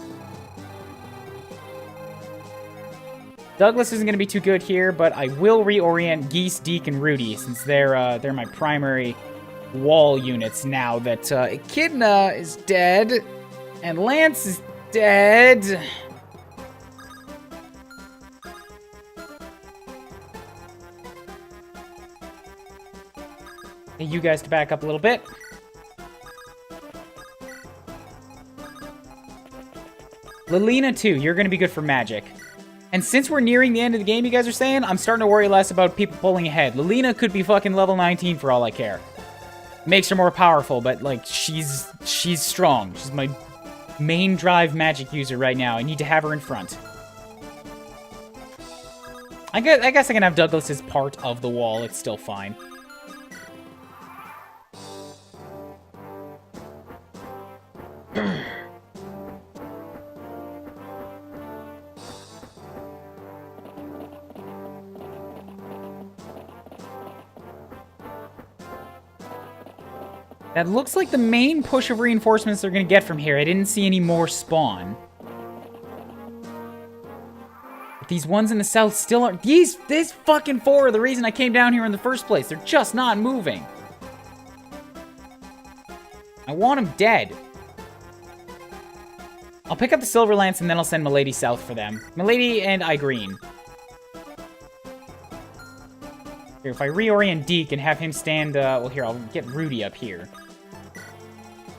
Douglas isn't going to be too good here, but I will reorient Geese, Deke, and Rudy, since they're my primary wall units now that Echidna is dead, and Lance is dead. Need you guys to back up a little bit. Lilina, too. You're going to be good for magic. And since we're nearing the end of the game, you guys are saying, I'm starting to worry less about people pulling ahead. Lilina could be fucking level 19 for all I care. Makes her more powerful, but, like, she's strong. She's my main drive magic user right now. I need to have her in front. I guess I can have Douglas as part of the wall. It's still fine. That looks like the main push of reinforcements they're going to get from here. I didn't see any more spawn. But these ones in the south still aren't... This fucking four are the reason I came down here in the first place. They're just not moving. I want them dead. I'll pick up the Silver Lance and then I'll send Milady south for them. Milady and I green. Here, if I reorient Deke and have him stand... well, here, I'll get Rudy up here.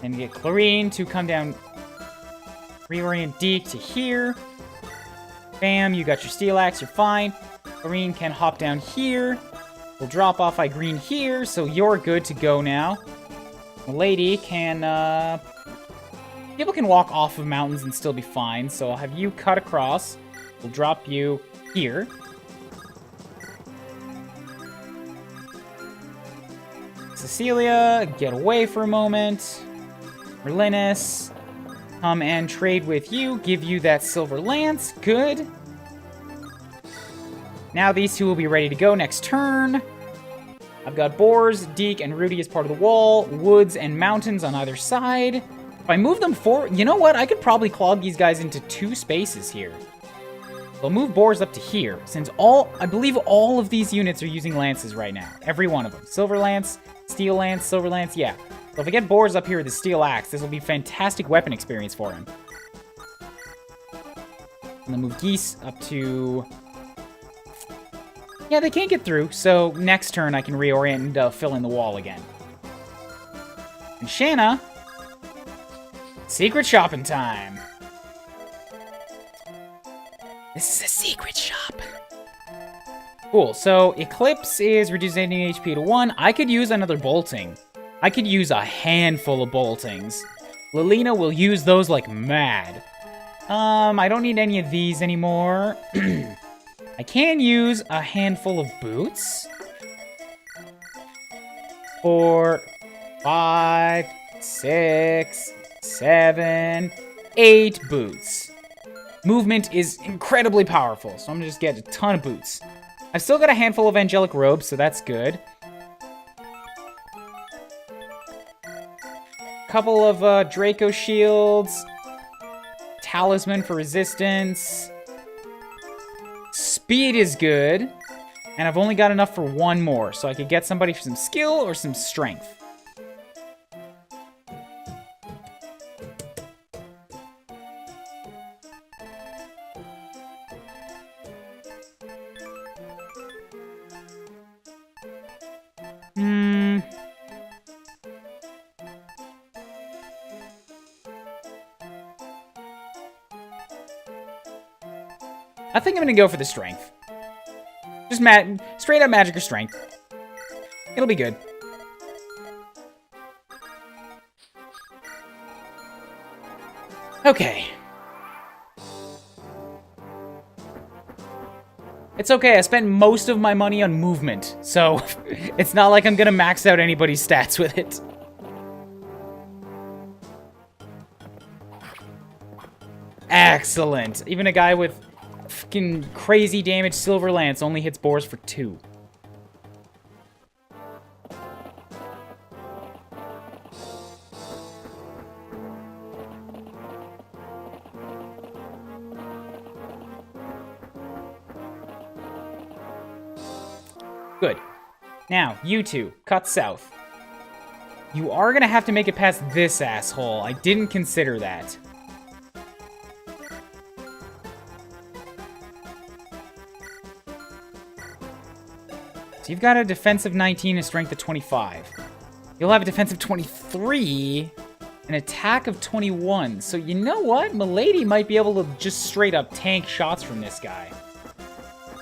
And get Chlorine to come down. Reorient Deke to here. Bam, you got your Steel Axe, you're fine. Chlorine can hop down here. We'll drop off Green here, so you're good to go now. Milady can, people can walk off of mountains and still be fine, so I'll have you cut across. We'll drop you here. Cecilia, get away for a moment. Merlinus, come and trade with you. Give you that Silver Lance. Good. Now these two will be ready to go next turn. I've got Boars, Deke, and Rudy as part of the wall. Woods and mountains on either side. If I move them forward... You know what? I could probably clog these guys into 2 spaces here. I'll move Boars up to here, since I believe all of these units are using lances right now. Every one of them. Silver Lance, Steel Lance, Silver Lance, yeah. So if I get Boars up here with the Steel Axe, this will be fantastic weapon experience for him. And then move Geese up to... Yeah, they can't get through, so next turn I can reorient and fill in the wall again. And Shanna... Secret shopping time. This is a secret shop. Cool, so Eclipse is reducing HP to 1. I could use another bolting. I could use a handful of boltings. Lilina will use those like mad. I don't need any of these anymore. I can use a handful of boots. 4, 5, 6, 7, 8 boots. Movement is incredibly powerful, so I'm gonna just get a ton of boots. I've still got a handful of angelic robes, so that's good. Couple of Draco shields. Talisman for resistance. Speed is good. And I've only got enough for 1 more, so I could get somebody for some skill or some strength. I think I'm gonna go for the strength. Just straight up magic or strength. It'll be good. Okay. It's okay, I spent most of my money on movement, so it's not like I'm gonna max out anybody's stats with it. Excellent. Even a guy with fucking crazy damage Silver Lance only hits boars for 2. Good. Now, you two, cut south. You are gonna have to make it past this asshole. I didn't consider that. So you've got a defensive 19, a strength of 25. You'll have a defensive 23, an attack of 21. So you know what? Milady might be able to just straight up tank shots from this guy.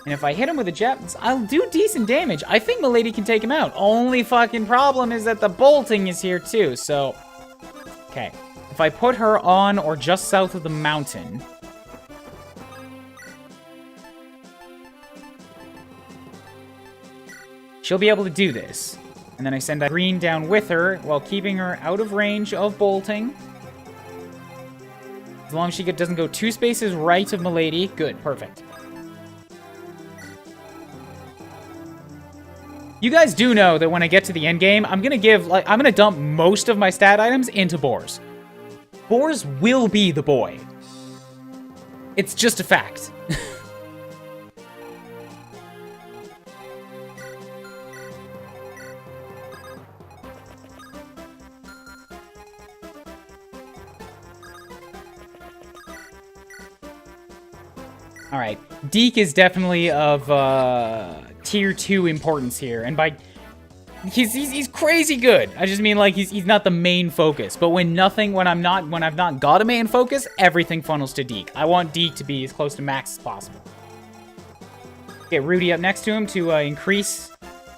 And if I hit him with a jet, I'll do decent damage. I think Milady can take him out. Only fucking problem is that the bolting is here too, so... Okay. If I put her on or just south of the mountain... she'll be able to do this. And then I send Irene down with her while keeping her out of range of bolting. As long as she doesn't go 2 spaces right of Milady. Good, perfect. You guys do know that when I get to the end game, I'm gonna dump most of my stat items into boars. Boars will be the boy. It's just a fact. All right, Deke is definitely of tier 2 importance here, and by he's crazy good. I just mean like he's not the main focus. But when I've not got a main focus, everything funnels to Deke. I want Deke to be as close to max as possible. Get Rudy up next to him to increase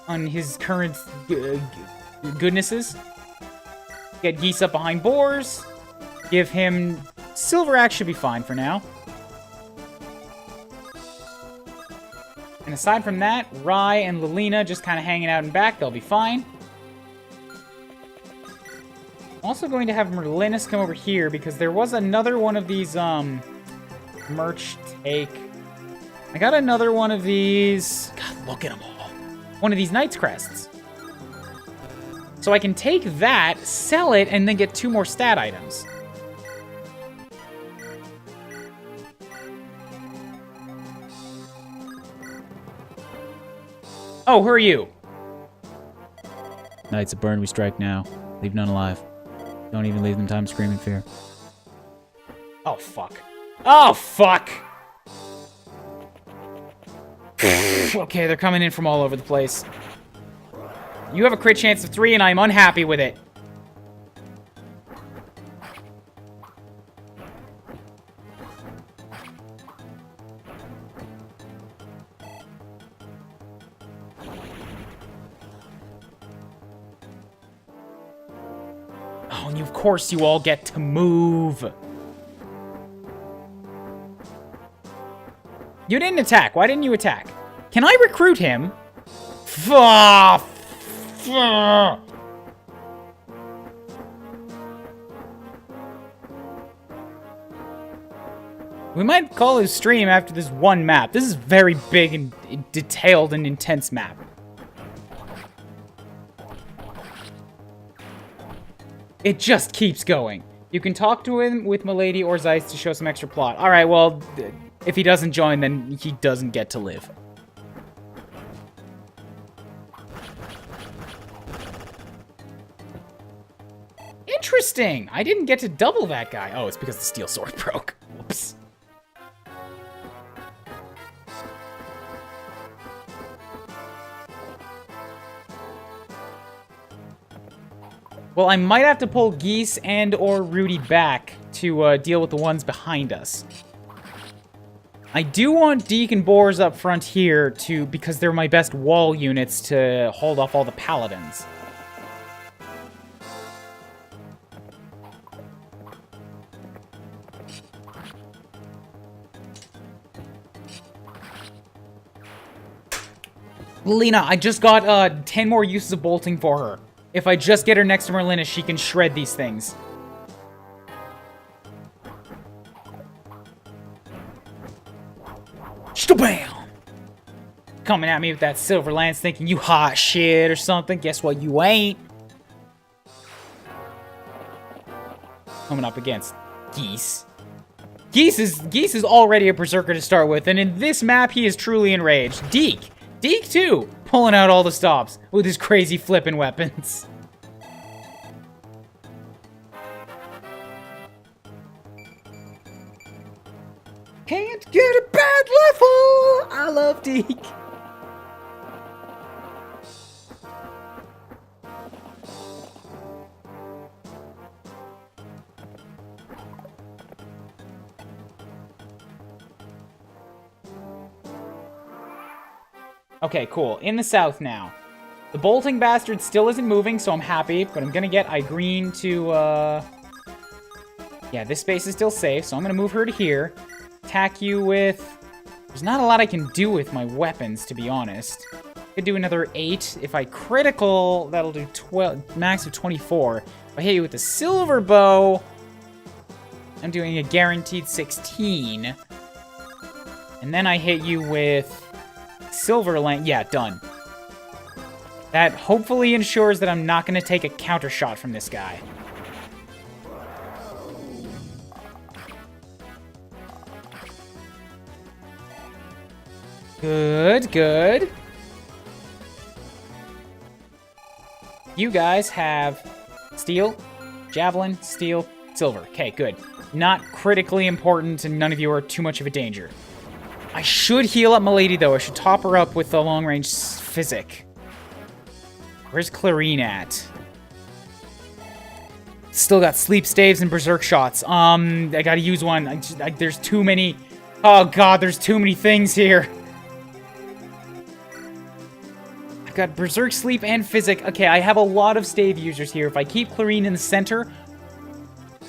on his current goodnesses. Get Geese up behind boars. Give him Silver Axe should be fine for now. And aside from that, Rye and Lilina just kind of hanging out in back. They'll be fine. I'm also going to have Merlinus come over here because there was another one of these, merch take. I got another one of these. God, look at them all. One of these Knight's Crests. So I can take that, sell it, and then get 2 more stat items. Oh, who are you? Knights of Burn, we strike now. Leave none alive. Don't even leave them time to scream in fear. Oh, fuck. Oh, fuck! Okay, they're coming in from all over the place. You have a crit chance of 3, and I'm unhappy with it. Oh, and of course you all get to move. You didn't attack. Why didn't you attack? Can I recruit him? We might call his stream after this one map. This is very big and detailed and intense map. It just keeps going. You can talk to him with Milady or Zeiss to show some extra plot. Alright, well, if he doesn't join, then he doesn't get to live. Interesting! I didn't get to double that guy. Oh, it's because the steel sword broke. Whoops. Well, I might have to pull Geese and or Rudy back to deal with the ones behind us. I do want Deke and Boars up front here because they're my best wall units to hold off all the paladins. Lena, I just got 10 more uses of bolting for her. If I just get her next to Merlinus, she can shred these things. Shabam! Coming at me with that silver lance thinking you hot shit or something. Guess what? You ain't. Coming up against Geese. Geese is already a berserker to start with, and in this map, he is truly enraged. Deke, too, pulling out all the stops with his crazy flipping weapons. Can't get a bad level! I love Deke. Okay, cool. In the south now. The bolting bastard still isn't moving, so I'm happy, but I'm gonna get Igreen to, yeah, this space is still safe, so I'm gonna move her to here. Attack you with... There's not a lot I can do with my weapons, to be honest. Could do another 8. If I critical, that'll do 12, max of 24. If I hit you with the silver bow, I'm doing a guaranteed 16. And then I hit you with silver lance. Yeah, done. That hopefully ensures that I'm not going to take a counter shot from this guy. Good, good. You guys have steel, javelin, steel, silver. Okay, good. Not critically important, and none of you are too much of a danger. I should heal up Milady, though. I should top her up with the long-range physic. Where's Clarine at? Still got sleep staves and berserk shots. I gotta use one. There's too many. Oh, God, there's too many things here. I've got berserk, sleep, and physic. Okay, I have a lot of stave users here. If I keep Clarine in the center,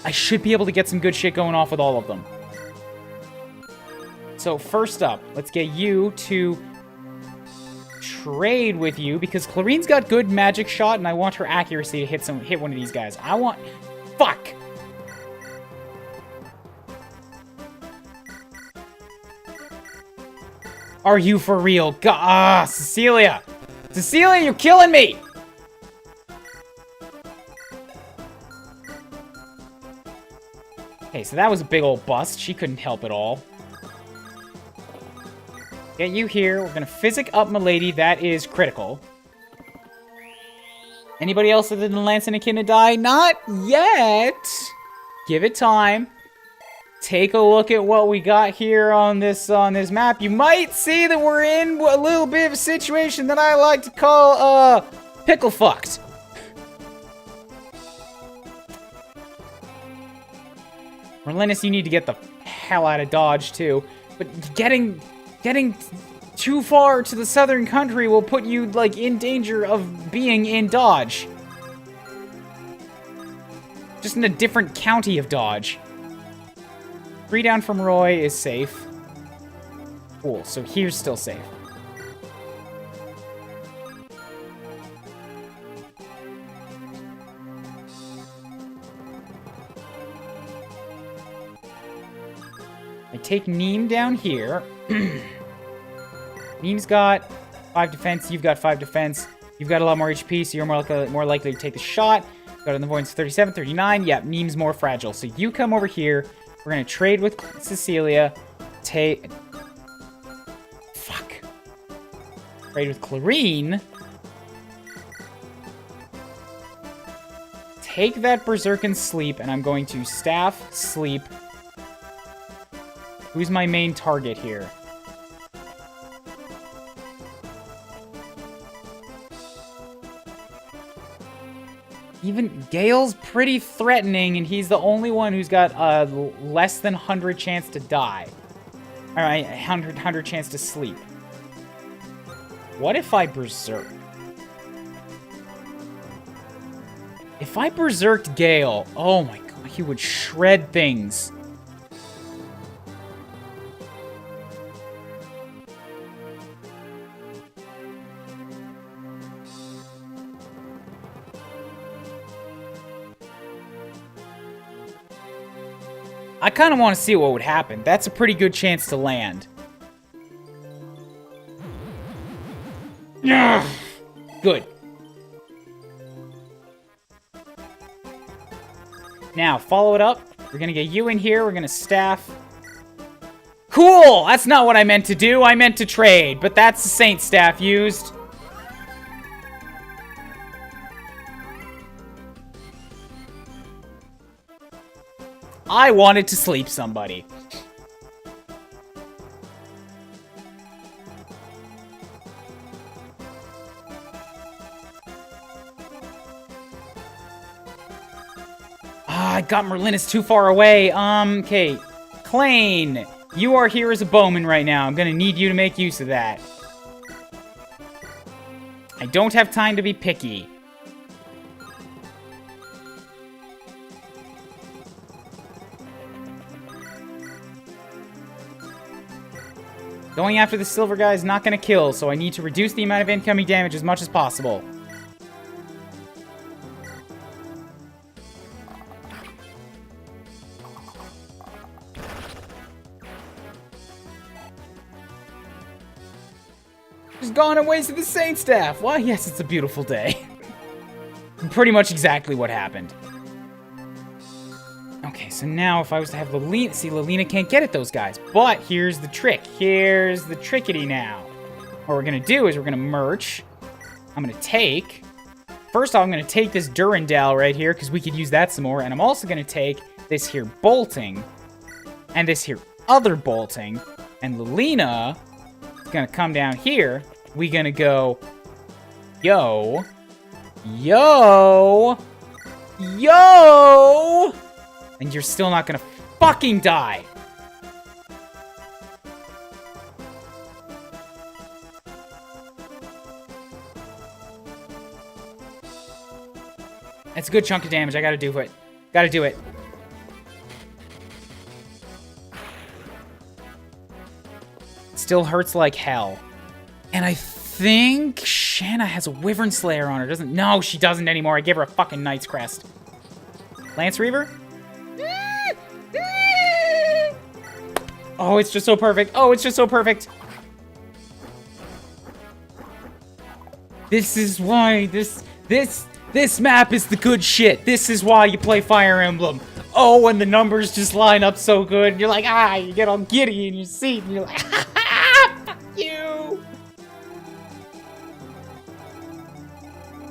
I should be able to get some good shit going off with all of them. So first up, let's get you to trade with you because Clarine's got good magic shot and I want her accuracy to hit one of these guys. I want... Fuck! Are you for real? Cecilia! Cecilia, you're killing me! Okay, so that was a big old bust. She couldn't help at all. Get you here. We're gonna physic up Milady. That is critical. Anybody else other than Lance and Echidna die? Not yet. Give it time. Take a look at what we got here on this map. You might see that we're in a little bit of a situation that I like to call pickle fucked. Merlinus, you need to get the hell out of Dodge too. But getting too far to the southern country will put you, like, in danger of being in Dodge. Just in a different county of Dodge. 3 down from Roy is safe. Cool, so here's still safe. I take Neem down here. Neem's got 5 defense, you've got 5 defense. You've got a lot more HP, so you're more likely to take the shot. Got an avoidance 37, 39. Yeah, Neem's more fragile. So you come over here. We're going to trade with Cecilia. Fuck. Trade with Clarine. Take that Berserkin Sleep, and I'm going to Staff Sleep. Who's my main target here? Even Gale's pretty threatening, and he's the only one who's got a less than 100 chance to die. Alright, 100 chance to sleep. What if I berserk? If I berserked Gale, oh my god, he would shred things. I kind of want to see what would happen. That's a pretty good chance to land. Good. Now, follow it up. We're gonna get you in here. We're gonna staff. Cool! That's not what I meant to do. I meant to trade, but that's the Saint staff used. I wanted to sleep somebody. I got Merlinus too far away. Okay. Klain, you are here as a bowman right now. I'm gonna need you to make use of that. I don't have time to be picky. Going after the silver guy is not gonna kill, so I need to reduce the amount of incoming damage as much as possible. Just gone and wasted the Saint staff. Well, yes, it's a beautiful day. Pretty much exactly what happened. Okay, so now if I was to have Lilina... See, Lilina can't get at those guys. But here's the trick. Here's the trickety now. What we're going to do is we're going to merch. I'm going to take... First off, I'm going to take this Durandal right here, because we could use that some more. And I'm also going to take this here bolting. And this here other bolting. And Lilina is going to come down here. We're going to go... Yo. Yo. Yo. And you're still not gonna fucking die. That's a good chunk of damage. I gotta do it. Gotta do it. Still hurts like hell. And I think Shanna has a Wyvern Slayer on her, doesn't? No, she doesn't anymore. I gave her a fucking Knight's Crest. Lance Reaver? Oh, it's just so perfect. Oh, it's just so perfect. This is why this map is the good shit. This is why you play Fire Emblem. Oh, and the numbers just line up so good. You're like, you get all giddy in your seat, and you're like, fuck you.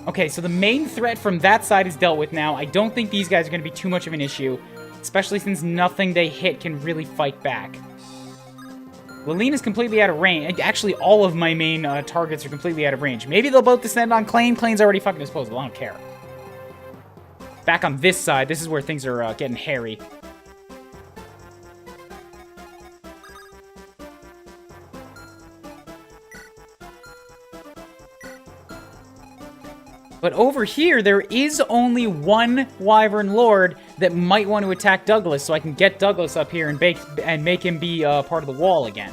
Okay, so the main threat from that side is dealt with now. I don't think these guys are going to be too much of an issue, especially since nothing they hit can really fight back. Lilina's completely out of range. Actually, all of my main targets are completely out of range. Maybe they'll both descend on Klain. Klain's already fucking disposable. I don't care. Back on this side, this is where things are getting hairy. But over here, there is only one Wyvern Lord that might want to attack Douglas, so I can get Douglas up here and make him be part of the wall again.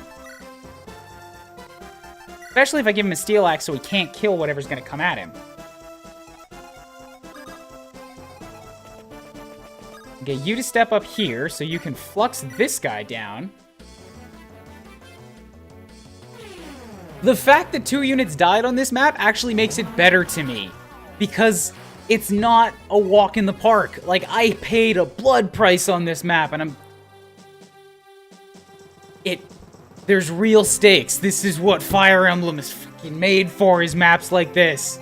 Especially if I give him a Steel Axe so he can't kill whatever's going to come at him. Get you to step up here so you can flux this guy down. The fact that 2 units died on this map actually makes it better to me. Because it's not a walk in the park. Like, I paid a blood price on this map, and there's real stakes. This is what Fire Emblem is fucking made for, is maps like this.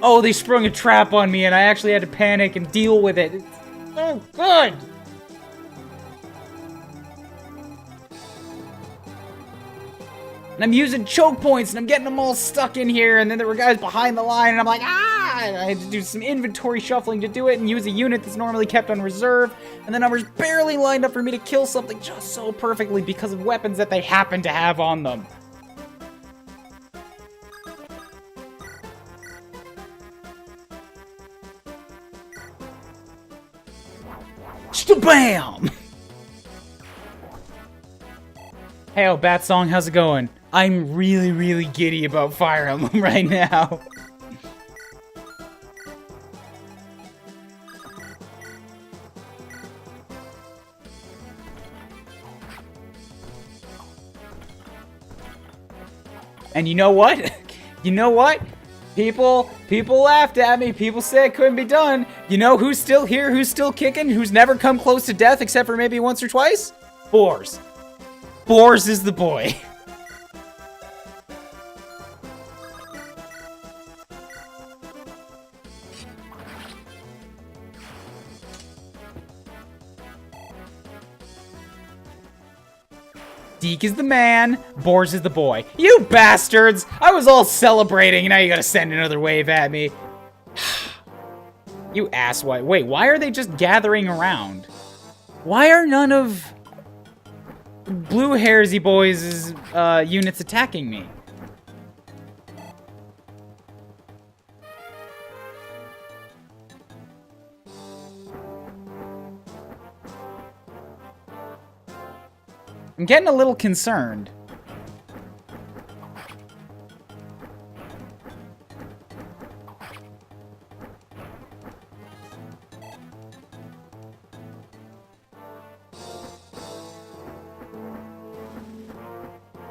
Oh, they sprung a trap on me, and I actually had to panic and deal with it. It's so good! And I'm using choke points, and I'm getting them all stuck in here, and then there were guys behind the line, and I'm like, ah! And I had to do some inventory shuffling to do it, and use a unit that's normally kept on reserve, and the numbers barely lined up for me to kill something just so perfectly because of weapons that they happen to have on them. Bam! Hey, Bat Song, how's it going? I'm really, really giddy about Fire Emblem right now. And you know what? You know what? People laughed at me. People said it couldn't be done. You know who's still here? Who's still kicking? Who's never come close to death except for maybe once or twice? Boars. Boars is the boy. Deke is the man, Boars is the boy. You bastards! I was all celebrating, and now you gotta send another wave at me. You asswipe. Wait, why are they just gathering around? Why are none of Blue Hairsy Boys' units attacking me? I'm getting a little concerned.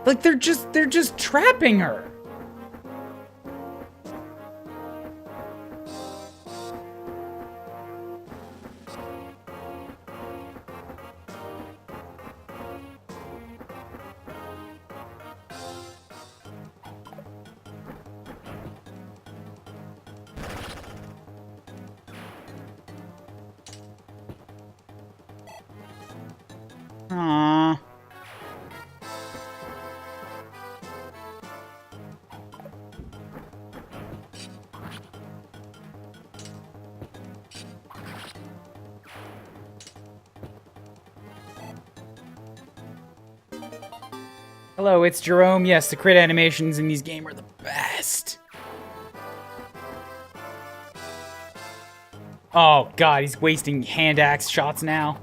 Like they're just trapping her. Aww. Hello, it's Jerome. Yes, the crit animations in these games are the best. Oh god, he's wasting hand axe shots now.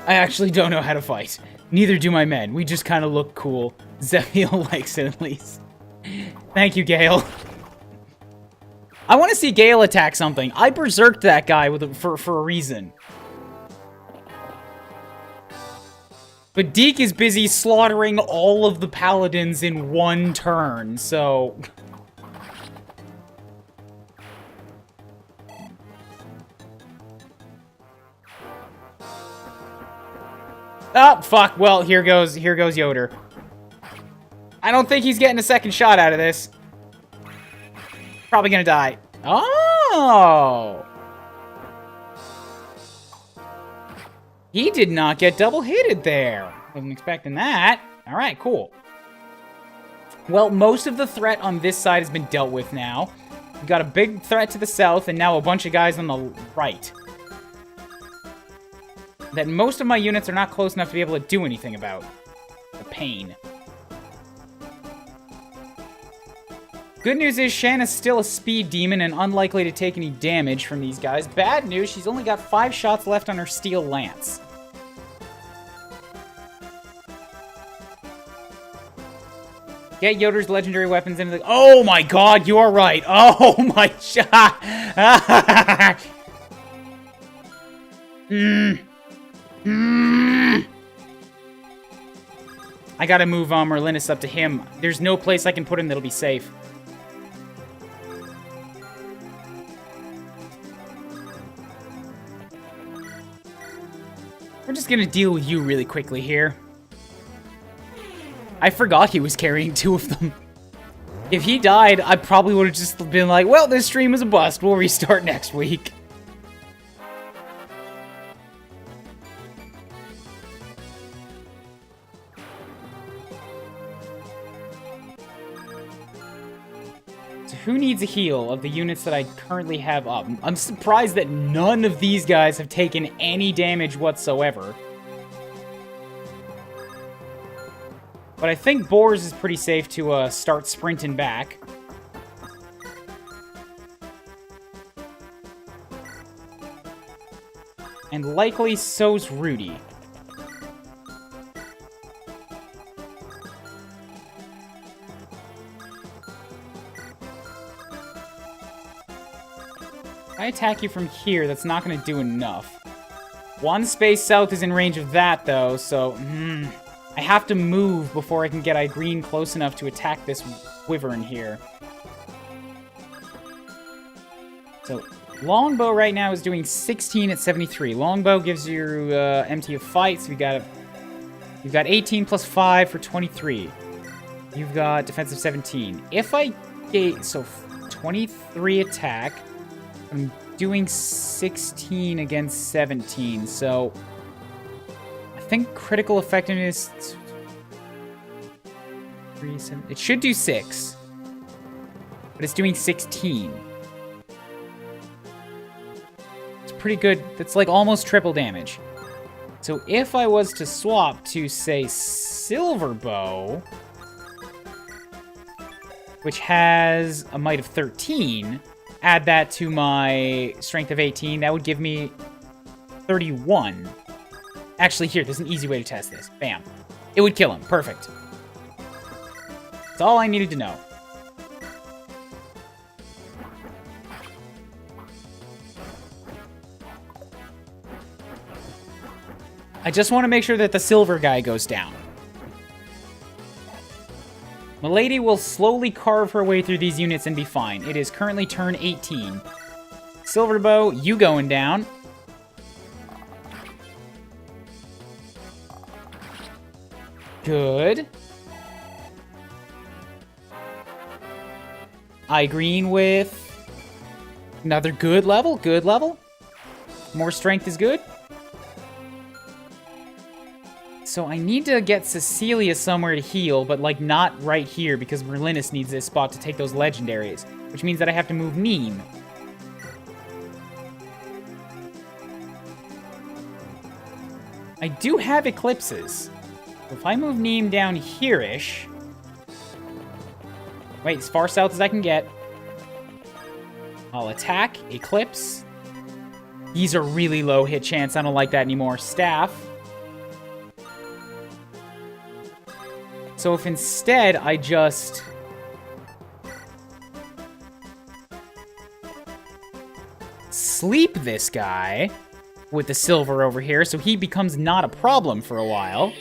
I actually don't know how to fight. Neither do my men. We just kind of look cool. Zephiel likes it at least. Thank you, Gale. I want to see Gale attack something. I berserked that guy for a reason. But Deke is busy slaughtering all of the paladins in one turn, so... Oh, fuck. Well, here goes Yoder. I don't think he's getting a second shot out of this. Probably gonna die. Oh! He did not get double-hitted there. Wasn't expecting that. Alright, cool. Well, most of the threat on this side has been dealt with now. We've got a big threat to the south, and now a bunch of guys on the right. That most of my units are not close enough to be able to do anything about. The pain. Good news is Shanna's still a speed demon and unlikely to take any damage from these guys. Bad news, she's only got 5 shots left on her steel lance. Get Yoder's legendary weapons into the... Oh my god, you are right. Oh my god. I gotta move Merlinus up to him. There's no place I can put him that'll be safe. We're just gonna deal with you really quickly here. I forgot he was carrying 2 of them. If he died, I probably would have just been like, well, this stream was a bust. We'll restart next week. So who needs a heal of the units that I currently have up? I'm surprised that none of these guys have taken any damage whatsoever. But I think Boars is pretty safe to start sprinting back. And likely so's Rudy. If I attack you from here, that's not going to do enough. One space south is in range of that, though, so... I have to move before I can get Green close enough to attack this wyvern here. So, Longbow right now is doing 16 at 73. Longbow gives you empty of fight, so you've got 18 plus 5 for 23. You've got defensive 17. If I get... So, 23 attack. I'm doing 16 against 17, so... I think critical effectiveness... It should do 6. But it's doing 16. It's pretty good. That's like almost triple damage. So if I was to swap to, say, Silver Bow, which has a might of 13, add that to my strength of 18, that would give me 31. Actually, here, there's an easy way to test this. Bam. It would kill him. Perfect. That's all I needed to know. I just want to make sure that the silver guy goes down. Milady will slowly carve her way through these units and be fine. It is currently turn 18. Silverbow, you going down. Good. Green with another good level. Good level. More strength is good. So I need to get Cecilia somewhere to heal, but like not right here because Merlinus needs this spot to take those legendaries, which means that I have to move Neem. I do have eclipses. If I move Neem down here-ish... Wait, as far south as I can get. I'll attack, eclipse. These are really low hit chance. I don't like that anymore. Staff. So if instead I just... sleep this guy with the silver over here so he becomes not a problem for a while.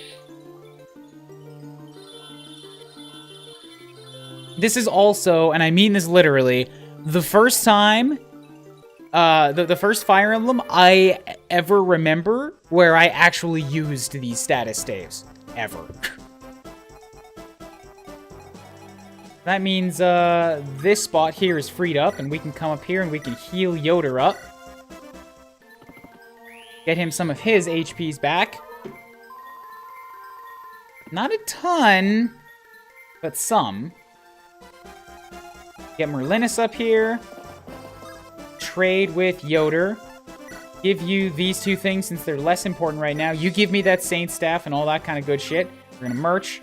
This is also, and I mean this literally, the first time, the first Fire Emblem I ever remember where I actually used these status staves. Ever. That means this spot here is freed up, and we can come up here and we can heal Yoder up. Get him some of his HPs back. Not a ton, but some. Get Merlinus up here. Trade with Yoder. Give you these two things since they're less important right now. You give me that Saint Staff and all that kind of good shit. We're gonna merch.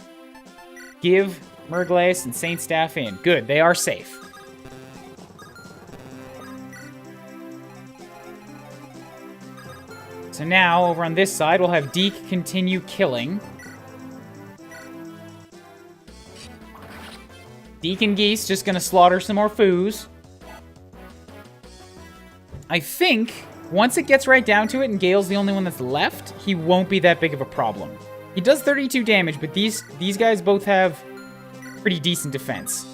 Give Merglace and Saint Staff in. Good, they are safe. So now, over on this side, we'll have Deke continue killing. Deacon Geese just gonna slaughter some more foos. I think, once it gets right down to it and Gale's the only one that's left, he won't be that big of a problem. He does 32 damage, but these guys both have pretty decent defense.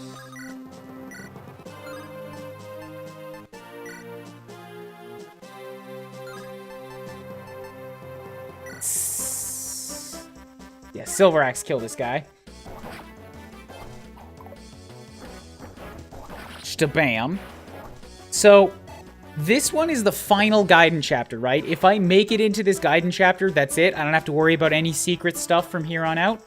Yeah, Silver Axe kill this guy. Stabam. So, this one is the final Gaiden chapter, right? If I make it into this Gaiden chapter, that's it. I don't have to worry about any secret stuff from here on out.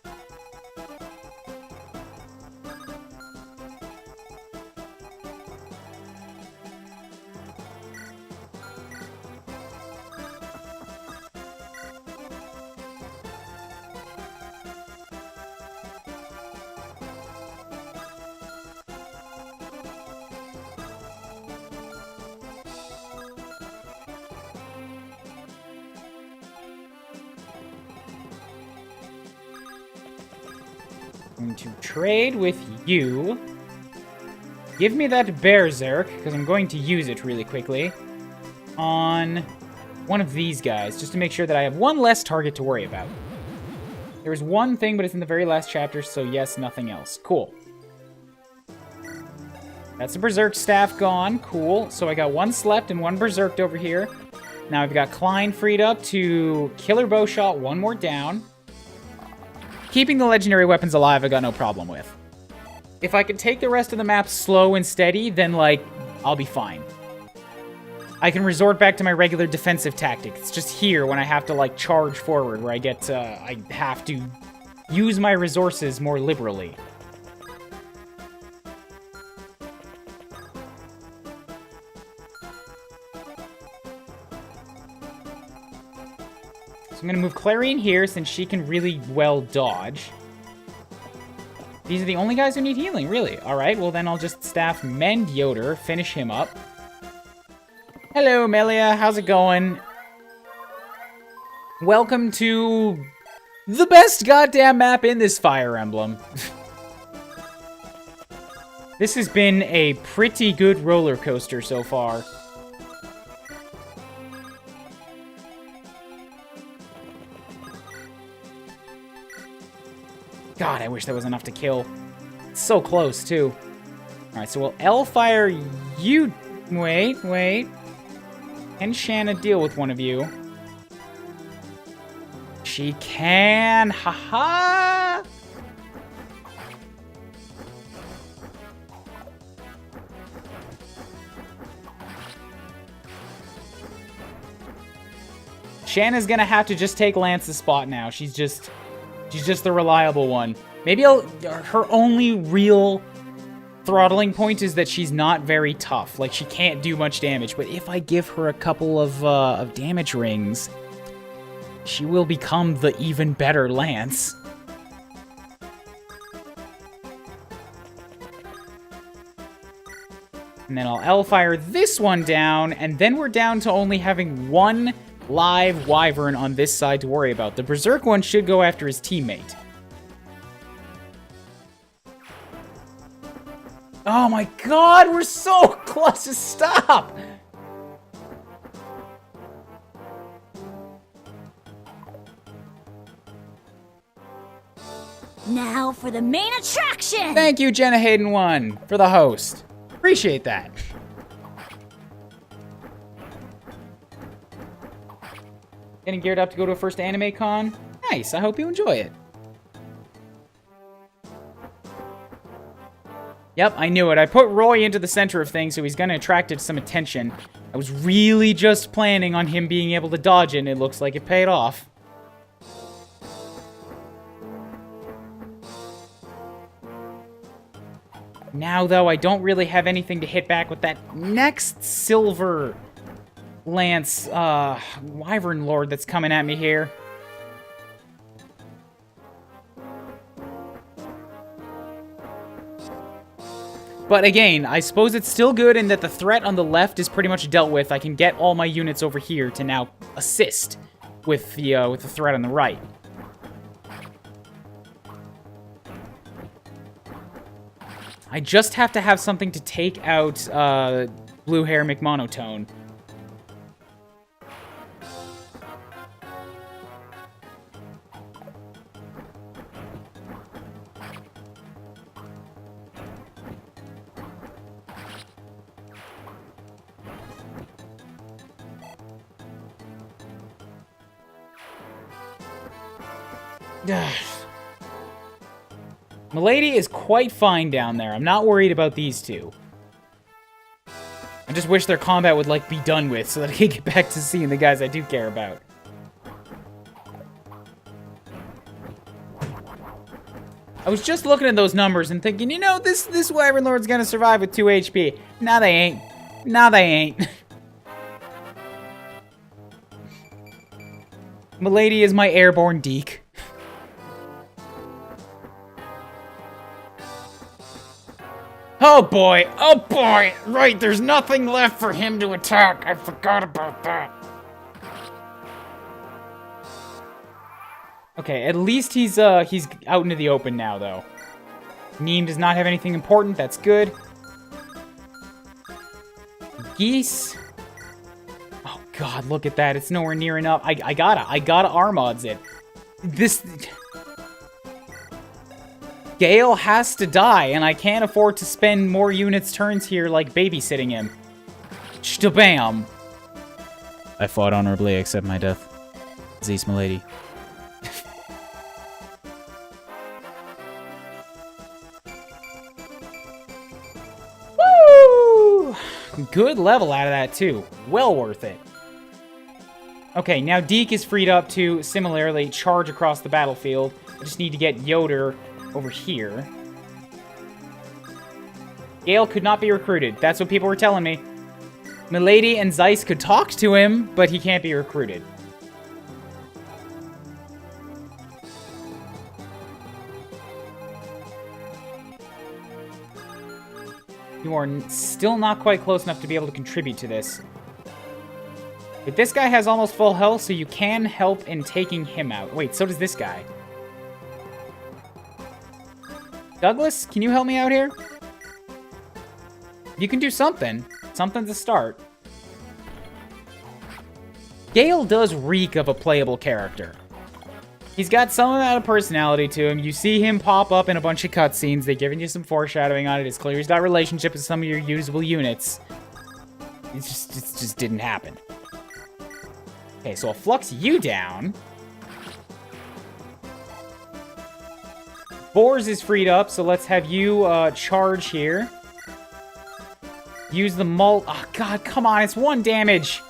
Going to trade with you. Give me that Berserk, because I'm going to use it really quickly on one of these guys, just to make sure that I have one less target to worry about. There's one thing, but it's in the very last chapter, so yes, nothing else. Cool. That's the Berserk staff gone. Cool. So I got one slept and one Berserked over here. Now I've got Klein freed up to Killer Bow Shot, one more down. Keeping the legendary weapons alive, I got no problem with. If I can take the rest of the map slow and steady, then, like, I'll be fine. I can resort back to my regular defensive tactic. It's just here when I have to, like, charge forward, where I have to use my resources more liberally. So I'm going to move Clarion here, since she can really well dodge. These are the only guys who need healing, really. Alright, well then I'll just staff Mend Yoder, finish him up. Hello, Melia, how's it going? Welcome to the best goddamn map in this Fire Emblem. This has been a pretty good roller coaster so far. God, I wish there was enough to kill. It's so close, too. Alright, so we'll L-fire you... Wait. Can Shanna deal with one of you? She can! Haha! Shanna's gonna have to just take Lance's spot now. She's just the reliable one. Maybe her only real throttling point is that she's not very tough. Like, she can't do much damage. But if I give her a couple of damage rings, she will become the even better Lance. And then I'll L-fire this one down, and then we're down to only having one live Wyvern on this side to worry about. The Berserk one should go after his teammate. Oh my god, we're so close to stop! Now for the main attraction! Thank you, Jenna Hayden 1, for the host. Appreciate that. Getting geared up to go to a first anime con? Nice, I hope you enjoy it. Yep, I knew it. I put Roy into the center of things, so he's gonna attract some attention. I was really just planning on him being able to dodge it, and it looks like it paid off. Now, though, I don't really have anything to hit back with that next silver Lance, Wyvern Lord that's coming at me here. But again, I suppose it's still good in that the threat on the left is pretty much dealt with. I can get all my units over here to now assist with the threat on the right. I just have to have something to take out Blue Hair McMonotone. Milady is quite fine down there. I'm not worried about these two. I just wish their combat would, like, be done with so that I can get back to seeing the guys I do care about. I was just looking at those numbers and thinking, you know, this Wyvern Lord's gonna survive with 2 HP. Nah, they ain't. Nah, they ain't. Milady is my airborne Deke. Oh boy, oh boy! Right, there's nothing left for him to attack. I forgot about that. Okay, at least he's out into the open now, though. Neem does not have anything important, that's good. Geese. Oh god, look at that, it's nowhere near enough. I gotta Armods it. This... Gale has to die, and I can't afford to spend more units' turns here, like, babysitting him. Shtabam! I fought honorably, accept my death. Zeus, milady. Woo! Good level out of that, too. Well worth it. Okay, now Deke is freed up to, similarly, charge across the battlefield. I just need to get Yoder over here. Gale could not be recruited. That's what people were telling me. Milady and Zeiss could talk to him, but he can't be recruited. You are still not quite close enough to be able to contribute to this. But this guy has almost full health, so you can help in taking him out. Wait, so does this guy. Douglas, can you help me out here? You can do something. Something to start. Gale does reek of a playable character. He's got some amount of personality to him. You see him pop up in a bunch of cutscenes. They've given you some foreshadowing on it. It's clear he's got a relationship with some of your usable units. It just didn't happen. Okay, so I'll flux you down. Boars is freed up, so let's have you charge here. Use the mult. Oh, God, come on. It's 1 damage.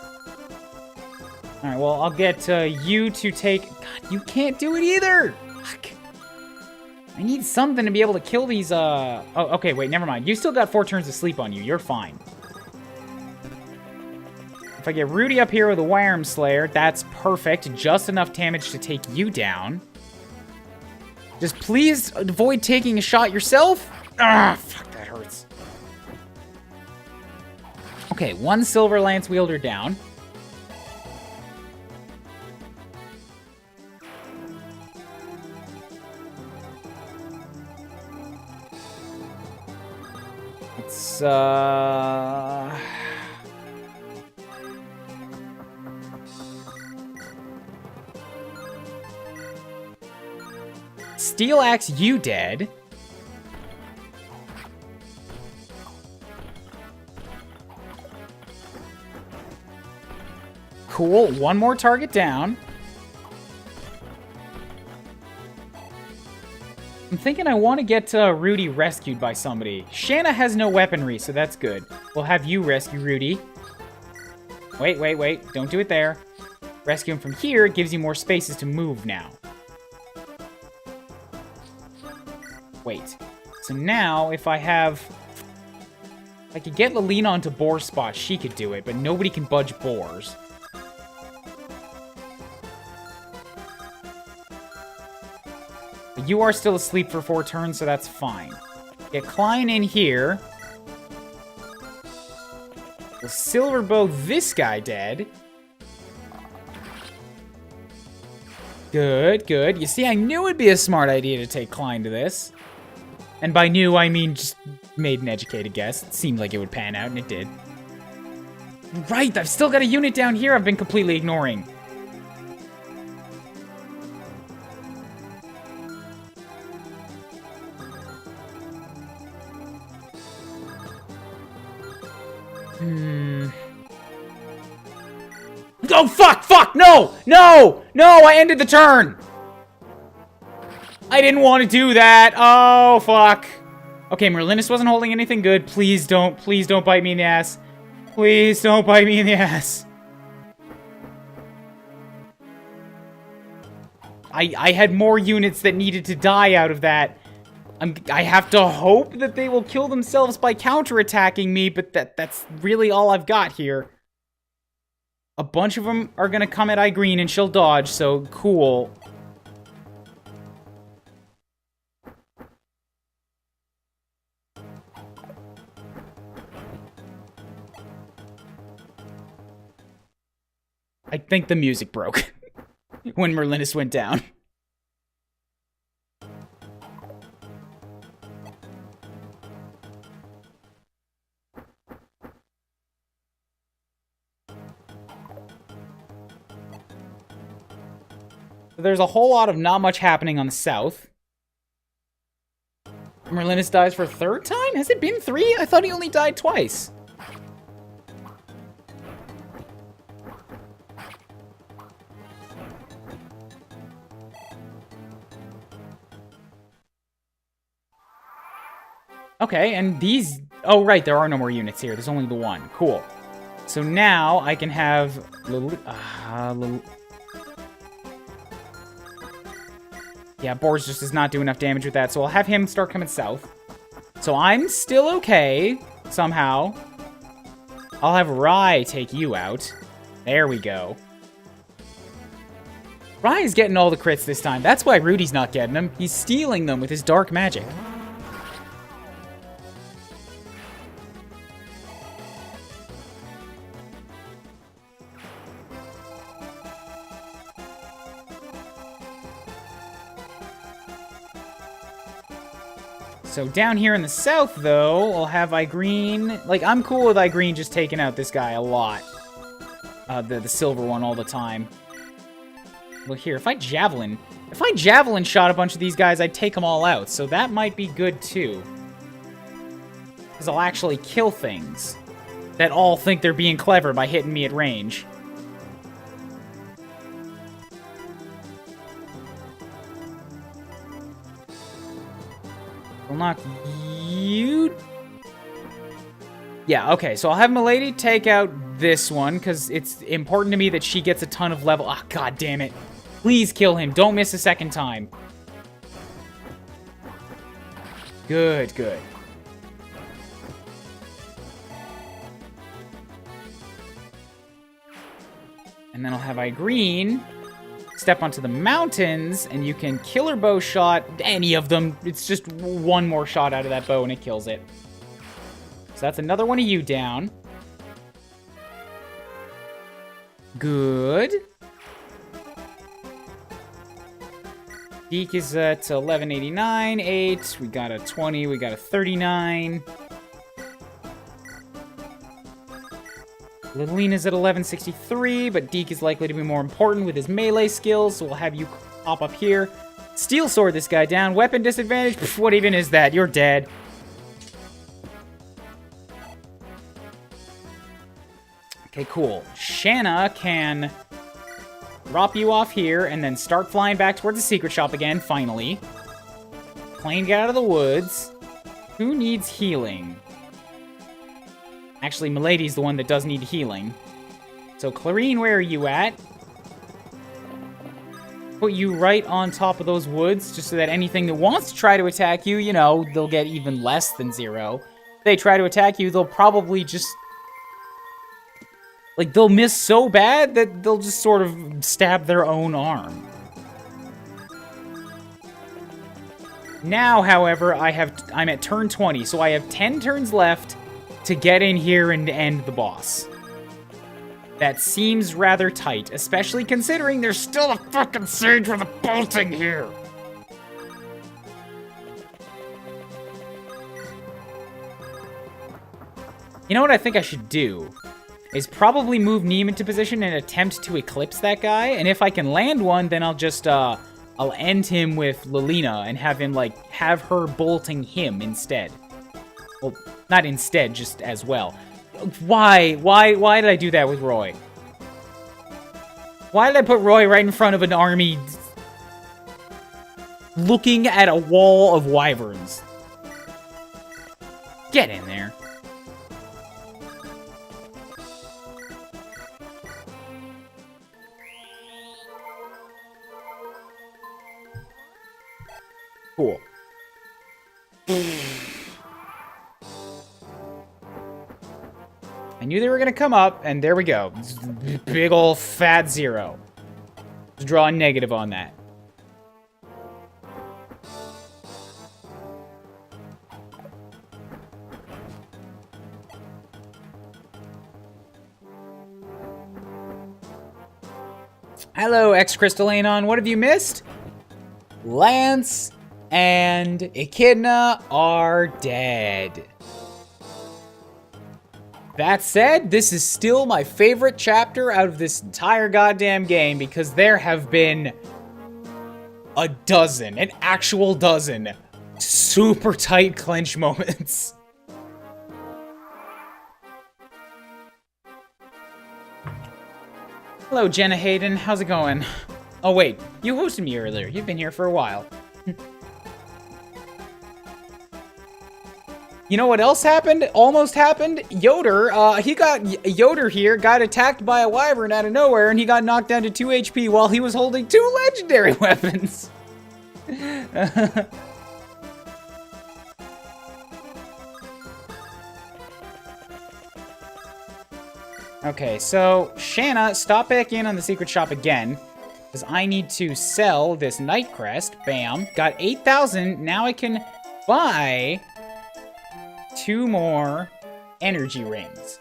All right, well, I'll get you to take... God, you can't do it either. Fuck. I need something to be able to kill these... Oh, okay, wait, never mind. You still got 4 turns of sleep on you. You're fine. If I get Rudy up here with a Worm Slayer, that's perfect. Just enough damage to take you down. Just please avoid taking a shot yourself. Ah, fuck, that hurts. Okay, 1 Silver Lance Wielder down. It's, Steel Axe, you dead. Cool, 1 more target down. I'm thinking I want to get Rudy rescued by somebody. Shanna has no weaponry, so that's good. We'll have you rescue Rudy. Wait. Don't do it there. Rescue him from here gives you more spaces to move now. Wait. So now, if I have... I could get Lelina onto Boar spot. She could do it, but nobody can budge Boars. You are still asleep for 4 turns, so that's fine. Get Klein in here. We'll silver bow this guy dead. Good. You see, I knew it'd be a smart idea to take Klein to this. And by knew, I mean just made an educated guess. It seemed like it would pan out, and it did. Right, I've still got a unit down here I've been completely ignoring. Oh, fuck! No! I ended the turn! I didn't want to do that! Oh, fuck. Okay, Merlinus wasn't holding anything good. Please don't bite me in the ass. Please don't bite me in the ass. I had more units that needed to die out of that. I have to hope that they will kill themselves by counterattacking me, but that's really all I've got here. A bunch of them are gonna come at Igreen and she'll dodge, so cool. I think the music broke when Merlinus went down. There's a whole lot of not much happening on the south. Merlinus dies for a third time? Has it been 3? I thought he only died twice. Okay, and these... Oh, right, there are no more units here. There's only the one. Cool. So now I can have... Yeah, Boars just does not do enough damage with that, so I'll have him start coming south. So I'm still okay, somehow. I'll have Rye take you out. There we go. Rye is getting all the crits this time. That's why Rudy's not getting them. He's stealing them with his dark magic. So down here in the south, though, I'll have Igreen. Like, I'm cool with Igreen just taking out this guy a lot. The silver one all the time. Well, here, if I Javelin shot a bunch of these guys, I'd take them all out. So that might be good, too. Because I'll actually kill things that all think they're being clever by hitting me at range. I'll knock you... Yeah, okay, so I'll have Milady take out this one, because it's important to me that she gets a ton of level... Ah, god damn it. Please kill him. Don't miss a second time. Good, good. And then I'll have Igreen step onto the mountains, and you can killer bow shot any of them. It's just one more shot out of that bow, and it kills it. So that's another one of you down. Good. Geek is at 1189, 8. We got a 20, we got a 39. Lilina's at 1163, but Deke is likely to be more important with his melee skills, so we'll have you pop up here. Steel Sword this guy down. Weapon disadvantage? Pff, what even is that? You're dead. Okay, cool. Shanna can drop you off here and then start flying back towards the secret shop again, finally. Plane, get out of the woods. Who needs healing? Actually, Milady's the one that does need healing. So, Clarine, where are you at? Put you right on top of those woods, just so that anything that wants to try to attack you, you know, they'll get even less than 0. If they try to attack you, they'll probably just... Like, they'll miss so bad that they'll just sort of stab their own arm. Now, however, I'm at turn 20, so I have 10 turns left to get in here and end the boss. That seems rather tight, especially considering there's still a fucking sage with a bolting here. You know what I think I should do? Is probably move Neem into position and attempt to eclipse that guy, and if I can land one, then I'll just, I'll end him with Lilina and have him, like, have her bolting him instead. Well, not instead, just as well. Why did I do that with Roy? Why did I put Roy right in front of an army looking at a wall of wyverns? Get in there. Cool. I knew they were gonna come up, and there we go. Big ol' fat 0. Just draw a negative on that. Hello, X-Crystalanon. What have you missed? Lance and Echidna are dead. That said, this is still my favorite chapter out of this entire goddamn game because there have been a dozen, an actual dozen, super tight clinch moments. Hello, Jenna Hayden. How's it going? Oh, wait. You hosted me earlier. You've been here for a while. You know what else happened? Almost happened? Yoder, Yoder here got attacked by a wyvern out of nowhere, and he got knocked down to 2 HP while he was holding 2 legendary weapons. Okay, so, Shanna, stop back in on the secret shop again, because I need to sell this Night Crest. Bam. Got 8,000. Now I can buy 2 more energy rings.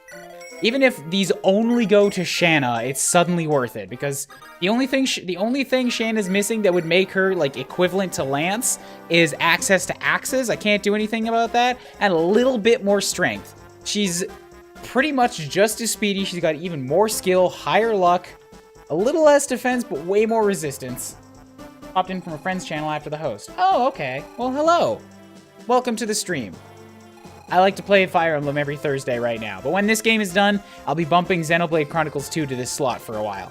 Even if these only go to Shanna, it's suddenly worth it, because the only thing Shanna's missing that would make her, like, equivalent to Lance is access to axes. I can't do anything about that, and a little bit more strength. She's pretty much just as speedy. She's got even more skill, higher luck, a little less defense, but way more resistance. Popped in from a friend's channel after the host. Oh, okay. Well, hello. Welcome to the stream. I like to play Fire Emblem every Thursday right now, but when this game is done, I'll be bumping Xenoblade Chronicles 2 to this slot for a while.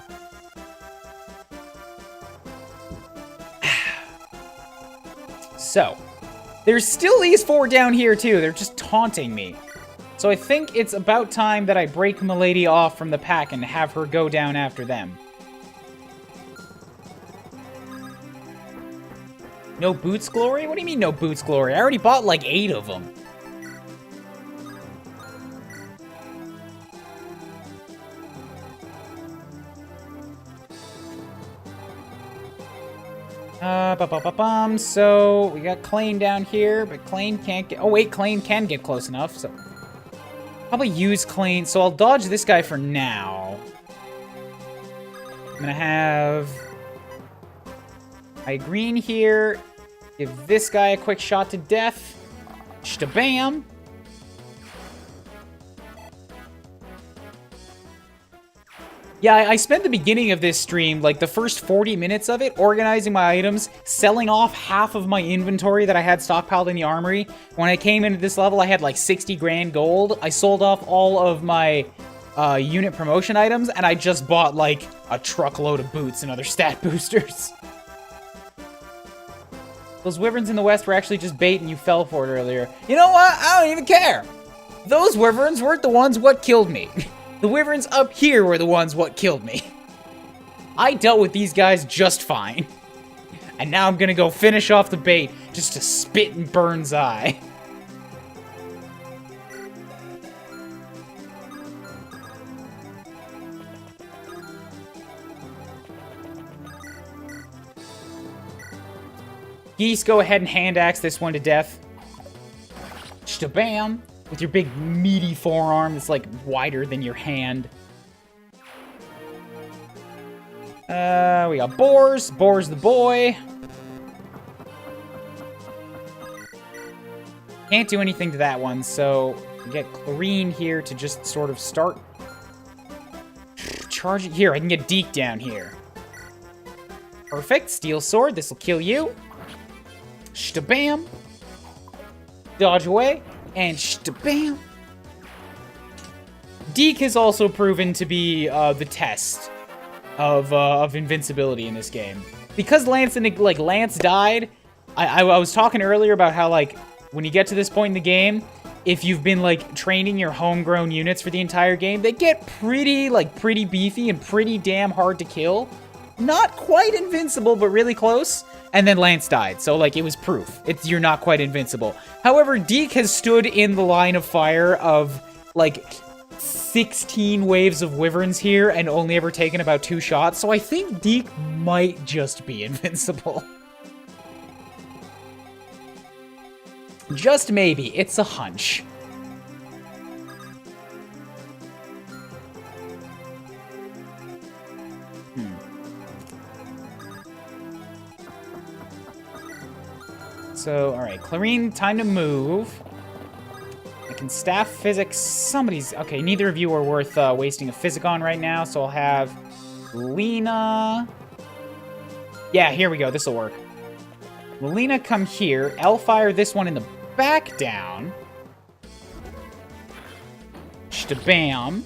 So, there's still these 4 down here too. They're just taunting me. So I think it's about time that I break Milady off from the pack and have her go down after them. No Boots Glory? What do you mean no Boots Glory? I already bought like 8 of them. So we got Klain down here, but Klain can't get... Oh wait, Klain can get close enough, so... Probably use Klain, so I'll dodge this guy for now. I'm gonna have... green here. Give this guy a quick shot to death. Shtabam! Yeah, I spent the beginning of this stream, like the first 40 minutes of it, organizing my items, selling off half of my inventory that I had stockpiled in the armory. When I came into this level, I had like 60 grand gold. I sold off all of my unit promotion items, and I just bought like a truckload of boots and other stat boosters. Those wyverns in the west were actually just bait and you fell for it earlier. You know what? I don't even care. Those wyverns weren't the ones what killed me. The wyverns up here were the ones what killed me. I dealt with these guys just fine. And now I'm gonna go finish off the bait just to spit in Burns' eye. Geese, go ahead and hand axe this one to death. Shtabam! With your big meaty forearm that's like wider than your hand. We got Boars. Boars the boy. Can't do anything to that one, so we get Clarine here to just sort of start charging. Here, I can get Deke down here. Perfect. Steel sword. This will kill you. Shtabam. Dodge away. And shtabam. Deke has also proven to be the test of invincibility in this game. Because Lance died, I was talking earlier about how like when you get to this point in the game, if you've been like training your homegrown units for the entire game, they get pretty beefy and pretty damn hard to kill. Not quite invincible, but really close. and then Lance died. So, like, it was proof. You're not quite invincible. However, Deke has stood in the line of fire of, like, 16 waves of wyverns here and only ever taken about 2 shots. So I think Deke might just be invincible. Just maybe. It's a hunch. So, alright, Clarine, time to move. I can staff physics. Somebody's... Okay, neither of you are worth wasting a physic on right now, so I'll have Lena... Yeah, here we go. This'll work. Lena, come here. L-fire this one in the back down. Shtabam.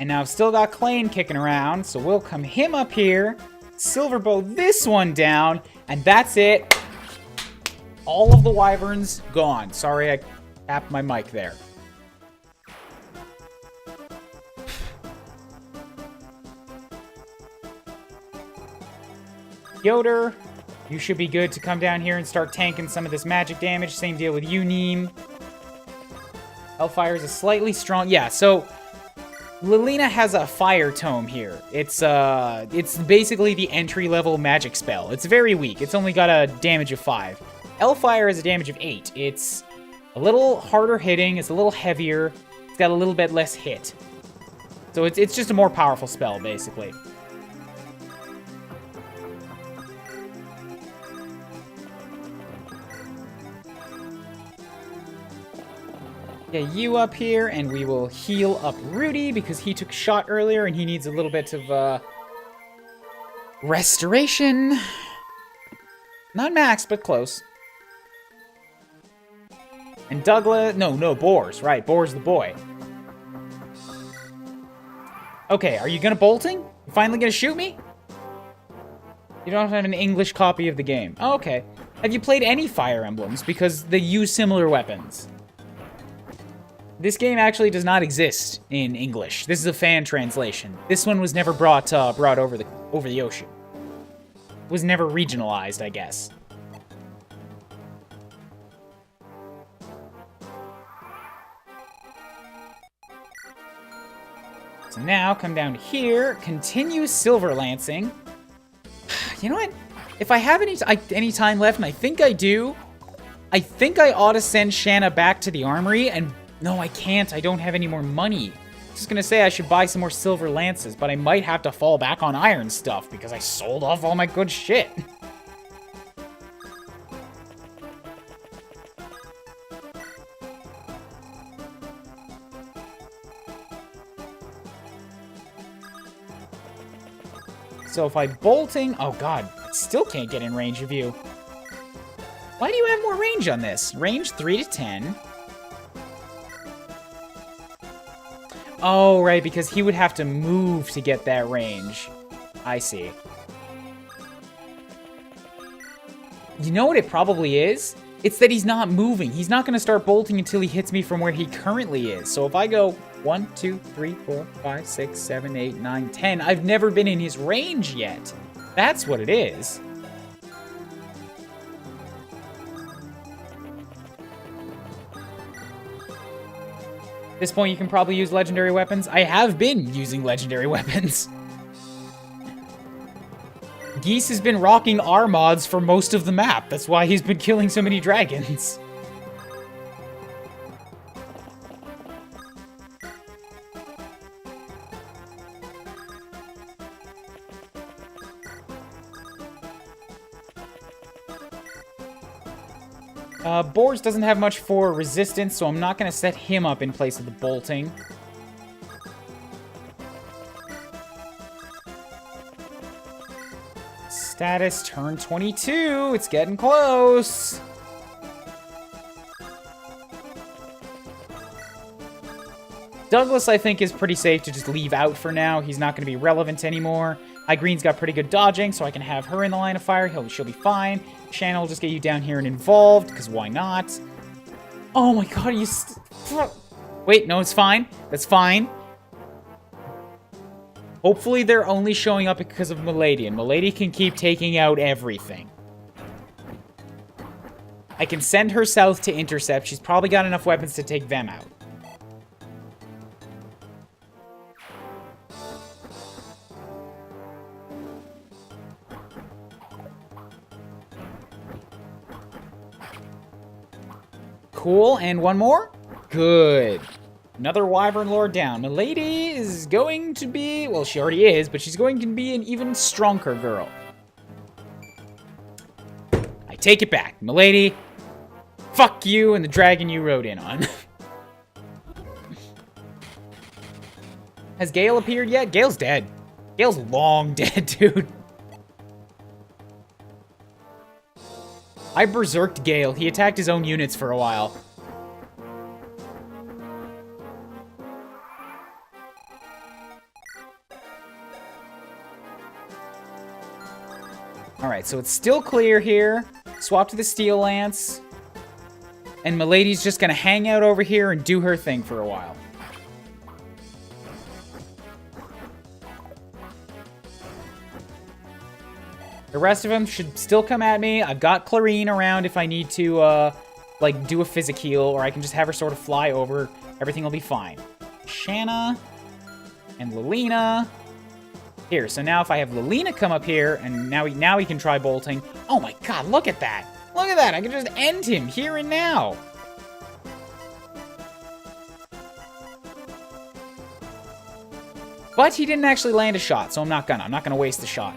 And now I've still got Klain kicking around, so we'll come him up here, Silverbow this one down, and that's it. All of the wyverns gone. Sorry, I tapped my mic there. Yoder, you should be good to come down here and start tanking some of this magic damage. Same deal with you, Neem. Hellfire is a slightly strong... Yeah, so... Lilina has a fire tome here. It's basically the entry-level magic spell. It's very weak. It's only got a damage of 5. Hellfire has a damage of 8. It's a little harder hitting. It's a little heavier. It's got a little bit less hit. So it's just a more powerful spell, basically. Get you up here, and we will heal up Rudy, because he took a shot earlier, and he needs a little bit of, restoration. Not max, but close. And Douglas... No, Boars. Right, Boars the boy. Okay, are you gonna bolting? You finally gonna shoot me? You don't have an English copy of the game. Oh, okay. Have you played any Fire Emblems? Because they use similar weapons. This game actually does not exist in English. This is a fan translation. This one was never brought over the ocean. It was never regionalized, I guess. So now, come down here, continue silver lancing. You know what? If I have any time left, and I think I do, I think I ought to send Shanna back to the armory and... No, I can't. I don't have any more money. I was just gonna say I should buy some more silver lances, but I might have to fall back on iron stuff because I sold off all my good shit. So if I bolting... Oh god, I still can't get in range of you. Why do you have more range on this? Range 3 to 10. Oh, right, because he would have to move to get that range. I see. You know what it probably is? It's that he's not moving. He's not going to start bolting until he hits me from where he currently is. So if I go 1, 2, 3, 4, 5, 6, 7, 8, 9, 10, I've never been in his range yet. That's what it is. At this point, you can probably use legendary weapons. I have been using legendary weapons. Geese has been rocking R mods for most of the map. That's why he's been killing so many dragons. Boars doesn't have much for resistance, so I'm not going to set him up in place of the bolting. Status, turn 22. It's getting close. Douglas, I think, is pretty safe to just leave out for now. He's not going to be relevant anymore. High Green's got pretty good dodging, so I can have her in the line of fire. She'll be fine. Shanna will just get you down here and involved, because why not? Oh my god, you... Wait, no, it's fine. That's fine. Hopefully they're only showing up because of Milady, and Milady can keep taking out everything. I can send her south to intercept. She's probably got enough weapons to take them out. Cool, and one more? Good. Another Wyvern Lord down. Milady is going to be... Well, she already is, but she's going to be an even stronger girl. I take it back. Milady, fuck you and the dragon you rode in on. Has Gale appeared yet? Gale's dead. Gale's long dead, dude. I berserked Gale. He attacked his own units for a while. Alright, so it's still clear here. Swap to the Steel Lance. And Milady's just gonna hang out over here and do her thing for a while. The rest of them should still come at me. I've got Clarine around if I need to, like, do a physic heal, or I can just have her sort of fly over. Everything will be fine. Shanna and Lilina. Here, so now if I have Lilina come up here, and now he can try bolting. Oh my god, look at that! Look at that! I can just end him here and now! But he didn't actually land a shot, so I'm not gonna waste the shot.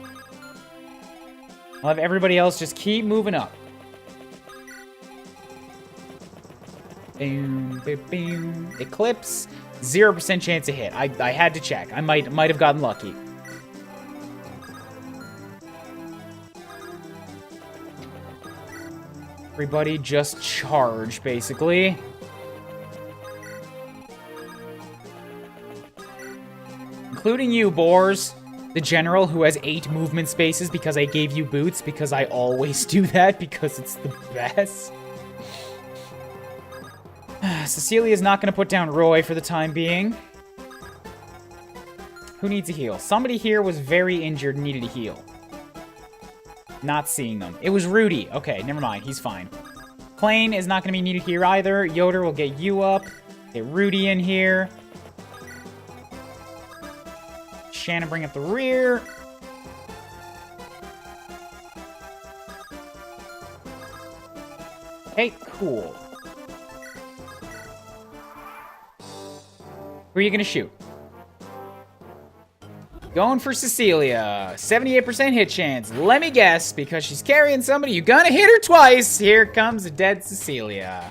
I'll have everybody else just keep moving up. Boom, boom, boom. Eclipse, 0% chance to hit. I had to check. I might have gotten lucky. Everybody just charge, basically. Including you, Boars. The general who has 8 movement spaces because I gave you boots, because I always do that, because it's the best. Cecilia's not going to put down Roy for the time being. Who needs a heal? Somebody here was very injured and needed a heal. Not seeing them. It was Rudy. Okay, never mind. He's fine. Klain is not going to be needed here either. Yoder will get you up. Get Rudy in here. Shannon bring up the rear. Okay, cool. Who are you gonna shoot? Going for Cecilia. 78% hit chance. Let me guess, because she's carrying somebody, you're gonna hit her twice. Here comes a dead Cecilia.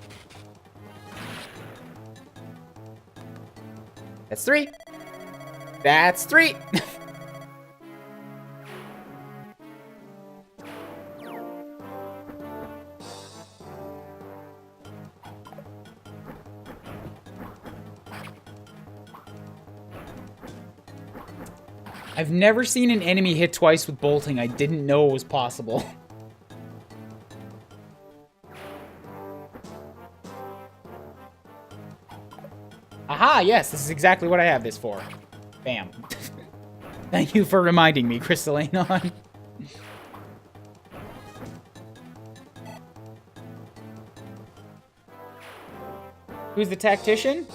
That's 3. That's 3. I've never seen an enemy hit twice with bolting. I didn't know it was possible. Aha, yes, this is exactly what I have this for. Bam. Thank you for reminding me, Crystallinon. Who's the tactician?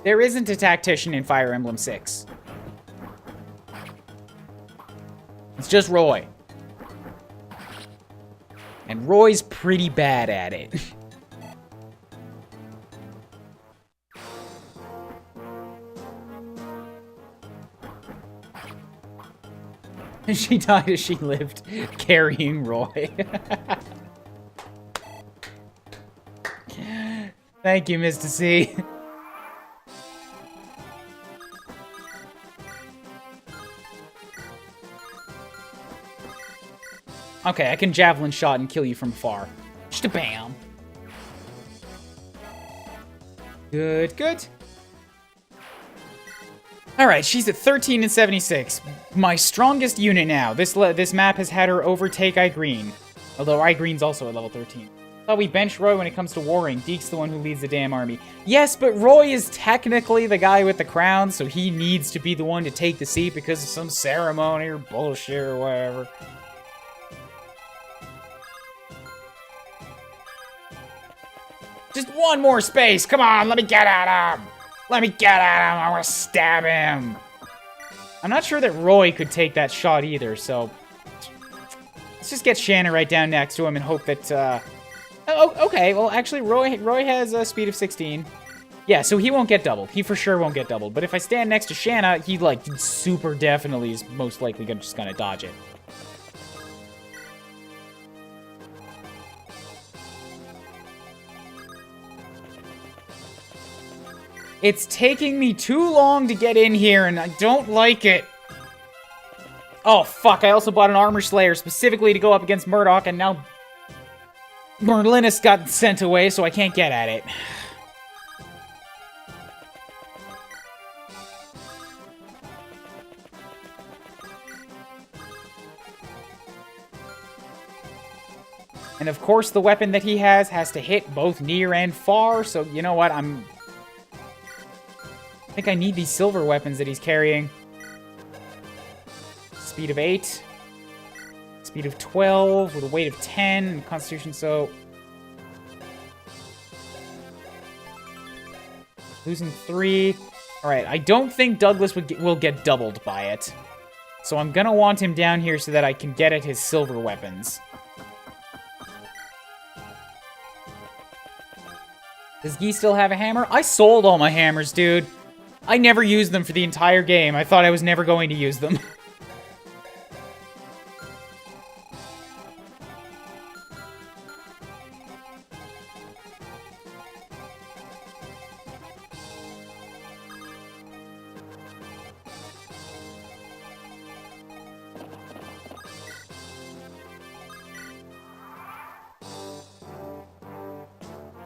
There isn't a tactician in Fire Emblem 6. It's just Roy. And Roy's pretty bad at it. She died as she lived, carrying Roy. Thank you, Mr. C. Okay, I can javelin shot and kill you from afar. Bam. Good, good. Alright, she's at 13 and 76. My strongest unit now. This map has had her overtake Igreen. Although Igreen's also at level 13. Thought we bench Roy when it comes to warring. Deke's the one who leads the damn army. Yes, but Roy is technically the guy with the crown, so he needs to be the one to take the seat because of some ceremony or bullshit or whatever. Just one more space. Come on, let me get at him. Let me get at him. I want to stab him. I'm not sure that Roy could take that shot either, so let's just get Shanna right down next to him and hope that, oh, okay, well, actually, Roy has a speed of 16. Yeah, so he won't get doubled. He for sure won't get doubled. But if I stand next to Shanna, he, like, super definitely is most likely just gonna dodge it. It's taking me too long to get in here, and I don't like it. Oh, fuck, I also bought an Armor Slayer specifically to go up against Murdoch, and now Merlinus got sent away, so I can't get at it. And of course, the weapon that he has to hit both near and far, so you know what, I think I need these silver weapons that he's carrying. Speed of 8. Speed of 12 with a weight of 10 and constitution, so losing 3. Alright, I don't think Douglas will get doubled by it. So I'm gonna want him down here so that I can get at his silver weapons. Does Guy still have a hammer? I sold all my hammers, dude. I never used them for the entire game. I thought I was never going to use them.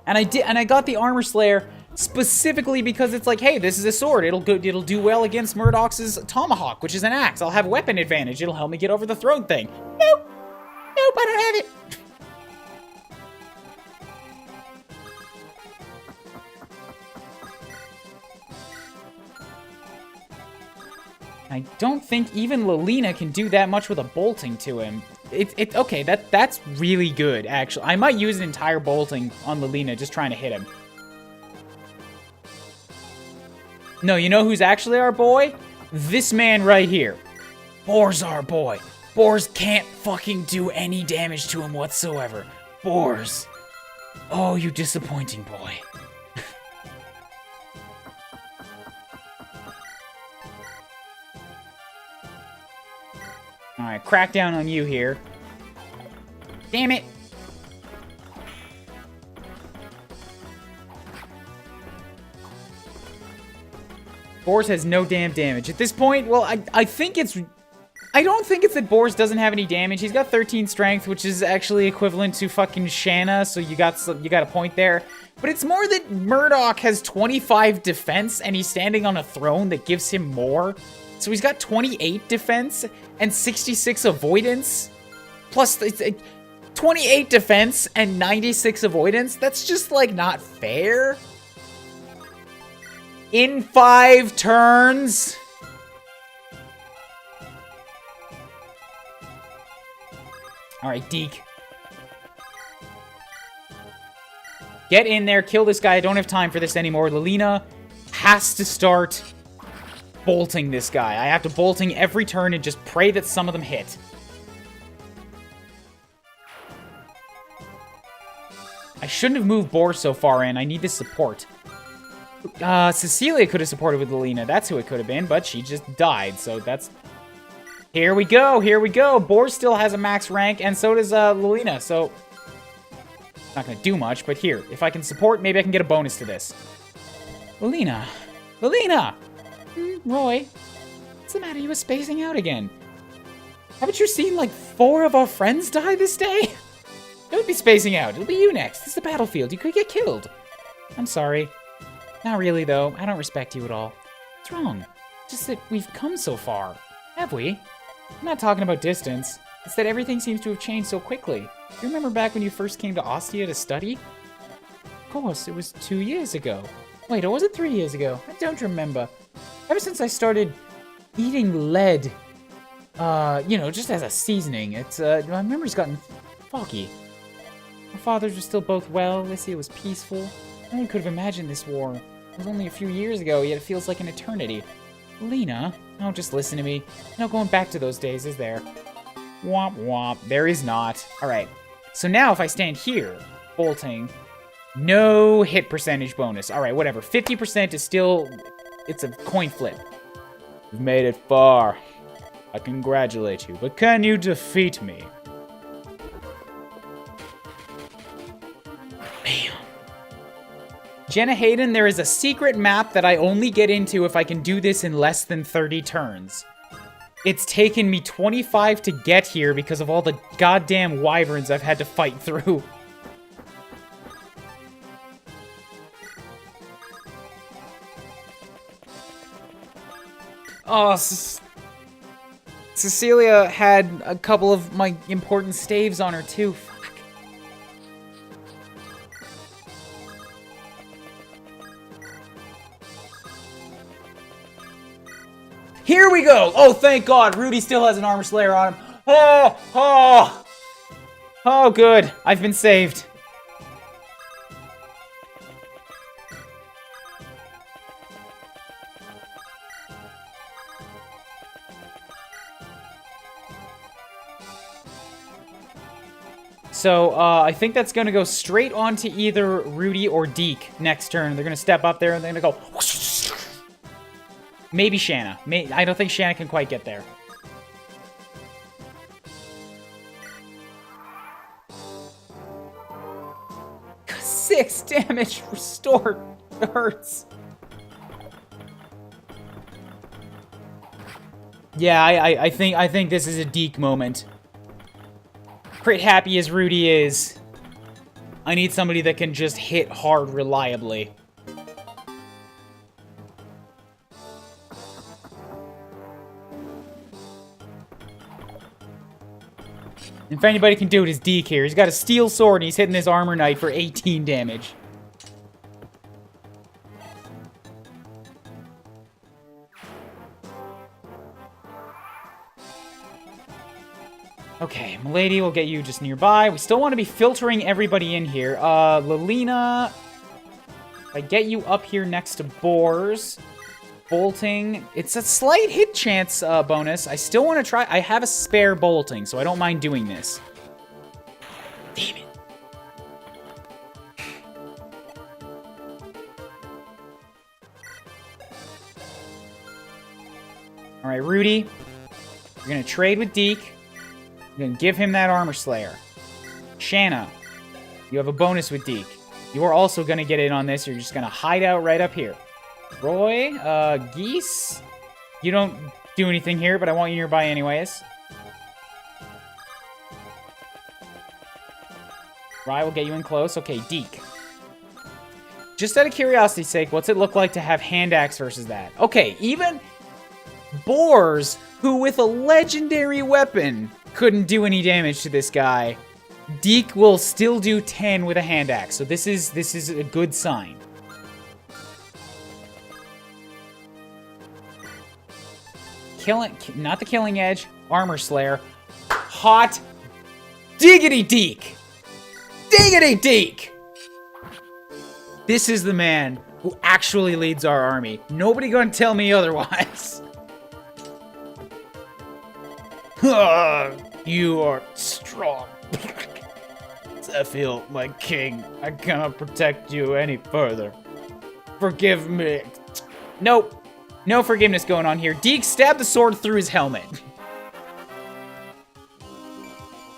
And I got the Armor Slayer specifically because it's like, hey, this is a sword. It'll do well against Murdoch's Tomahawk, which is an axe. I'll have weapon advantage. It'll help me get over the throne thing. Nope. Nope, I don't have it. I don't think even Lilina can do that much with a bolting to him. Okay, that's really good, actually. I might use an entire bolting on Lilina just trying to hit him. No, you know who's actually our boy? This man right here. Boar's our boy. Boars can't fucking do any damage to him whatsoever. Boars. Oh, you disappointing boy. Alright, crack down on you here. Damn it! Boars has no damn damage. At this point, well, I think it's... I don't think it's that Boars doesn't have any damage. He's got 13 strength, which is actually equivalent to fucking Shanna, so you got a point there. But it's more that Murdoch has 25 defense, and he's standing on a throne that gives him more. So he's got 28 defense and 66 avoidance. Plus, 28 defense and 96 avoidance? That's just, like, not fair. In 5 turns. Alright, Deke. Get in there, kill this guy. I don't have time for this anymore. Lilina has to start bolting this guy. I have to bolting every turn and just pray that some of them hit. I shouldn't have moved Boar so far in. I need this support. Cecilia could have supported with Lilina. That's who it could have been, but she just died, so that's... Here we go, here we go. Boar still has a max rank, and so does Lilina, so... Not gonna do much, but here. If I can support, maybe I can get a bonus to this. Lilina! Lilina! Roy, what's the matter? You were spacing out again. Haven't you seen, like, 4 of our friends die this day? Don't be spacing out. It'll be you next. This is the battlefield. You could get killed. I'm sorry. Not really, though. I don't respect you at all. What's wrong? Just that we've come so far. Have we? I'm not talking about distance. It's that everything seems to have changed so quickly. You remember back when you first came to Ostia to study? Of course, it was 2 years ago. Wait, or was it 3 years ago? I don't remember. Ever since I started eating lead, you know, just as a seasoning, it's, my memory's gotten foggy. Our fathers were still both well, they say it was peaceful. No one could have imagined this war. It was only a few years ago, yet it feels like an eternity. Lena, don't just listen to me. No going back to those days, is there? Womp womp. There is not. Alright. So now if I stand here, bolting, no hit percentage bonus. Alright, whatever. 50% is still... It's a coin flip. You've made it far. I congratulate you, but can you defeat me? Bam. Jenna Hayden, there is a secret map that I only get into if I can do this in less than 30 turns. It's taken me 25 to get here because of all the goddamn wyverns I've had to fight through. Oh, Cecilia had a couple of my important staves on her too. Fuck. Here we go! Oh, thank God! Rudy still has an armor slayer on him. Oh! Oh! Oh, good. I've been saved. So, I think that's going to go straight onto either Rudy or Deke next turn. They're going to step up there and they're going to go... Maybe Shanna. I don't think Shanna can quite get there. Six damage restored. It hurts. Yeah, I think this is a Deke moment. Crit happy as Rudy is, I need somebody that can just hit hard reliably. If anybody can do it, it's Deke here. He's got a steel sword and he's hitting this armor knight for 18 damage. Okay, Milady, we'll get you just nearby. We still want to be filtering everybody in here. Lilina, if I get you up here next to Boars, bolting, it's a slight hit chance bonus. I still want to try. I have a spare bolting, so I don't mind doing this. Damn it. All right, Rudy, we're going to trade with Deke. You're gonna give him that armor slayer. Shanna, you have a bonus with Deke. You are also gonna get in on this. You're just gonna hide out right up here. Roy, Geese, you don't do anything here, but I want you nearby anyways. Rye will get you in close. Okay, Deke. Just out of curiosity's sake, what's it look like to have hand axe versus that? Okay, even Boars, who with a legendary weapon couldn't do any damage to this guy, Deke will still do 10 with a hand axe. So this is a good sign. Not the killing edge, armor slayer. Hot diggity Deke. Diggity Deke. This is the man who actually leads our army. Nobody gonna tell me otherwise. You are strong. Zephyr, my king, I cannot protect you any further. Forgive me. Nope. No forgiveness going on here. Deke stabbed the sword through his helmet.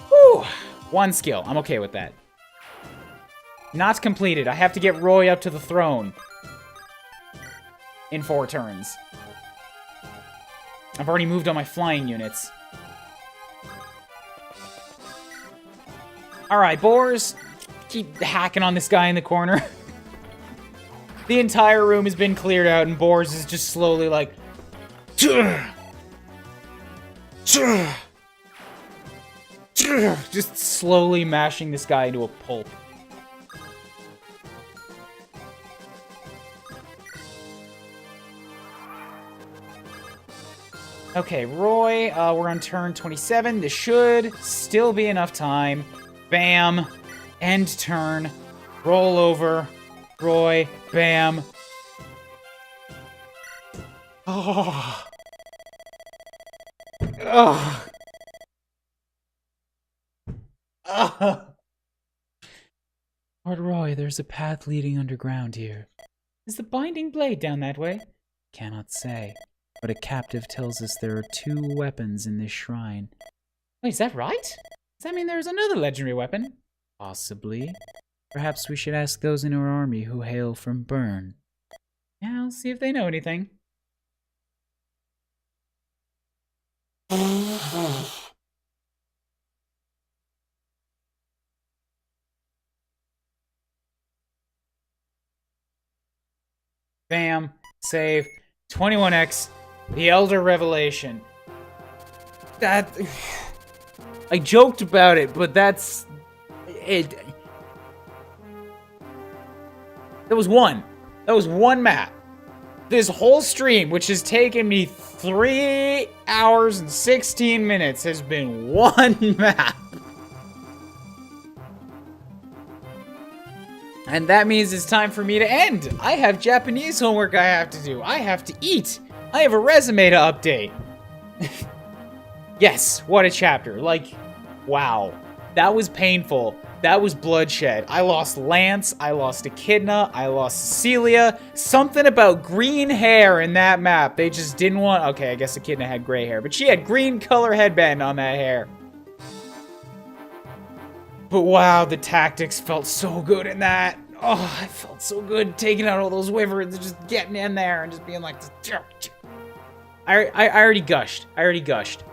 Whew. One skill. I'm okay with that. Not completed. I have to get Roy up to the throne in 4 turns. I've already moved on my flying units. Alright, Boars. Keep hacking on this guy in the corner. The entire room has been cleared out, and Boars is just slowly like... just slowly mashing this guy into a pulp. Okay, Roy, we're on turn 27. This should still be enough time. Bam. End turn. Roll over. Roy. Bam. Oh. Oh. Oh. Lord Roy, there's a path leading underground here. Is the binding blade down that way? Cannot say, but a captive tells us there are 2 weapons in this shrine. Wait, is that right? Does that mean there's another legendary weapon? Possibly. Perhaps we should ask those in our army who hail from Bern. Yeah, I'll see if they know anything. Bam. Save. 21x. The Elder Revelation. That... I joked about it, but that's... It... That was one. That was one map. This whole stream, which has taken me 3 hours and 16 minutes, has been one map. And that means it's time for me to end. I have Japanese homework I have to do. I have to eat. I have a resume to update. Yes, what a chapter. Like, wow. That was painful. That was bloodshed. I lost Lance. I lost Echidna. I lost Cecilia. Something about green hair in that map. They just didn't want... Okay, I guess Echidna had gray hair, but she had green color headband on that hair. But wow, the tactics felt so good in that. Oh, I felt so good taking out all those wyverns and just getting in there and just being like... I already gushed. I already gushed.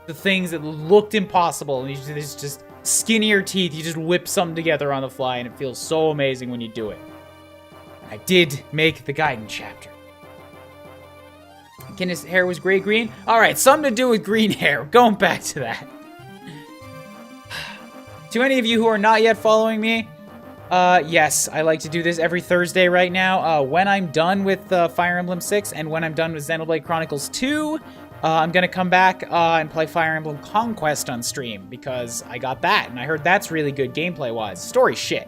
The things that looked impossible, and it's just skinnier teeth, you just whip something together on the fly, and it feels so amazing when you do it. I did make the guidance chapter. Again, his hair was gray-green? Alright, something to do with green hair. Going back to that. To any of you who are not yet following me, yes, I like to do this every Thursday right now. When I'm done with Fire Emblem 6 and when I'm done with Xenoblade Chronicles 2, I'm going to come back and play Fire Emblem Conquest on stream because I got that, and I heard that's really good gameplay-wise. Story shit,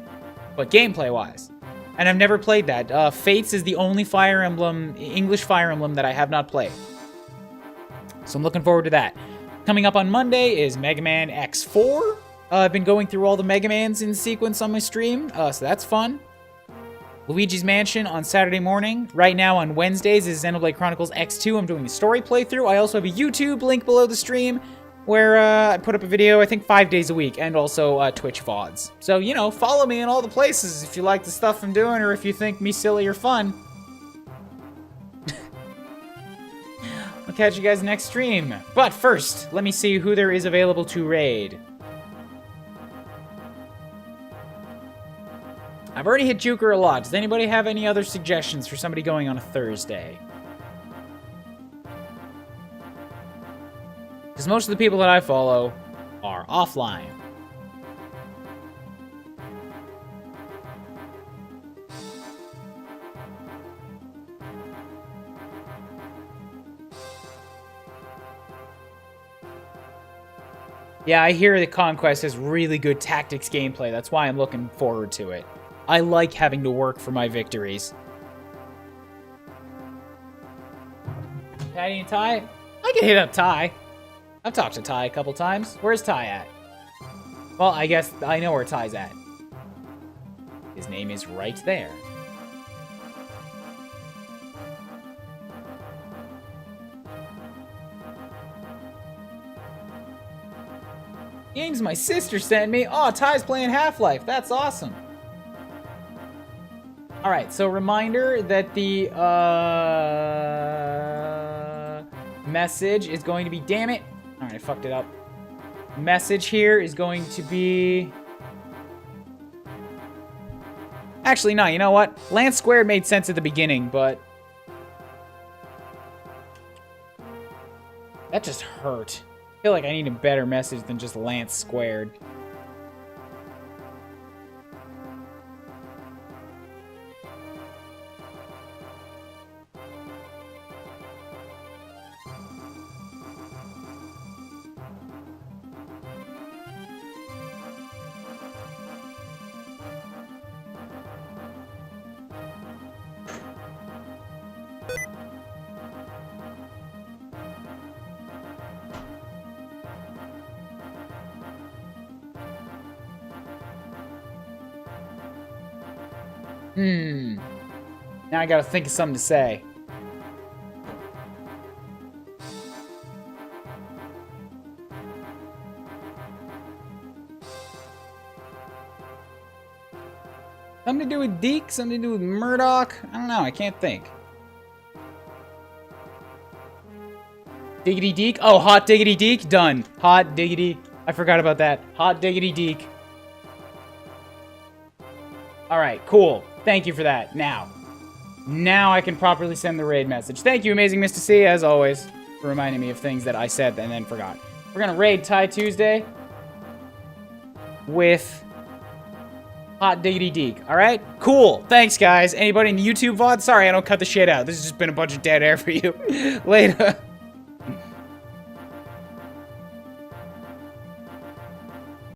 but gameplay-wise. And I've never played that. Fates is the only Fire Emblem, English Fire Emblem that I have not played. So I'm looking forward to that. Coming up on Monday is Mega Man X4. I've been going through all the Mega Mans in sequence on my stream, so that's fun. Luigi's Mansion on Saturday morning. Right now on Wednesdays is Xenoblade Chronicles X2. I'm doing a story playthrough. I also have a YouTube link below the stream where I put up a video, I think 5 days a week, and also Twitch VODs. So, you know, follow me in all the places if you like the stuff I'm doing or if you think me silly or fun. I'll catch you guys next stream. But first, let me see who there is available to raid. I've already hit Juker a lot. Does anybody have any other suggestions for somebody going on a Thursday? Because most of the people that I follow are offline. Yeah, I hear that Conquest has really good tactics gameplay. That's why I'm looking forward to it. I like having to work for my victories. Patty and Ty? I can hit up Ty. I've talked to Ty a couple times. Where's Ty at? Well, I guess I know where Ty's at. His name is right there. Games my sister sent me. Oh, Ty's playing Half-Life. That's awesome. Alright, so reminder that the message is going to be, damn it. Alright, I fucked it up. Message here is going to be... Actually, no, you know what? Lance Squared made sense at the beginning, but... That just hurt. feel like I need a better message than just Lance squared. Now I gotta think of something to say. Something to do with Deke? Something to do with Murdoch? I don't know. I can't think. Diggity Deke? Oh, hot diggity Deke? Done. Hot diggity. I forgot about that. Hot diggity Deke. Alright, cool. Thank you for that. Now I can properly send the raid message. Thank you, Amazing Mr. C, as always, for reminding me of things that I said and then forgot. We're gonna raid Tie Tuesday with Hot Diggity Deke. Alright? Cool. Thanks, guys. Anybody in the YouTube VOD? Sorry, I don't cut the shit out. This has just been a bunch of dead air for you. Later.